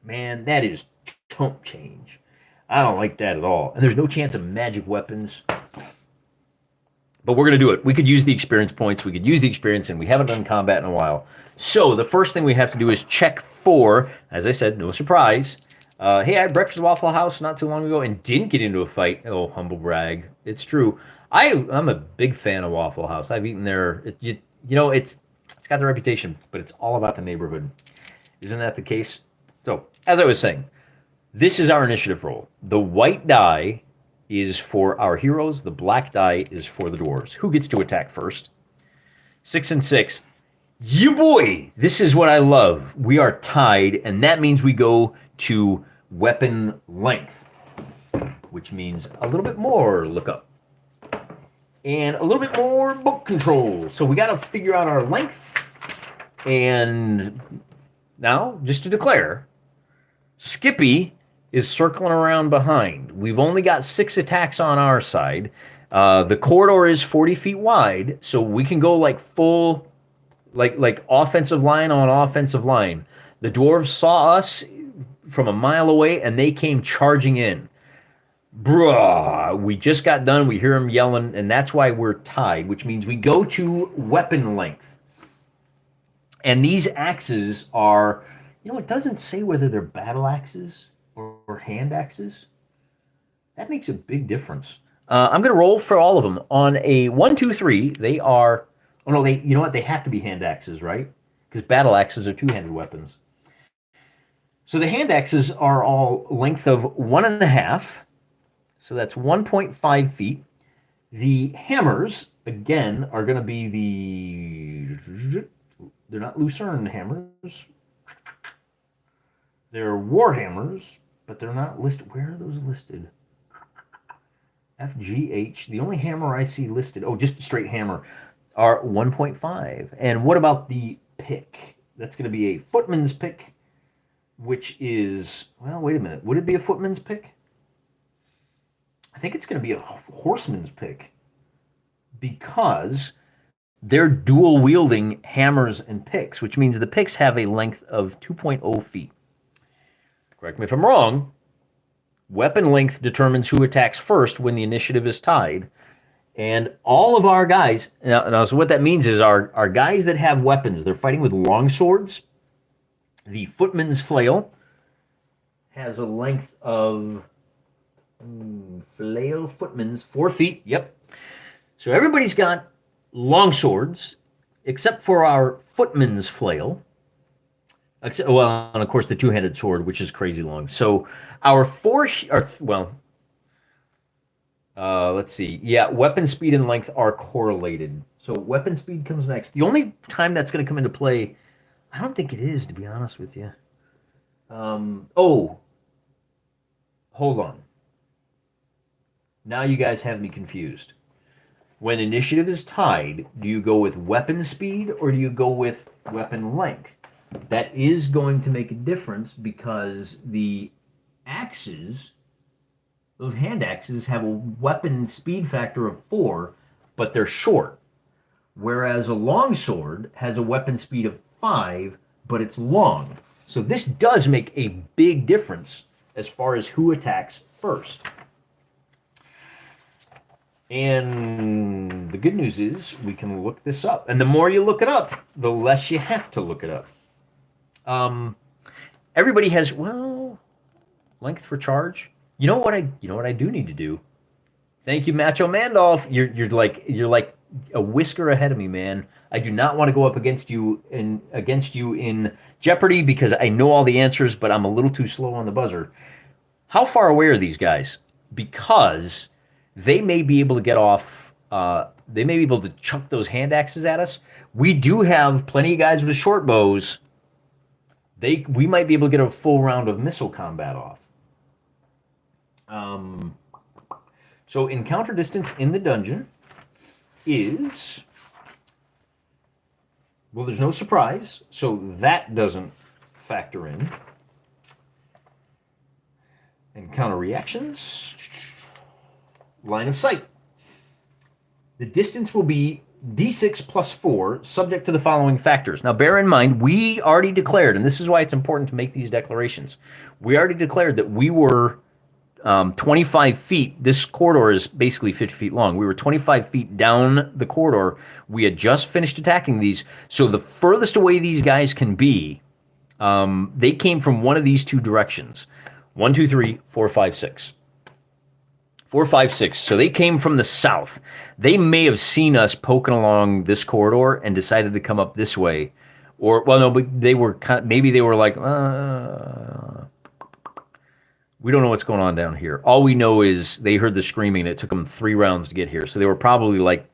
Man, that is chump change. I don't like that at all. And there's no chance of magic weapons. But we're going to do it. We could use the experience points. We could use the experience, and we haven't done combat in a while. So the first thing we have to do is check for, as I said, no surprise. Hey, I had breakfast at Waffle House not too long ago and didn't get into a fight. Oh, humble brag. It's true. I'm a big fan of Waffle House. I've eaten there. You know, it's got the reputation, but it's all about the neighborhood. Isn't that the case? So, as I was saying, this is our initiative roll. The white die is for our heroes. The black die is for the dwarves. Who gets to attack first? 6 and 6. You boy! This is what I love. We are tied, and that means we go to weapon length, which means a little bit more look up and a little bit more book control. So we got to figure out our length. And now, just to declare, Skippy is circling around behind. We've only got 6 attacks on our side. The corridor is 40 feet wide, so we can go like full, like offensive line on offensive line. The dwarves saw us from a mile away, and they came charging in. Bruh, we just got done. We hear them yelling, and that's why we're tied, which means we go to weapon length. And these axes are, you know, it doesn't say whether they're battle axes or hand axes. That makes a big difference. I'm going to roll for all of them. On a 1, 2, 3, they are, oh no, you know what? They have to be hand axes, right? Because battle axes are two-handed weapons. So the hand axes are all length of 1.5. So that's 1.5 feet. The hammers, again, are going to be they're not Lucerne hammers. They're war hammers, but they're not listed. Where are those listed? FGH. The only hammer I see listed, oh, just a straight hammer, are 1.5. And what about the pick? That's going to be a footman's pick, which is, well, wait a minute. Would it be a footman's pick? I think it's going to be a horseman's pick because they're dual wielding hammers and picks, which means the picks have a length of 2.0 feet. Correct me if I'm wrong. Weapon length determines who attacks first when the initiative is tied. And all of our guys, now so what that means is our guys that have weapons, they're fighting with long swords. The footman's flail has a length of flail footman's 4 feet. Yep. So everybody's got long swords, except for our footman's flail. Well, and of course the two-handed sword, which is crazy long. So our let's see. Yeah, weapon speed and length are correlated. So weapon speed comes next. The only time that's going to come into play, I don't think it is, to be honest with you. Oh, hold on. Now you guys have me confused. When initiative is tied, do you go with weapon speed or do you go with weapon length? That is going to make a difference because the axes, those hand axes, have a weapon speed factor of 4, but they're short. Whereas a long sword has a weapon speed of 5, but it's long. So this does make a big difference as far as who attacks first. And the good news is we can look this up. And the more you look it up, the less you have to look it up. Everybody has, well, length for charge. You know what I do need to do? Thank you, Macho Mandolf. You're like a whisker ahead of me, man. I do not want to go up against you in Jeopardy because I know all the answers, but I'm a little too slow on the buzzer. How far away are these guys? Because they may be able to get off. They may be able to chuck those hand axes at us. We do have plenty of guys with short bows. We might be able to get a full round of missile combat off. So encounter distance in the dungeon is, well, there's no surprise, so that doesn't factor in. Encounter reactions, line of sight. The distance will be d6 plus 4, subject to the following factors. Now, bear in mind, we already declared, and this is why it's important to make these declarations, we already declared that we were 25 feet. This corridor is basically 50 feet long. We were 25 feet down the corridor. We had just finished attacking these. So the furthest away these guys can be, they came from one of these two directions. 1, 2, 3, 4, 5, 6. 4, 5, 6. So they came from the south. They may have seen us poking along this corridor and decided to come up this way. Or, well, no, but they were maybe they were like, we don't know what's going on down here. All we know is they heard the screaming. It took them 3 rounds to get here. So they were probably like,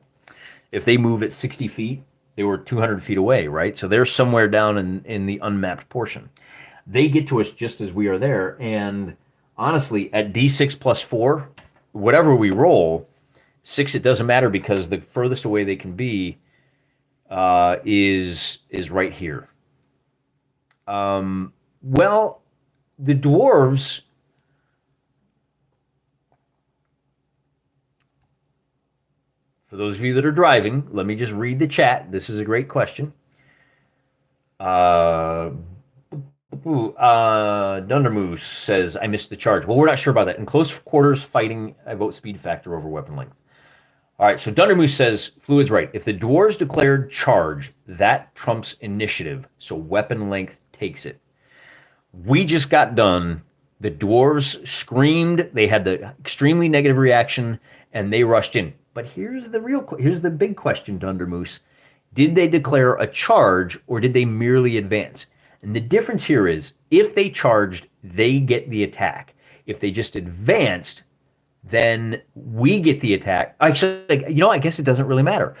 if they move at 60 feet, they were 200 feet away, right? So they're somewhere down in the unmapped portion. They get to us just as we are there. And honestly, at D6 plus 4, whatever we roll, 6, it doesn't matter because the furthest away they can be is right here. Well, the dwarves, for those of you that are driving, let me just read the chat. This is a great question. Dundermoose says, I missed the charge. Well, we're not sure about that. In close quarters fighting, I vote speed factor over weapon length. All right, so Dundermoose says, Fluid's right. If the dwarves declared charge, that trumps initiative, so weapon length takes it. We just got done. The dwarves screamed. They had the extremely negative reaction, and they rushed in. But here's the big question, Dundermoose. Did they declare a charge, or did they merely advance? And the difference here is, if they charged, they get the attack. If they just advanced, then we get the attack. Actually, I guess it doesn't really matter.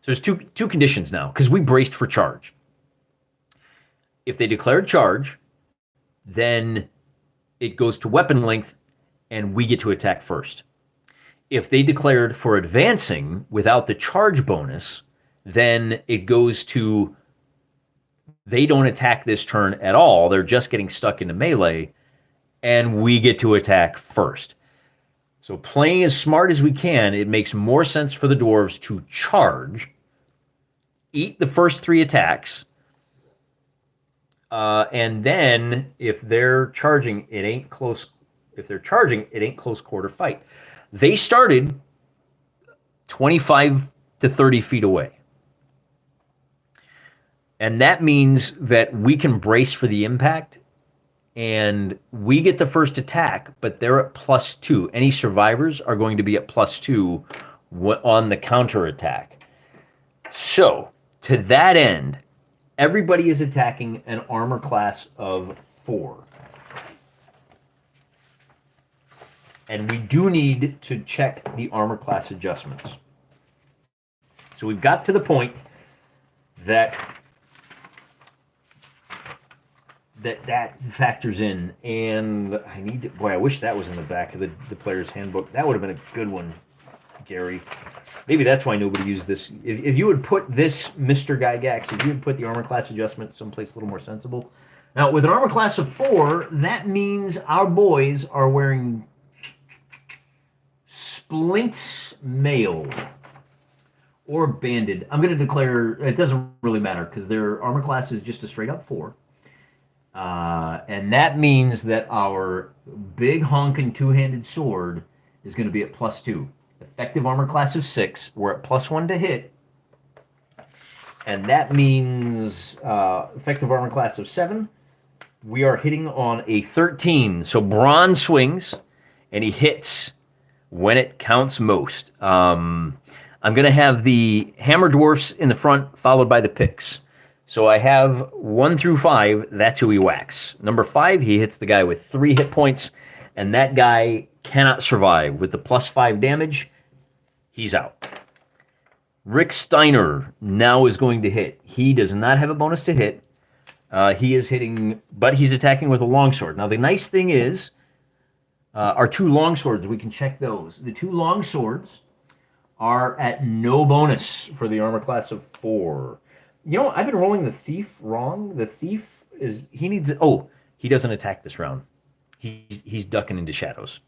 So there's two conditions now, because we braced for charge. If they declared charge, then it goes to weapon length, and we get to attack first. If they declared for advancing without the charge bonus, then it goes to, they don't attack this turn at all. They're just getting stuck into melee, and we get to attack first. So playing as smart as we can, it makes more sense for the dwarves to charge, eat the first 3 attacks, and then if they're charging, it ain't close. If they're charging, it ain't close quarter fight. They started 25 to 30 feet away. And that means that we can brace for the impact, and we get the first attack, but they're at +2. Any survivors are going to be at +2 on the counter attack. So, to that end, everybody is attacking an armor class of 4. And we do need to check the armor class adjustments. So we've got to the point that factors in, and I need to, boy, I wish that was in the back of the player's handbook. That would have been a good one, Gary. Maybe that's why nobody used this. If you would put this, Mr. Gygax, if you would put the armor class adjustment someplace a little more sensible. Now, with an armor class of 4, that means our boys are wearing splint mail or banded. I'm going to declare, it doesn't really matter because their armor class is just a straight up 4. And that means that our big honking 2-handed sword is going to be at +2. Effective armor class of 6, we're at +1 to hit. And that means effective armor class of 7, we are hitting on a 13. So Bronze swings, and he hits when it counts most. I'm going to have the hammer dwarfs in the front, followed by the picks. So I have 1 through 5, that's who he whacks. Number 5, he hits the guy with 3 hit points, and that guy cannot survive. With the +5 damage, he's out. Rick Steiner now is going to hit. He does not have a bonus to hit. He is hitting, but he's attacking with a longsword. Now the nice thing is, Our two long swords, we can check those. The two long swords are at no bonus for the armor class of 4. You know, I've been rolling the thief wrong. The thief he needs. Oh, he doesn't attack this round. He's ducking into shadows.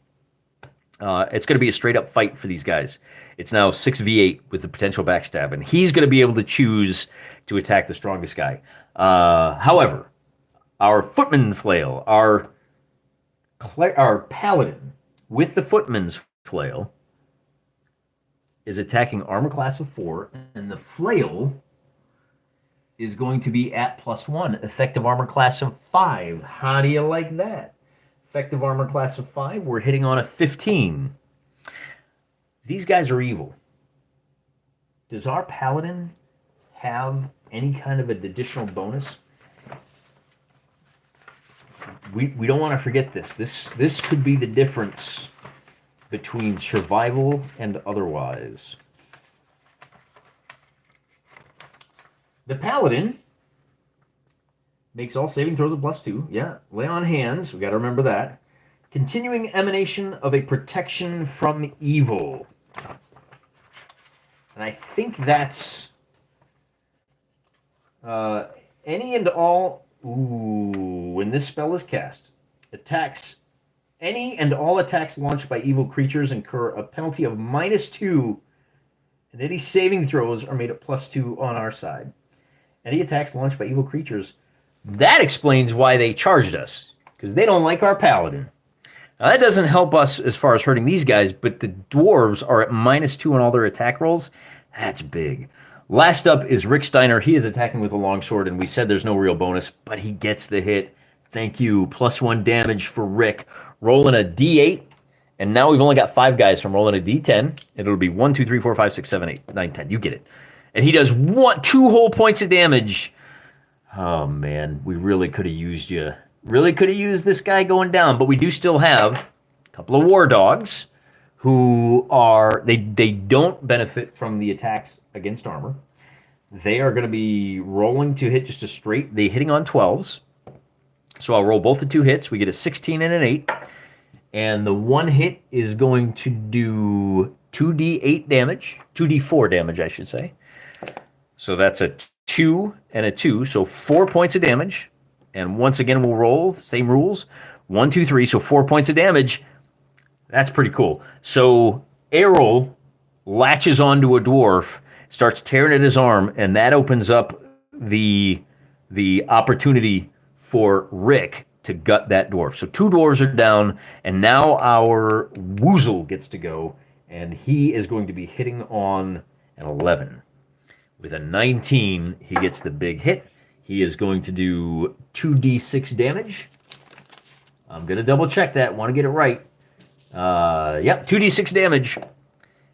It's going to be a straight up fight for these guys. It's now 6v8 with the potential backstab, and he's going to be able to choose to attack the strongest guy. However, our footman flail, our paladin with the footman's flail is attacking armor class of 4, and the flail is going to be at +1, effective armor class of 5. How do you like that? Effective armor class of 5, we're hitting on a 15. These guys are evil. Does our paladin have any kind of an additional bonus? We don't want to forget this. This could be the difference between survival and otherwise. The paladin makes all saving throws a +2. Yeah, lay on hands. We got to remember that. Continuing emanation of a protection from evil. And I think that's any and all. Ooh, when this spell is cast, attacks. Any and all attacks launched by evil creatures incur a penalty of -2, and any saving throws are made at +2 on our side. Any attacks launched by evil creatures. That explains why they charged us, because they don't like our paladin. Now, that doesn't help us as far as hurting these guys, but the dwarves are at -2 on all their attack rolls. That's big. Last up is Rick Steiner. He is attacking with a longsword, and we said there's no real bonus, but he gets the hit. Thank you. +1 damage for Rick. Rolling a D8, and now we've only got 5 guys from rolling a D10. It'll be 1, 2, 3, 4, 5, 6, 7, 8, 9, 10. You get it. And he does 2 whole points of damage. Oh, man. We really could have used you. Really could have used this guy going down, but we do still have a couple of war dogs who are... They don't benefit from the attacks against armor. They are going to be rolling to hit just a straight... They hitting on 12s. So I'll roll both the 2 hits. We get a 16 and an 8. And the 1 hit is going to do 2d8 damage. 2d4 damage, I should say. So that's a 2 and a 2. So 4 points of damage. And once again, we'll roll. Same rules. 1, 2, 3. So 4 points of damage. That's pretty cool. So Errol latches onto a dwarf, starts tearing at his arm, and that opens up the opportunity for Rick to gut that dwarf. So 2 dwarves are down, and now our weasel gets to go, and he is going to be hitting on an 11. With a 19, he gets the big hit. He is going to do 2d6 damage. I'm going to double check that. Want to get it right. Yep, 2d6 damage.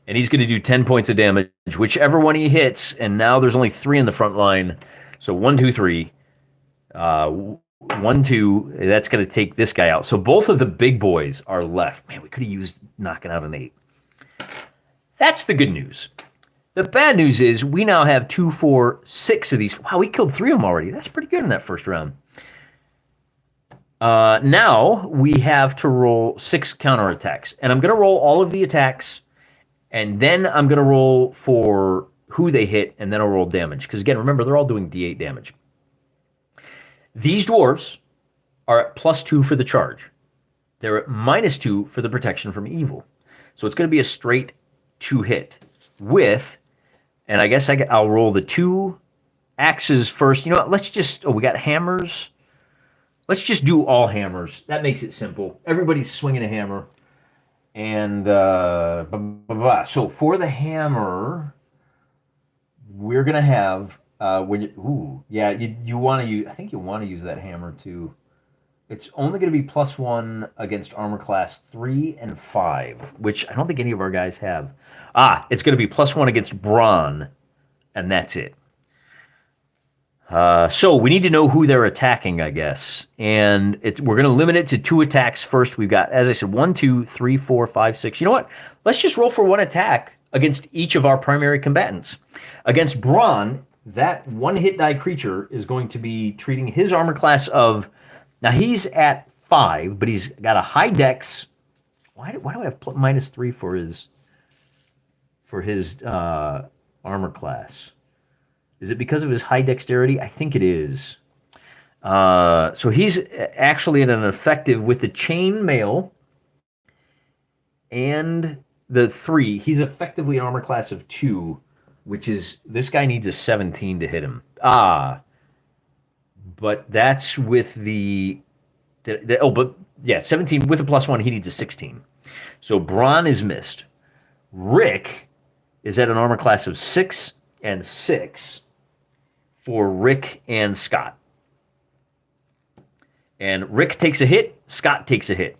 And he's going to do 10 points of damage, whichever one he hits. And now there's only 3 in the front line. So 1, 2, 3. 1, 2. That's going to take this guy out. So both of the big boys are left. Man, we could have used knocking out an 8. That's the good news. The bad news is we now have 2, 4, 6 of these. Wow, we killed 3 of them already. That's pretty good in that first round. Now we have to roll 6 counterattacks. And I'm going to roll all of the attacks. And then I'm going to roll for who they hit. And then I'll roll damage. Because again, remember, they're all doing D8 damage. These dwarves are at +2 for the charge. They're at -2 for the protection from evil. So it's going to be a straight 2 hit with... And I guess I'll roll the 2 axes first. You know what? Let's just... Oh, we got hammers. Let's just do all hammers. That makes it simple. Everybody's swinging a hammer. And so for the hammer, we're going to have... you want to use... I think you want to use that hammer too. It's only going to be +1 against armor class 3 and 5, which I don't think any of our guys have. It's going to be +1 against brawn, and that's it. So we need to know who they're attacking, I guess. And we're going to limit it to 2 attacks first. We've got, as I said, 1, 2, 3, 4, 5, 6. You know what? Let's just roll for 1 attack against each of our primary combatants. Against brawn, that 1 hit die creature is going to be treating his armor class of... Now, he's at 5, but he's got a high dex Why do I have -3 for his armor class? Is it because of his high dexterity? I think it is. So he's actually at an effective with the chain mail and the 3. He's effectively an armor class of 2, which is this guy needs a 17 to hit him. But that's with but yeah, 17 with a +1. He needs a 16. So Braun is missed. Rick is at an armor class of 6 and 6 for Rick and Scott. And Rick takes a hit, Scott takes a hit.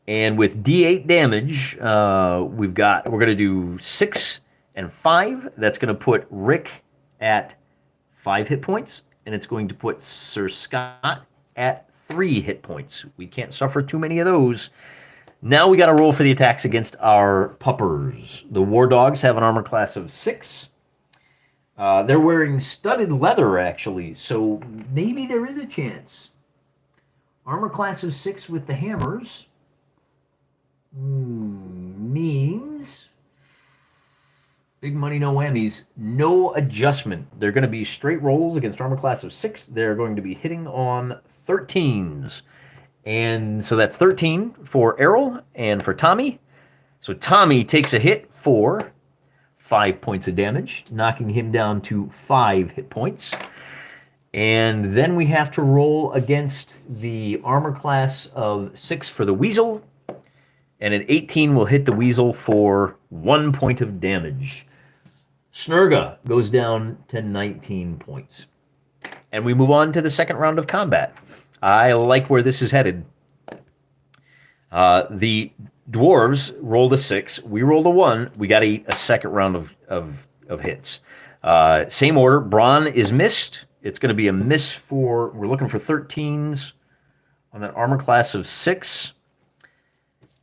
And with D8 damage, we're going to do 6 and 5. That's going to put Rick at 5 hit points, and it's going to put Sir Scott at 3 hit points. We can't suffer too many of those. Now we got to roll for the attacks against our puppers. The war dogs have an armor class of 6. They're wearing studded leather, actually, so maybe there is a chance. Armor class of 6 with the hammers means big money, no whammies, no adjustment. They're going to be straight rolls against armor class of 6. They're going to be hitting on 13s. And so that's 13 for Errol and for Tommy. So Tommy takes a hit for 5 points of damage, knocking him down to 5 hit points. And then we have to roll against the armor class of 6 for the weasel. And an 18 will hit the weasel for 1 point of damage. Snurga goes down to 19 points. And we move on to the second round of combat. I like where this is headed. The dwarves rolled a 6. We rolled a 1. We got to eat a second round of hits. Same order. Braun is missed. It's going to be a miss for... We're looking for 13s on that armor class of 6.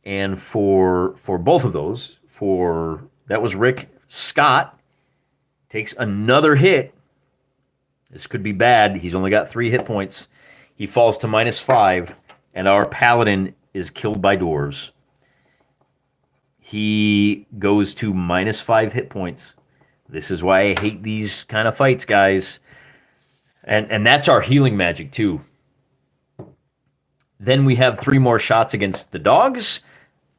And for both of those, that was Rick. Scott takes another hit. This could be bad. He's only got 3 hit points. He falls to -5, and our paladin is killed by dwarves. He goes to -5 hit points. This is why I hate these kind of fights, guys. And that's our healing magic, too. Then we have 3 more shots against the dogs.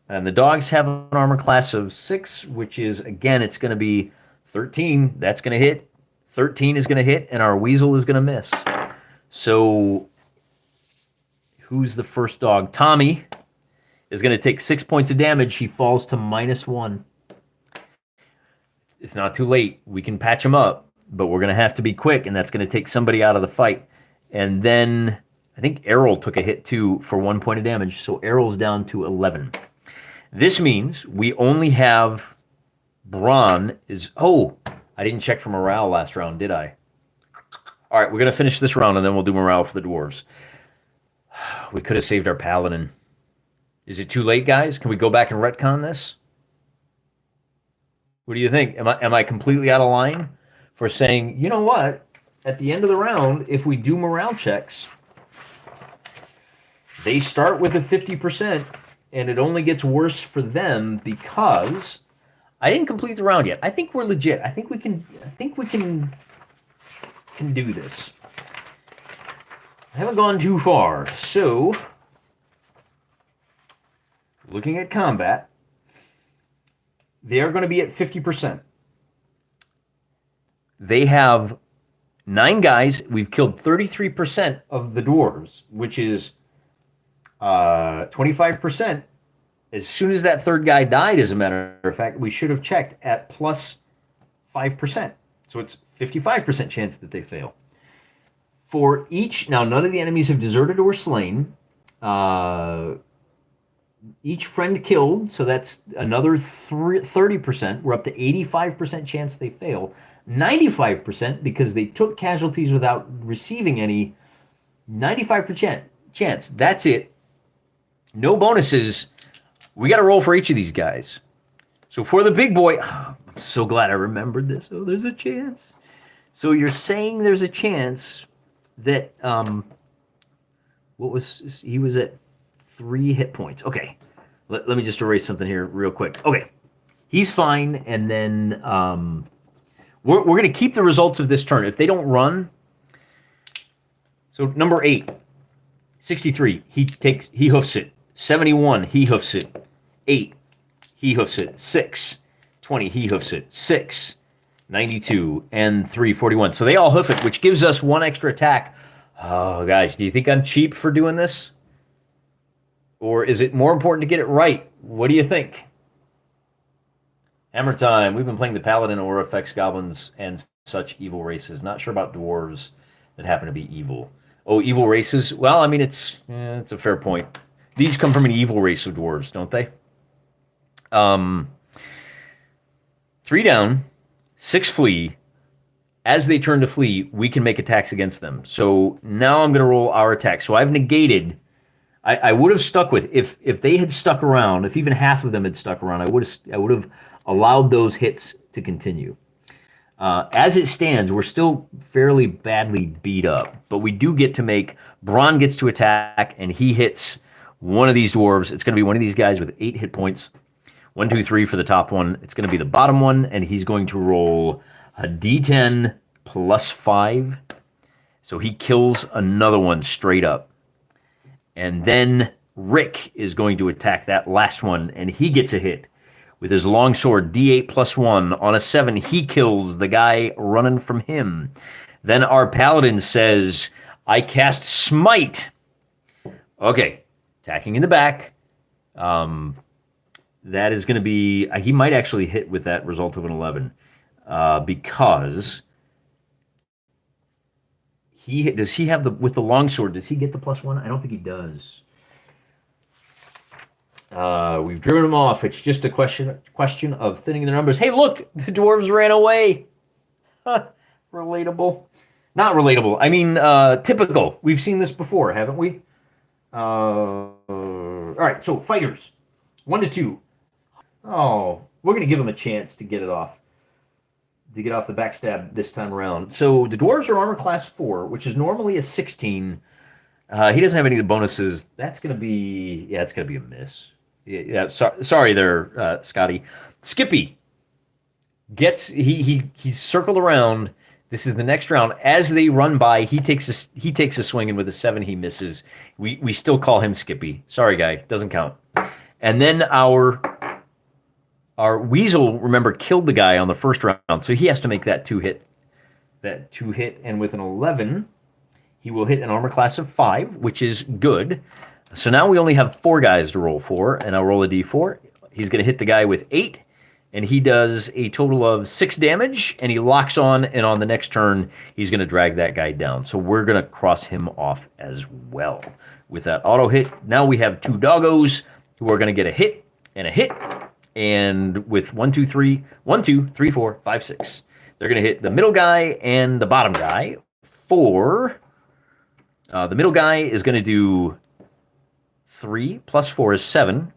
And the dogs have an armor class of 6, which is, again, it's going to be 13. That's going to hit. 13 is going to hit, and our weasel is going to miss. So who's the first dog? Tommy is going to take 6 points of damage. He falls to -1. It's not too late. We can patch him up, but we're going to have to be quick, and that's going to take somebody out of the fight. And then I think Errol took a hit, too, for 1 point of damage. So Errol's down to 11. This means we only have Braun is... Oh, I didn't check for morale last round, did I? All right, we're going to finish this round, and then we'll do morale for the dwarves. We could have saved our paladin. Is it too late, guys? Can we go back and retcon this? What do you think? Am I completely out of line for saying, you know what? At the end of the round, if we do morale checks, they start with a 50%, and it only gets worse for them because I didn't complete the round yet. I think we're legit. I think we can do this. I haven't gone too far. So, looking at combat, they are going to be at 50%. They have 9 guys. We've killed 33% of the dwarves, which is 25%. As soon as that third guy died, as a matter of fact, we should have checked at plus 5%. So it's 55% chance that they fail. For each, now none of the enemies have deserted or slain. Each friend killed, so that's another 30%. We're up to 85% chance they fail. 95% because they took casualties without receiving any. 95% chance. That's it. No bonuses. We got to roll for each of these guys. So for the big boy, I'm so glad I remembered this. Oh, there's a chance. So you're saying there's a chance that he was at 3 hit points. Okay. Let me just erase something here real quick. Okay, he's fine, and then we're going to keep the results of this turn. If they don't run, so number 8, 63, he hoofs it. 71, he hoofs it. 8, he hoofs it. 6, 20, he hoofs it. 6, 92, and 3, 41. So they all hoof it, which gives us 1 extra attack. Oh, guys, do you think I'm cheap for doing this? Or is it more important to get it right? What do you think? Hammer time. We've been playing the Paladin, Aura Effects, Goblins, and such evil races. Not sure about dwarves that happen to be evil. Oh, evil races? Well, I mean, it's a fair point. These come from an evil race of dwarves, don't they? 3 down, 6 flee. As they turn to flee, we can make attacks against them. So now I'm going to roll our attack. So I've negated... I would have stuck with, if they had stuck around, if even half of them had stuck around, I would have allowed those hits to continue. As it stands, we're still fairly badly beat up, but we do get to make, Braun gets to attack, and he hits one of these dwarves. It's going to be one of these guys with 8 hit points. 1, 2, 3 for the top one. It's going to be the bottom one, and he's going to roll a d10 plus 5. So he kills another one straight up. And then Rick is going to attack that last one, and he gets a hit with his longsword, d8 plus 1. On a 7, he kills the guy running from him. Then our paladin says, I cast Smite. Okay, attacking in the back. That is going to be... He might actually hit with that result of an 11. Because... Does he have with the longsword, does he get the plus 1? I don't think he does. We've driven him off. It's just a question of thinning the numbers. Hey, look, the dwarves ran away. Relatable. Not relatable. I mean, typical. We've seen this before, haven't we? All right, so fighters. 1 to 2. Oh, we're going to give him a chance to get it off. To get off the backstab this time around. So the dwarves are armor class 4, which is normally a 16. He doesn't have any of the bonuses. That's going to be... Yeah, it's going to be a miss. Yeah, sorry there, Scotty. Skippy gets... He's circled around. This is the next round. As they run by, he takes a swing, and with a 7, he misses. We still call him Skippy. Sorry, guy. Doesn't count. And then our weasel, remember, killed the guy on the first round, so he has to make that 2 hit. And with an 11, he will hit an armor class of 5, which is good. So now we only have 4 guys to roll for, and I'll roll a d4. He's going to hit the guy with 8, and he does a total of 6 damage, and he locks on, and on the next turn, he's going to drag that guy down. So we're going to cross him off as well. With that auto hit, now we have 2 doggos who are going to get a hit and a hit. And with 1, 2, 3, 1, 2, 3, 4, 5, 6. They're going to hit the middle guy and the bottom guy. The middle guy is going to do 3 plus 4 is 7.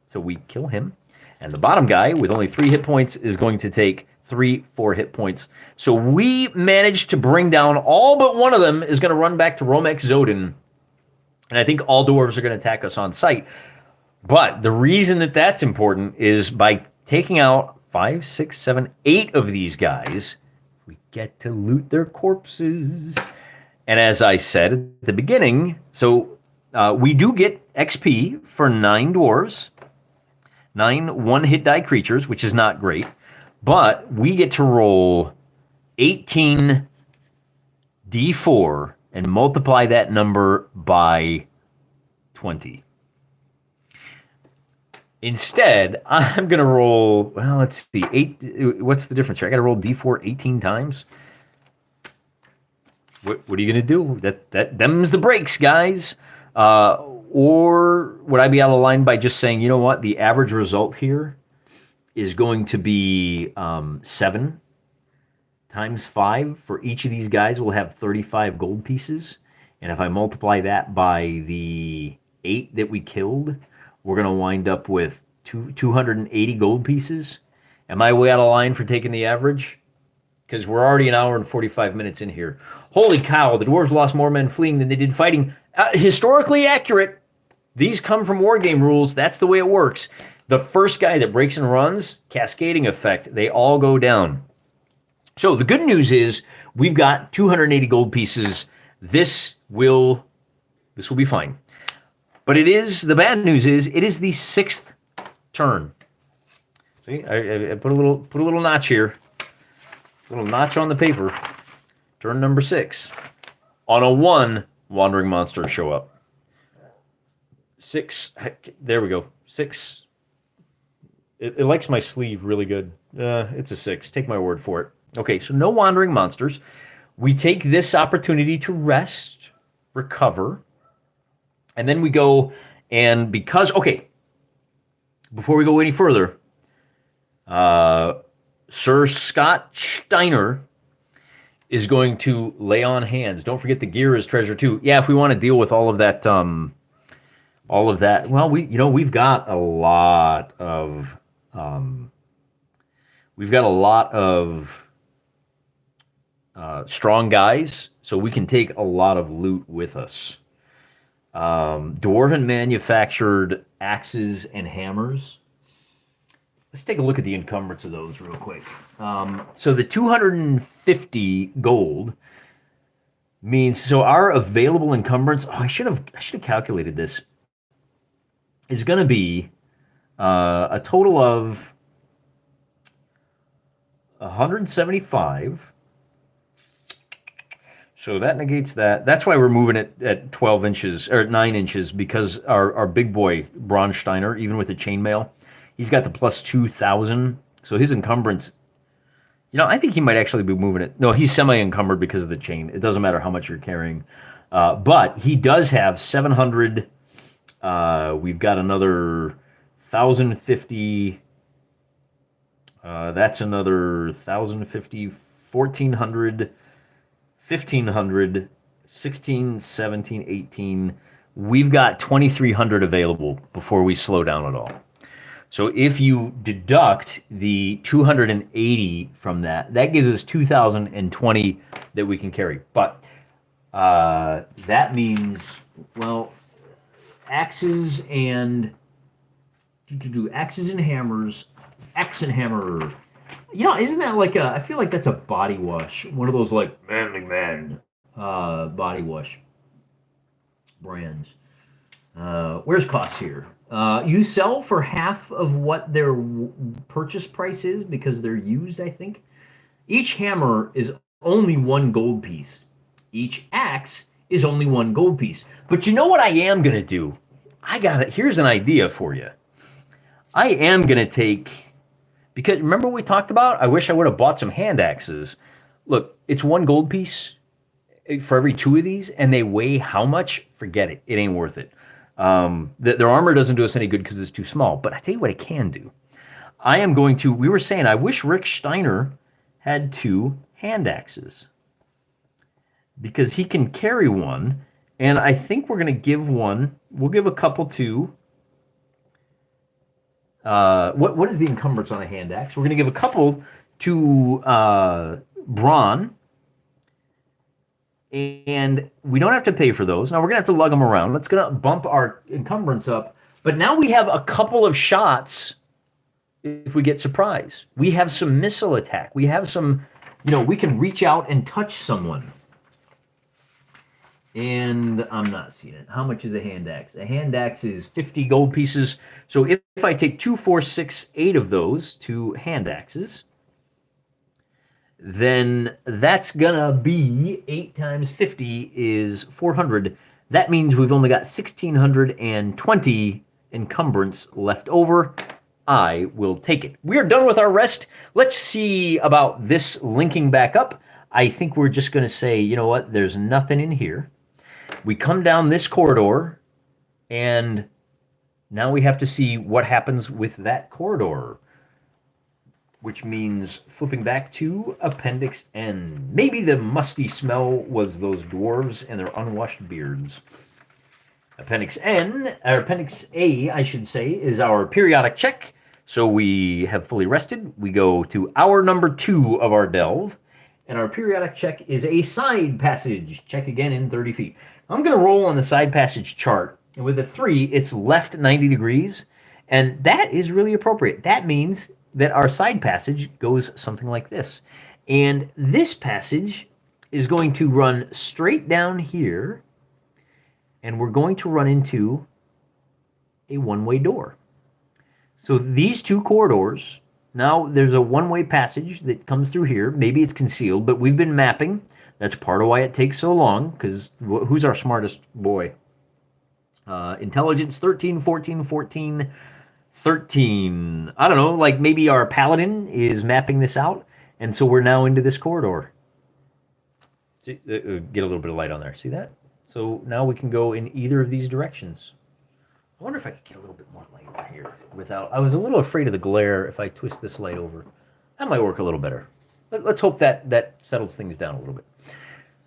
So we kill him. And the bottom guy, with only 3 hit points, is going to take 3, 4 hit points. So we managed to bring down all but one of them is going to run back to Romex Zodin. And I think all dwarves are going to attack us on sight. But the reason that that's important is by taking out 5, 6, 7, 8 of these guys, we get to loot their corpses. And as I said at the beginning, so we do get XP for 9 dwarves, 9 one-hit die creatures, which is not great. But we get to roll 18 d4 and multiply that number by 20. Instead, I'm going to roll, well, let's see, 8, what's the difference here? I got to roll d4 18 times? What are you going to do? Them's the breaks, guys. Or would I be out of line by just saying, you know what, the average result here is going to be 7 times 5. For each of these guys, we'll have 35 gold pieces. And if I multiply that by the 8 that we killed, we're going to wind up with 280 gold pieces. Am I way out of line for taking the average? Because we're already an hour and 45 minutes in here. Holy cow, the dwarves lost more men fleeing than they did fighting. Historically accurate. These come from Wargame rules. That's the way it works. The first guy that breaks and runs, cascading effect, they all go down. So the good news is we've got 280 gold pieces. This will be fine. But the bad news is it is the 6th turn. See, I put a little notch here. A little notch on the paper. Turn number 6. On a 1, wandering monsters show up. 6. There we go. 6. It likes my sleeve really good. It's a 6. Take my word for it. Okay, so no wandering monsters. We take this opportunity to rest, recover, and then we go and okay, before we go any further, Sir Scott Steiner is going to lay on hands. Don't forget the gear is treasure too. Yeah, if we want to deal with all of that, well, we've got a lot of, strong guys, so we can take a lot of loot with us. Dwarven manufactured axes and hammers. Let's take a look at the encumbrance of those real quick. So the 250 gold means, so our available encumbrance, I should have calculated this, is going to be a total of 175. So that negates that. That's why we're moving it at 12 inches, or 9 inches, because our big boy, Braun Steiner, even with the chainmail, he's got the plus 2,000. So his encumbrance, I think he might actually be moving it. No, he's semi-encumbered because of the chain. It doesn't matter how much you're carrying. But he does have 700. We've got another 1,050. That's another 1,050, 1,400. 1,500, 16, 17, 18. We've got 2,300 available before we slow down at all. So if you deduct the 280 from that, that gives us 2,020 that we can carry. But that means, well, axes and hammers, axe and hammer. Isn't that like I feel like that's a body wash. One of those like manly man body wash brands. Where's cost here? You sell for half of what their purchase price is because they're used, I think. Each hammer is only 1 gold piece. Each axe is only 1 gold piece. But you know what I am going to do? Here's an idea for you. I am going to take... Because remember what we talked about? I wish I would have bought some hand axes. Look, it's 1 gold piece for every 2 of these, and they weigh how much? Forget it. It ain't worth it. Their armor doesn't do us any good because it's too small. But I tell you what it can do. I am going to... We were saying, I wish Rick Steiner had 2 hand axes. Because he can carry 1, and I think we're going to give 1... We'll give a couple to... What is the encumbrance on a hand axe? We're going to give a couple to Braun, and we don't have to pay for those. Now we're going to have to lug them around. That's going to bump our encumbrance up. But now we have a couple of shots if we get surprised. We have some missile attack. We have some, we can reach out and touch someone. And I'm not seeing it. How much is a hand axe? A hand axe is 50 gold pieces. So if I take 2, 4, 6, 8 of those to hand axes, then that's going to be 8 times 50 is 400. That means we've only got 1,620 encumbrance left over. I will take it. We are done with our rest. Let's see about this linking back up. I think we're just going to say, you know what? There's nothing in here. We come down this corridor, and now we have to see what happens with that corridor, which means flipping back to Appendix N. Maybe the musty smell was those dwarves and their unwashed beards. Appendix N, or Appendix A, I should say, is our periodic check. So we have fully rested. We go to hour number 2 of our delve, and our periodic check is a side passage. Check again in 30 feet. I'm going to roll on the side passage chart And with a 3, it's left 90 degrees. And that is really appropriate. That means that our side passage goes something like this. And this passage is going to run straight down here. And we're going to run into a one-way door. So these two corridors, now there's a one-way passage that comes through here. Maybe it's concealed, but we've been mapping. That's part of why it takes so long, because who's our smartest boy? Intelligence 13, 14, 14, 13. I don't know, like maybe our paladin is mapping this out, and so we're now into this corridor. See, get a little bit of light on there. See that? So now we can go in either of these directions. I wonder if I could get a little bit more light on here without... I was a little afraid of the glare if I twist this light over. That might work a little better. Let's hope that settles things down a little bit.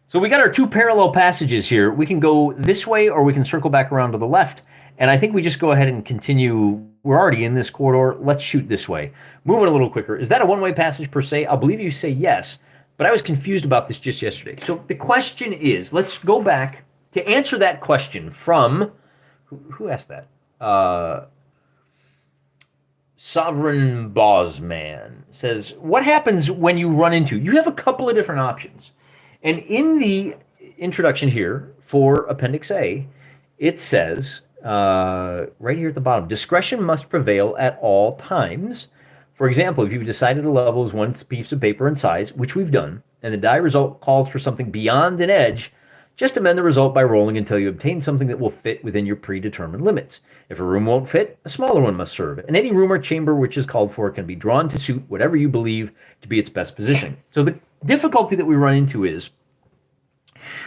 So we got our two parallel passages here. We can go this way or we can circle back around to the left. And I think we just go ahead and continue. We're already in this corridor. Let's shoot this way. Moving a little quicker. Is that a one-way passage per se? I believe you say yes. But I was confused about this just yesterday. So the question is, let's go back to answer that question from... Who asked that? Sovereign Bosman says, what happens when you run into... You have a couple of different options. And in the introduction here for Appendix A, it says, right here at the bottom, discretion must prevail at all times. For example, if you've decided a level is one piece of paper in size, which we've done, and the die result calls for something beyond an edge, just amend the result by rolling until you obtain something that will fit within your predetermined limits. If a room won't fit, a smaller one must serve. And any room or chamber which is called for can be drawn to suit whatever you believe to be its best positioning. So the difficulty that we run into is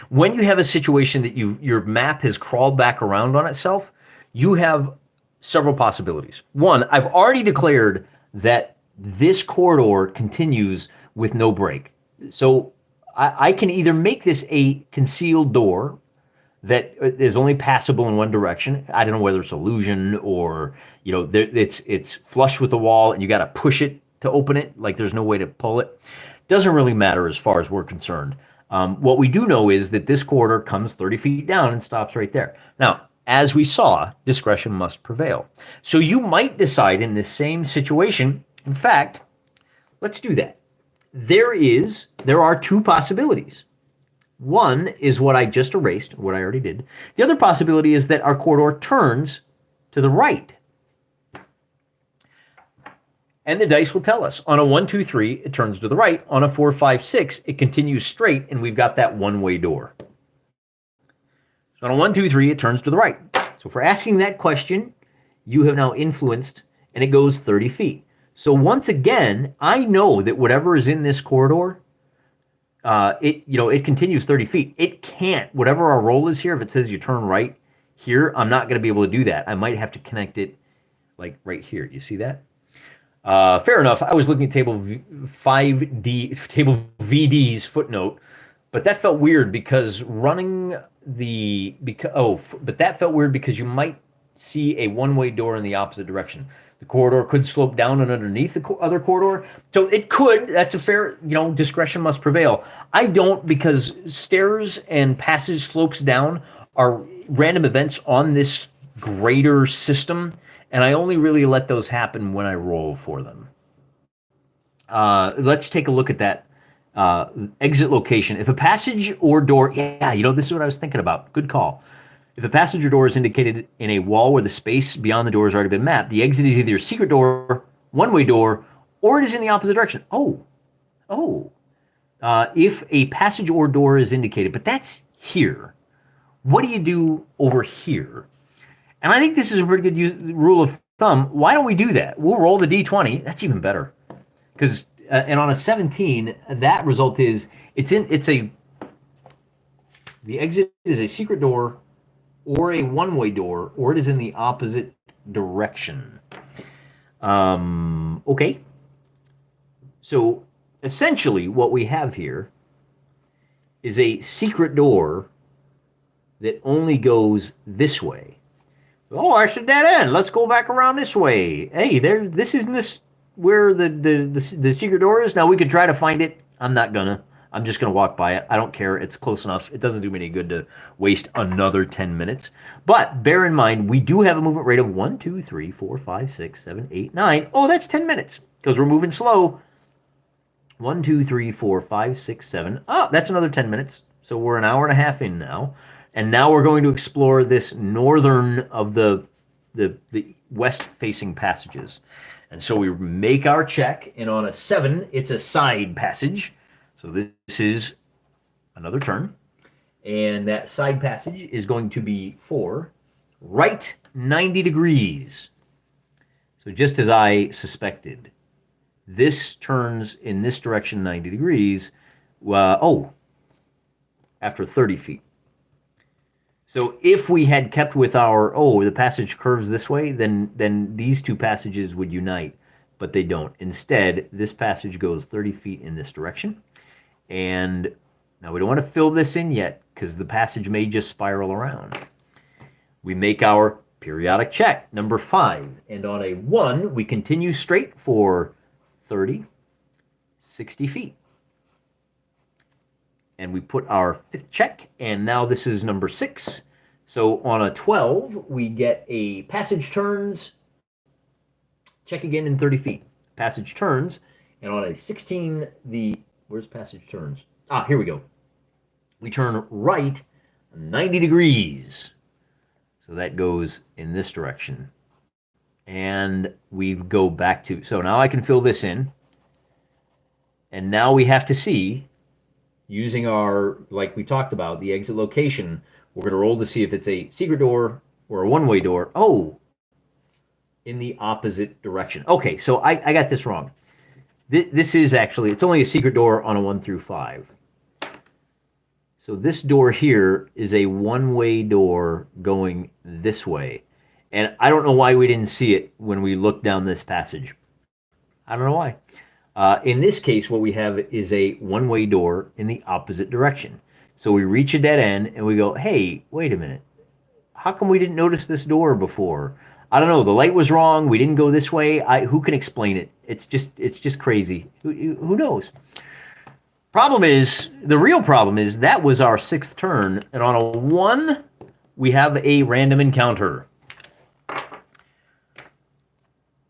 when you have a situation that your map has crawled back around on itself, you have several possibilities. One, I've already declared that this corridor continues with no break. So I can either make this a concealed door that is only passable in one direction. I don't know whether it's illusion or, it's flush with the wall and you got to push it to open it. Like there's no way to pull it. Doesn't really matter as far as we're concerned. What we do know is that this corridor comes 30 feet down and stops right there. Now, as we saw, discretion must prevail. So you might decide in this same situation, in fact, let's do that. There are two possibilities. One is what I just erased, what I already did. The other possibility is that our corridor turns to the right. And the dice will tell us. On a 1, 2, 3, it turns to the right. On a 4, 5, 6, it continues straight, and we've got that one-way door. So on a 1, 2, 3, it turns to the right. So for asking that question, you have now influenced, and it goes 30 feet. So once again, I know that whatever is in this corridor, it continues 30 feet. It can't, whatever our roll is here, if it says you turn right here, I'm not going to be able to do that. I might have to connect it like right here. You see that? Fair enough. I was looking at table VD's footnote, but that felt weird because but that felt weird because you might see a one-way door in the opposite direction. The corridor could slope down and underneath the other corridor. So it could. That's a fair, discretion must prevail. I don't, because stairs and passage slopes down are random events on this greater system, and I only really let those happen when I roll for them. Let's take a look at that exit location. If a passage or door, this is what I was thinking about. Good call. If a passage or door is indicated in a wall where the space beyond the door has already been mapped, the exit is either a secret door, one-way door, or it is in the opposite direction. If a passage or door is indicated, but that's here. What do you do over here? And I think this is a pretty good rule of thumb. Why don't we do that? We'll roll the D20. That's even better. Because and on a 17, that result is the exit is a secret door or a one-way door, or it is in the opposite direction. Okay. So essentially what we have here is a secret door that only goes this way. Oh, that's a dead end. Let's go back around this way. Hey, this isn't this where the secret door is? Now we could try to find it. I'm not gonna. I'm just going to walk by it. I don't care. It's close enough. It doesn't do me any good to waste another 10 minutes. But bear in mind, we do have a movement rate of 1, 2, 3, 4, 5, 6, 7, 8, 9. Oh, that's 10 minutes because we're moving slow. 1, 2, 3, 4, 5, 6, 7. Oh, that's another 10 minutes. So we're an hour and a half in now. And now we're going to explore this northern of the west-facing passages. And so we make our check, and on a 7, it's a side passage. So this is another turn. And that side passage is going to be for right 90 degrees. So just as I suspected, this turns in this direction 90 degrees. After 30 feet. So if we had kept with our, the passage curves this way, then these two passages would unite, but they don't. Instead, this passage goes 30 feet in this direction. And now we don't want to fill this in yet because the passage may just spiral around. We make our periodic check, number 5. And on a 1, we continue straight for 30, 60 feet. And we put our 5th check, and now this is number 6. So on a 12, we get a passage turns, check again in 30 feet. Passage turns, and on a 16, where's passage turns? Here we go. We turn right 90 degrees. So that goes in this direction. And we go back to, so now I can fill this in. And now we have to see, using our, like we talked about, the exit location, we're going to roll to see if it's a secret door or a one-way door. Oh, in the opposite direction. Okay, so I got this wrong. This is actually, it's only a secret door on a 1 through 5. So this door here is a one-way door going this way. And I don't know why we didn't see it when we looked down this passage. I don't know why. In this case, what we have is a one-way door in the opposite direction. So we reach a dead end and we go, hey, wait a minute. How come we didn't notice this door before? I don't know. The light was wrong. We didn't go this way. Who can explain it? It's just crazy. Who knows? The real problem is that was our 6th turn. And on a 1, we have a random encounter.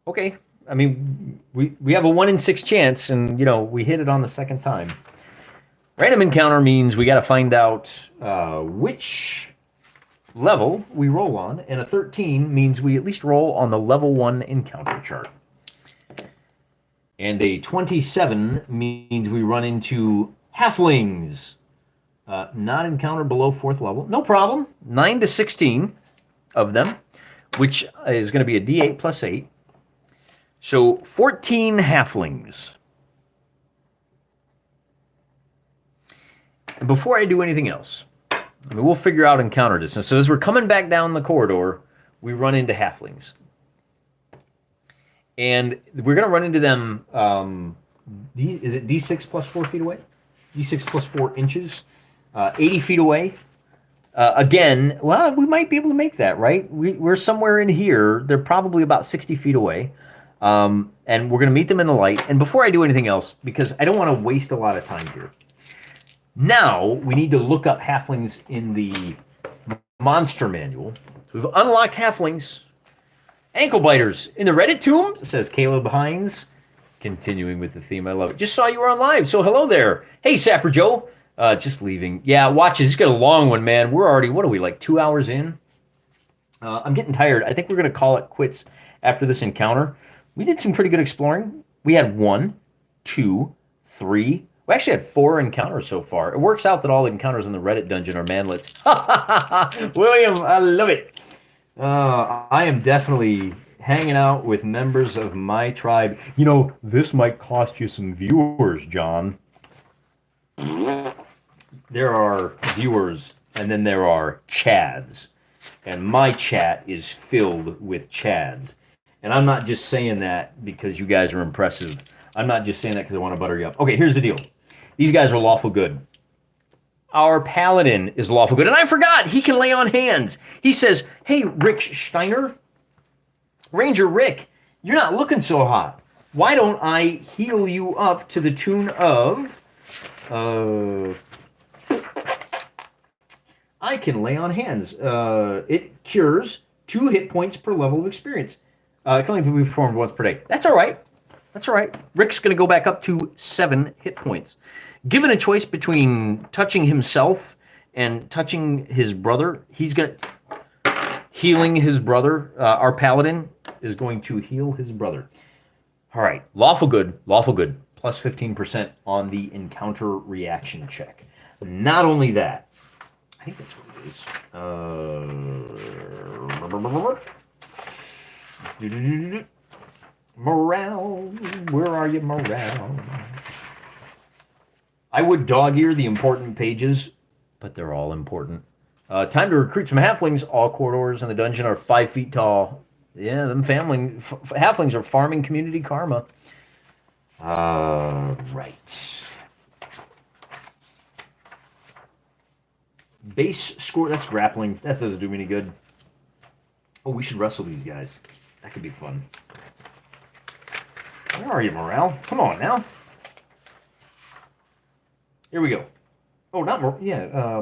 Okay. I mean, we have a 1 in 6 chance, and, we hit it on the 2nd time. Random encounter means we got to find out which level we roll on, and a 13 means we at least roll on the level 1 encounter chart. And a 27 means we run into halflings. Not encountered below 4th level. No problem. 9 to 16 of them, which is going to be a D8 plus 8. So 14 halflings. And before I do anything else, we'll figure out encounter distance. So as we're coming back down the corridor, we run into halflings. And we're going to run into them, is it D6 plus 4 feet away? D6 plus 4 inches, 80 feet away. Again, well, we might be able to make that, right? We're somewhere in here. They're probably about 60 feet away. And we're going to meet them in the light. And before I do anything else, because I don't want to waste a lot of time here, now we need to look up halflings in the monster manual. So we've unlocked halflings. Ankle biters in the Reddit tomb, says Caleb Hines. Continuing with the theme, I love it. Just saw you were on live, so hello there. Hey, Sapper Joe. Just leaving. Yeah, watch it. It's got a long one, man. We're already, what are we, like 2 hours in? I'm getting tired. I think we're going to call it quits after this encounter. We did some pretty good exploring. We had 1, 2, 3. We actually had 4 encounters so far. It works out that all the encounters in the Reddit dungeon are manlets. William, I love it. I am definitely hanging out with members of my tribe. This might cost you some viewers, John. There are viewers, and then there are chads. And my chat is filled with chads. And I'm not just saying that because you guys are impressive. I'm not just saying that because I want to butter you up. Okay, here's the deal. These guys are lawful good. Our paladin is lawful good. And I forgot, he can lay on hands. He says, hey, Rick Steiner, Ranger Rick, you're not looking so hot. Why don't I heal you up to the tune of I can lay on hands. It cures 2 hit points per level of experience. It can only be performed once per day. That's all right. That's all right. Rick's going to go back up to 7 hit points. Given a choice between touching himself and touching his brother, he's going to healing his brother. Our paladin is going to heal his brother. All right, lawful good, plus 15% on the encounter reaction check. Not only that, I think that's what it is. Morale, where are you, morale? I would dog-ear the important pages, but they're all important. Time to recruit some halflings. All corridors in the dungeon are 5 feet tall. Yeah, them halflings are farming community karma. Right. Base score, that's grappling. That doesn't do me any good. Oh, we should wrestle these guys. That could be fun. Where are you, morale? Come on now. Here we go. Oh, not more. Yeah,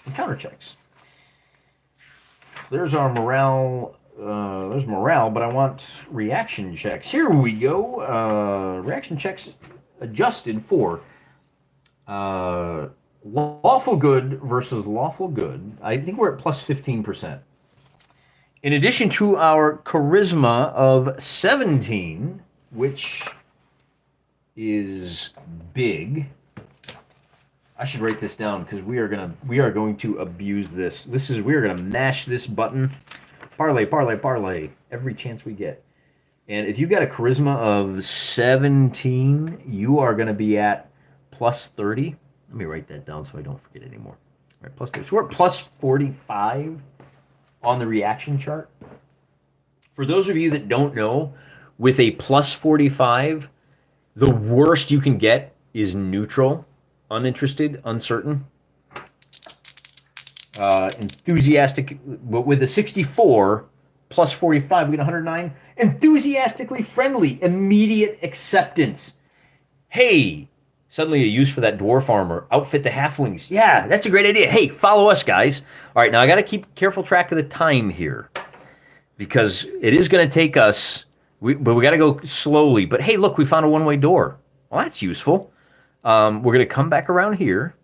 encounter checks. There's our morale. There's morale, but I want reaction checks. Here we go. Reaction checks adjusted for lawful good versus lawful good. I think we're at plus 15%. In addition to our charisma of 17, which is big. I should write this down because we are going to abuse this. We are gonna mash this button. Parlay, parlay, parlay. Every chance we get. And if you got a charisma of 17, you are gonna be at plus 30. Let me write that down so I don't forget anymore. All right, plus 30. So we're at plus 45 on the reaction chart. For those of you that don't know, with a plus 45, the worst you can get is neutral. Uninterested, uncertain, enthusiastic. With a 64 plus 45, we get 109. Enthusiastically friendly, immediate acceptance. Hey, suddenly a use for that dwarf armor. Outfit the halflings. Yeah, that's a great idea. Hey, follow us, guys. All right, now I got to keep careful track of the time here because it is going to take us. But we got to go slowly. But hey, look, we found a one-way door. Well, that's useful. We're going to come back around here,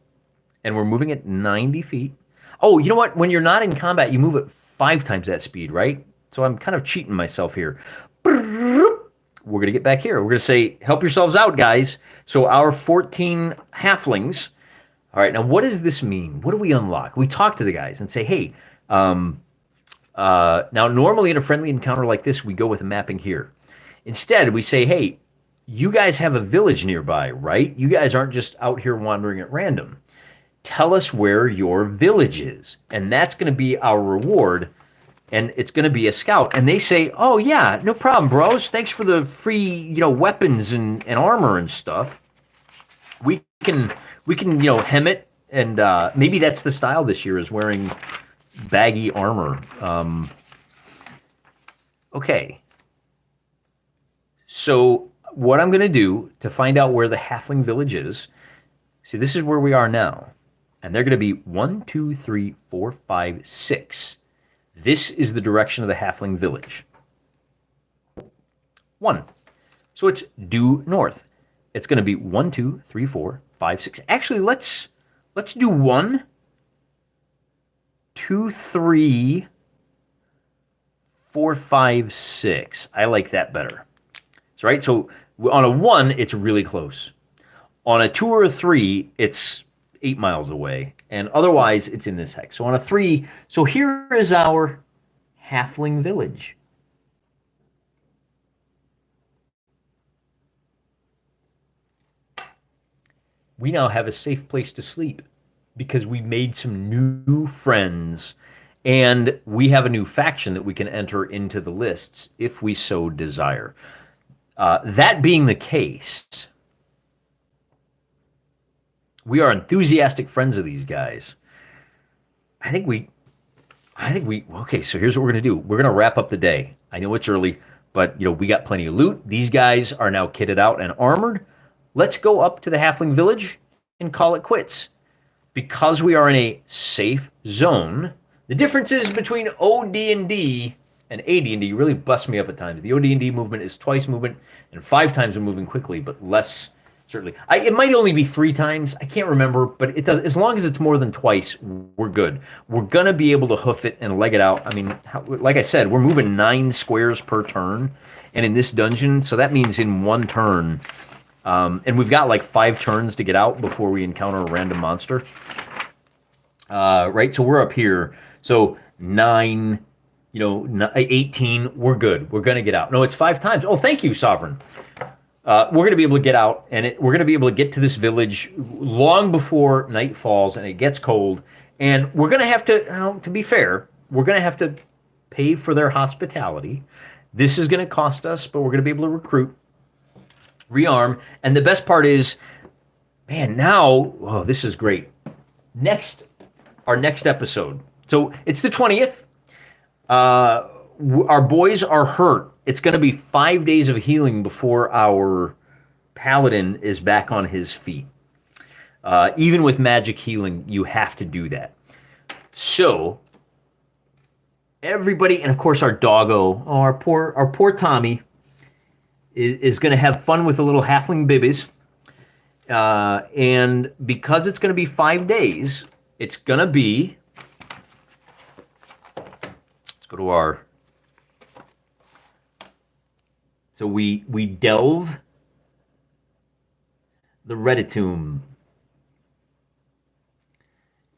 and we're moving at 90 feet. Oh, you know what? When you're not in combat, you move at 5 times that speed, right? So I'm kind of cheating myself here. We're going to get back here. We're going to say, help yourselves out, guys. So our 14 halflings. All right, now what does this mean? What do we unlock? We talk to the guys and say, hey, now normally in a friendly encounter like this, we go with a mapping here. Instead, we say, hey, you guys have a village nearby, right? You guys aren't just out here wandering at random. Tell us where your village is. And that's going to be our reward. And it's going to be a scout. And they say, oh, yeah, no problem, bros. Thanks for the free, weapons and armor and stuff. We can hem it. And maybe that's the style this year, is wearing baggy armor. Okay. So what I'm going to do to find out where the halfling village is, see, this is where we are now. And they're going to be 1, 2, 3, 4, 5, 6. This is the direction of the halfling village. 1. So it's due north. It's going to be 1, 2, 3, 4, 5, 6. Actually, let's do 1, 2, 3, 4, 5, 6. I like that better. So, right? So on a 1, it's really close. On a 2 or a 3, it's 8 miles away. And otherwise, it's in this hex. So on a 3, so here is our halfling village. We now have a safe place to sleep because we made some new friends. And we have a new faction that we can enter into the lists if we so desire. That being the case, we are enthusiastic friends of these guys. Okay, so here's what we're going to do. We're going to wrap up the day. I know it's early, but we got plenty of loot. These guys are now kitted out and armored. Let's go up to the halfling village and call it quits. Because we are in a safe zone, the differences between OD&D and AD&D really bust me up at times. The OD&D movement is twice movement and 5 times of moving quickly, but less certainly. It might only be 3 times. I can't remember, but it does. As long as it's more than twice, we're good. We're gonna be able to hoof it and leg it out. I mean, like I said, we're moving 9 squares per turn, and in this dungeon, so that means in 1 turn. And we've got like 5 turns to get out before we encounter a random monster. Right, so we're up here. So 9, 18, we're good. We're going to get out. No, it's 5 times. Oh, thank you, Sovereign. We're going to be able to get out, and we're going to be able to get to this village long before night falls and it gets cold. And we're going to have to be fair, we're going to have to pay for their hospitality. This is going to cost us, but we're going to be able to recruit, rearm, and the best part is, man, now, this is great. Our next episode. So it's the 20th. Our boys are hurt. It's going to be 5 days of healing before our paladin is back on his feet. Even with magic healing, you have to do that. So everybody, and of course our doggo, our poor Tommy, is going to have fun with the little halfling bibbies. And because it's going to be 5 days, it's going to be, let's go to our, so we delve the Reditum.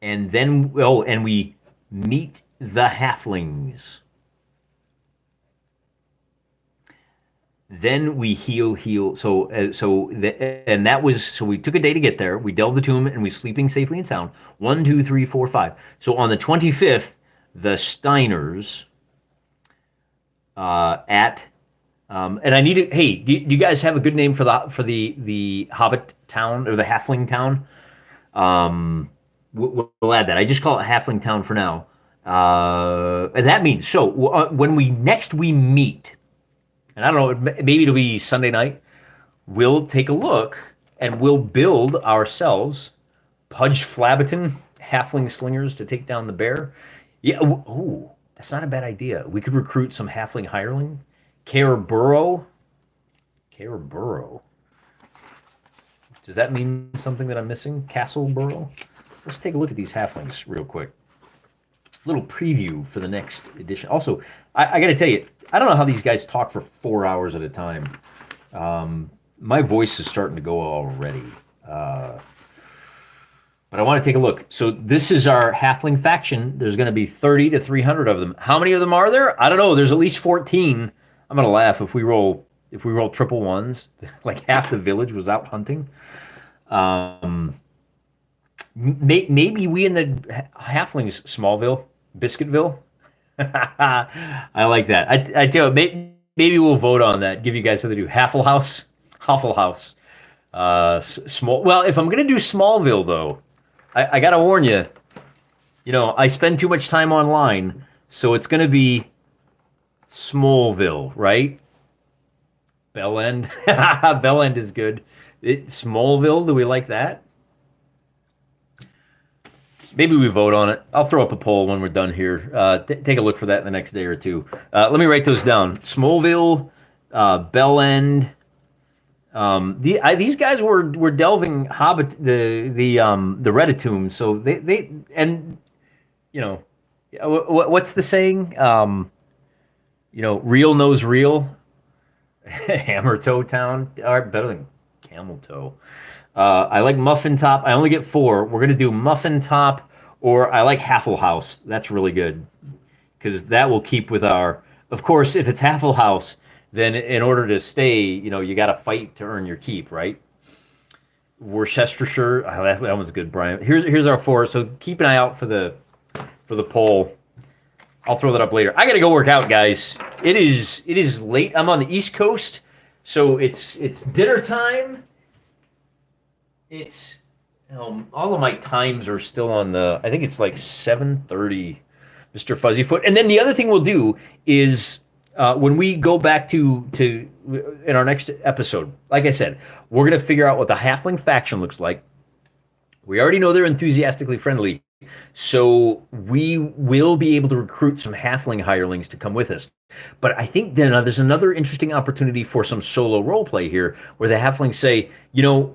And then, and we meet the halflings. Then we heal. So that was, so we took a day to get there. We delved the tomb and we sleeping safely and sound. 1, 2, 3, 4, 5. So on the 25th, the Steiners and I need to. Hey, do you guys have a good name for the Hobbit town or the Halfling town? We'll add that. I just call it Halfling town for now. And that means when we meet. And I don't know, maybe it'll be Sunday night. We'll take a look and we'll build ourselves Pudge Flabberton halfling slingers to take down the bear. Yeah, that's not a bad idea. We could recruit some halfling hireling. Careburrow. Does that mean something that I'm missing? Castleborough? Let's take a look at these halflings real quick. Little preview for the next edition. Also, I got to tell you, I don't know how these guys talk for 4 hours at a time. My voice is starting to go already. But I want to take a look. So this is our halfling faction. There's going to be 30 to 300 of them. How many of them are there? I don't know. There's at least 14. I'm going to laugh if we roll triple ones. Like half the village was out hunting. Maybe we in the halflings, Smallville, Biscuitville. I like that. I tell you, maybe we'll vote on that. Give you guys something to do. Hufflehouse. Small. Well, if I'm gonna do Smallville though, I gotta warn you. I spend too much time online, so it's gonna be Smallville, right? Bell End. Bell End is good. Smallville. Do we like that? Maybe we vote on it. I'll throw up a poll when we're done here. Take a look for that in the next day or two. Let me write those down. Smallville, Bell End. These guys were delving Hobbit the Reditum. So they what's the saying? Real knows real. Hammer Toe Town. All right, better than Camel Toe. I like Muffin Top. I only get 4. We're going to do Muffin Top, or I like Halflehouse. That's really good, because that will keep with our... Of course, if it's Halflehouse, then in order to stay, you got to fight to earn your keep, right? Worcestershire. Oh, that was good, Brian. Here's our 4. So keep an eye out for the poll. I'll throw that up later. I got to go work out, guys. It is late. I'm on the East Coast, so it's dinner time. It's all of my times are still on the. I think it's like 7:30, Mr. Fuzzyfoot. And then the other thing we'll do is when we go back to in our next episode. Like I said, we're gonna figure out what the halfling faction looks like. We already know they're enthusiastically friendly. So we will be able to recruit some halfling hirelings to come with us. But I think then there's another interesting opportunity for some solo role play here where the halflings say,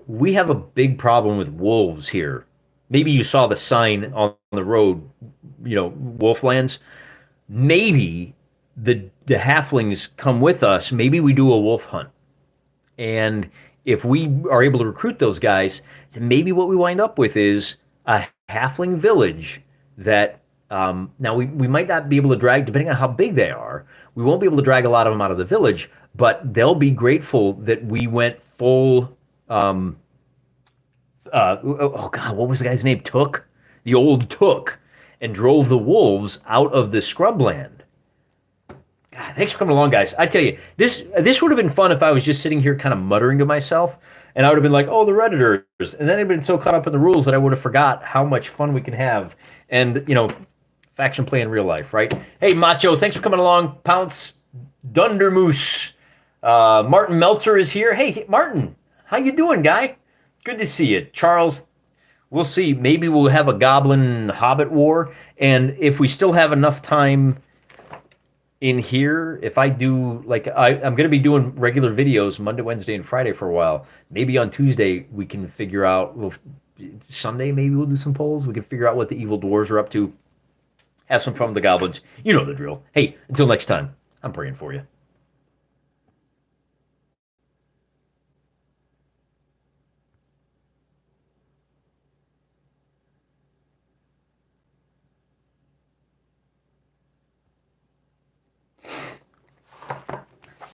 we have a big problem with wolves here. Maybe you saw the sign on the road, Wolflands. Maybe the halflings come with us. Maybe we do a wolf hunt. And if we are able to recruit those guys, then maybe what we wind up with is a halfling village that now we might not be able to drag, depending on how big they are, we won't be able to drag a lot of them out of the village, but they'll be grateful that we went full. Oh God, what was the guy's name? Took, the old Took, and drove the wolves out of the scrubland. God, thanks for coming along, guys. I tell you, this would have been fun if I was just sitting here kind of muttering to myself, and I would have been like, "Oh, the Redditors," and then I'd been so caught up in the rules that I would have forgot how much fun we can have, and faction play in real life, right? Hey, Macho, thanks for coming along. Pounce, Dundermoose, Martin Meltzer is here. Hey, Martin, how you doing, guy? Good to see you, Charles. We'll see. Maybe we'll have a Goblin Hobbit war, and if we still have enough time in here, if I do, I'm going to be doing regular videos Monday, Wednesday, and Friday for a while. Maybe on Tuesday we can figure out, Sunday maybe we'll do some polls. We can figure out what the evil dwarves are up to. Have some fun with the goblins. You know the drill. Hey, until next time, I'm praying for you.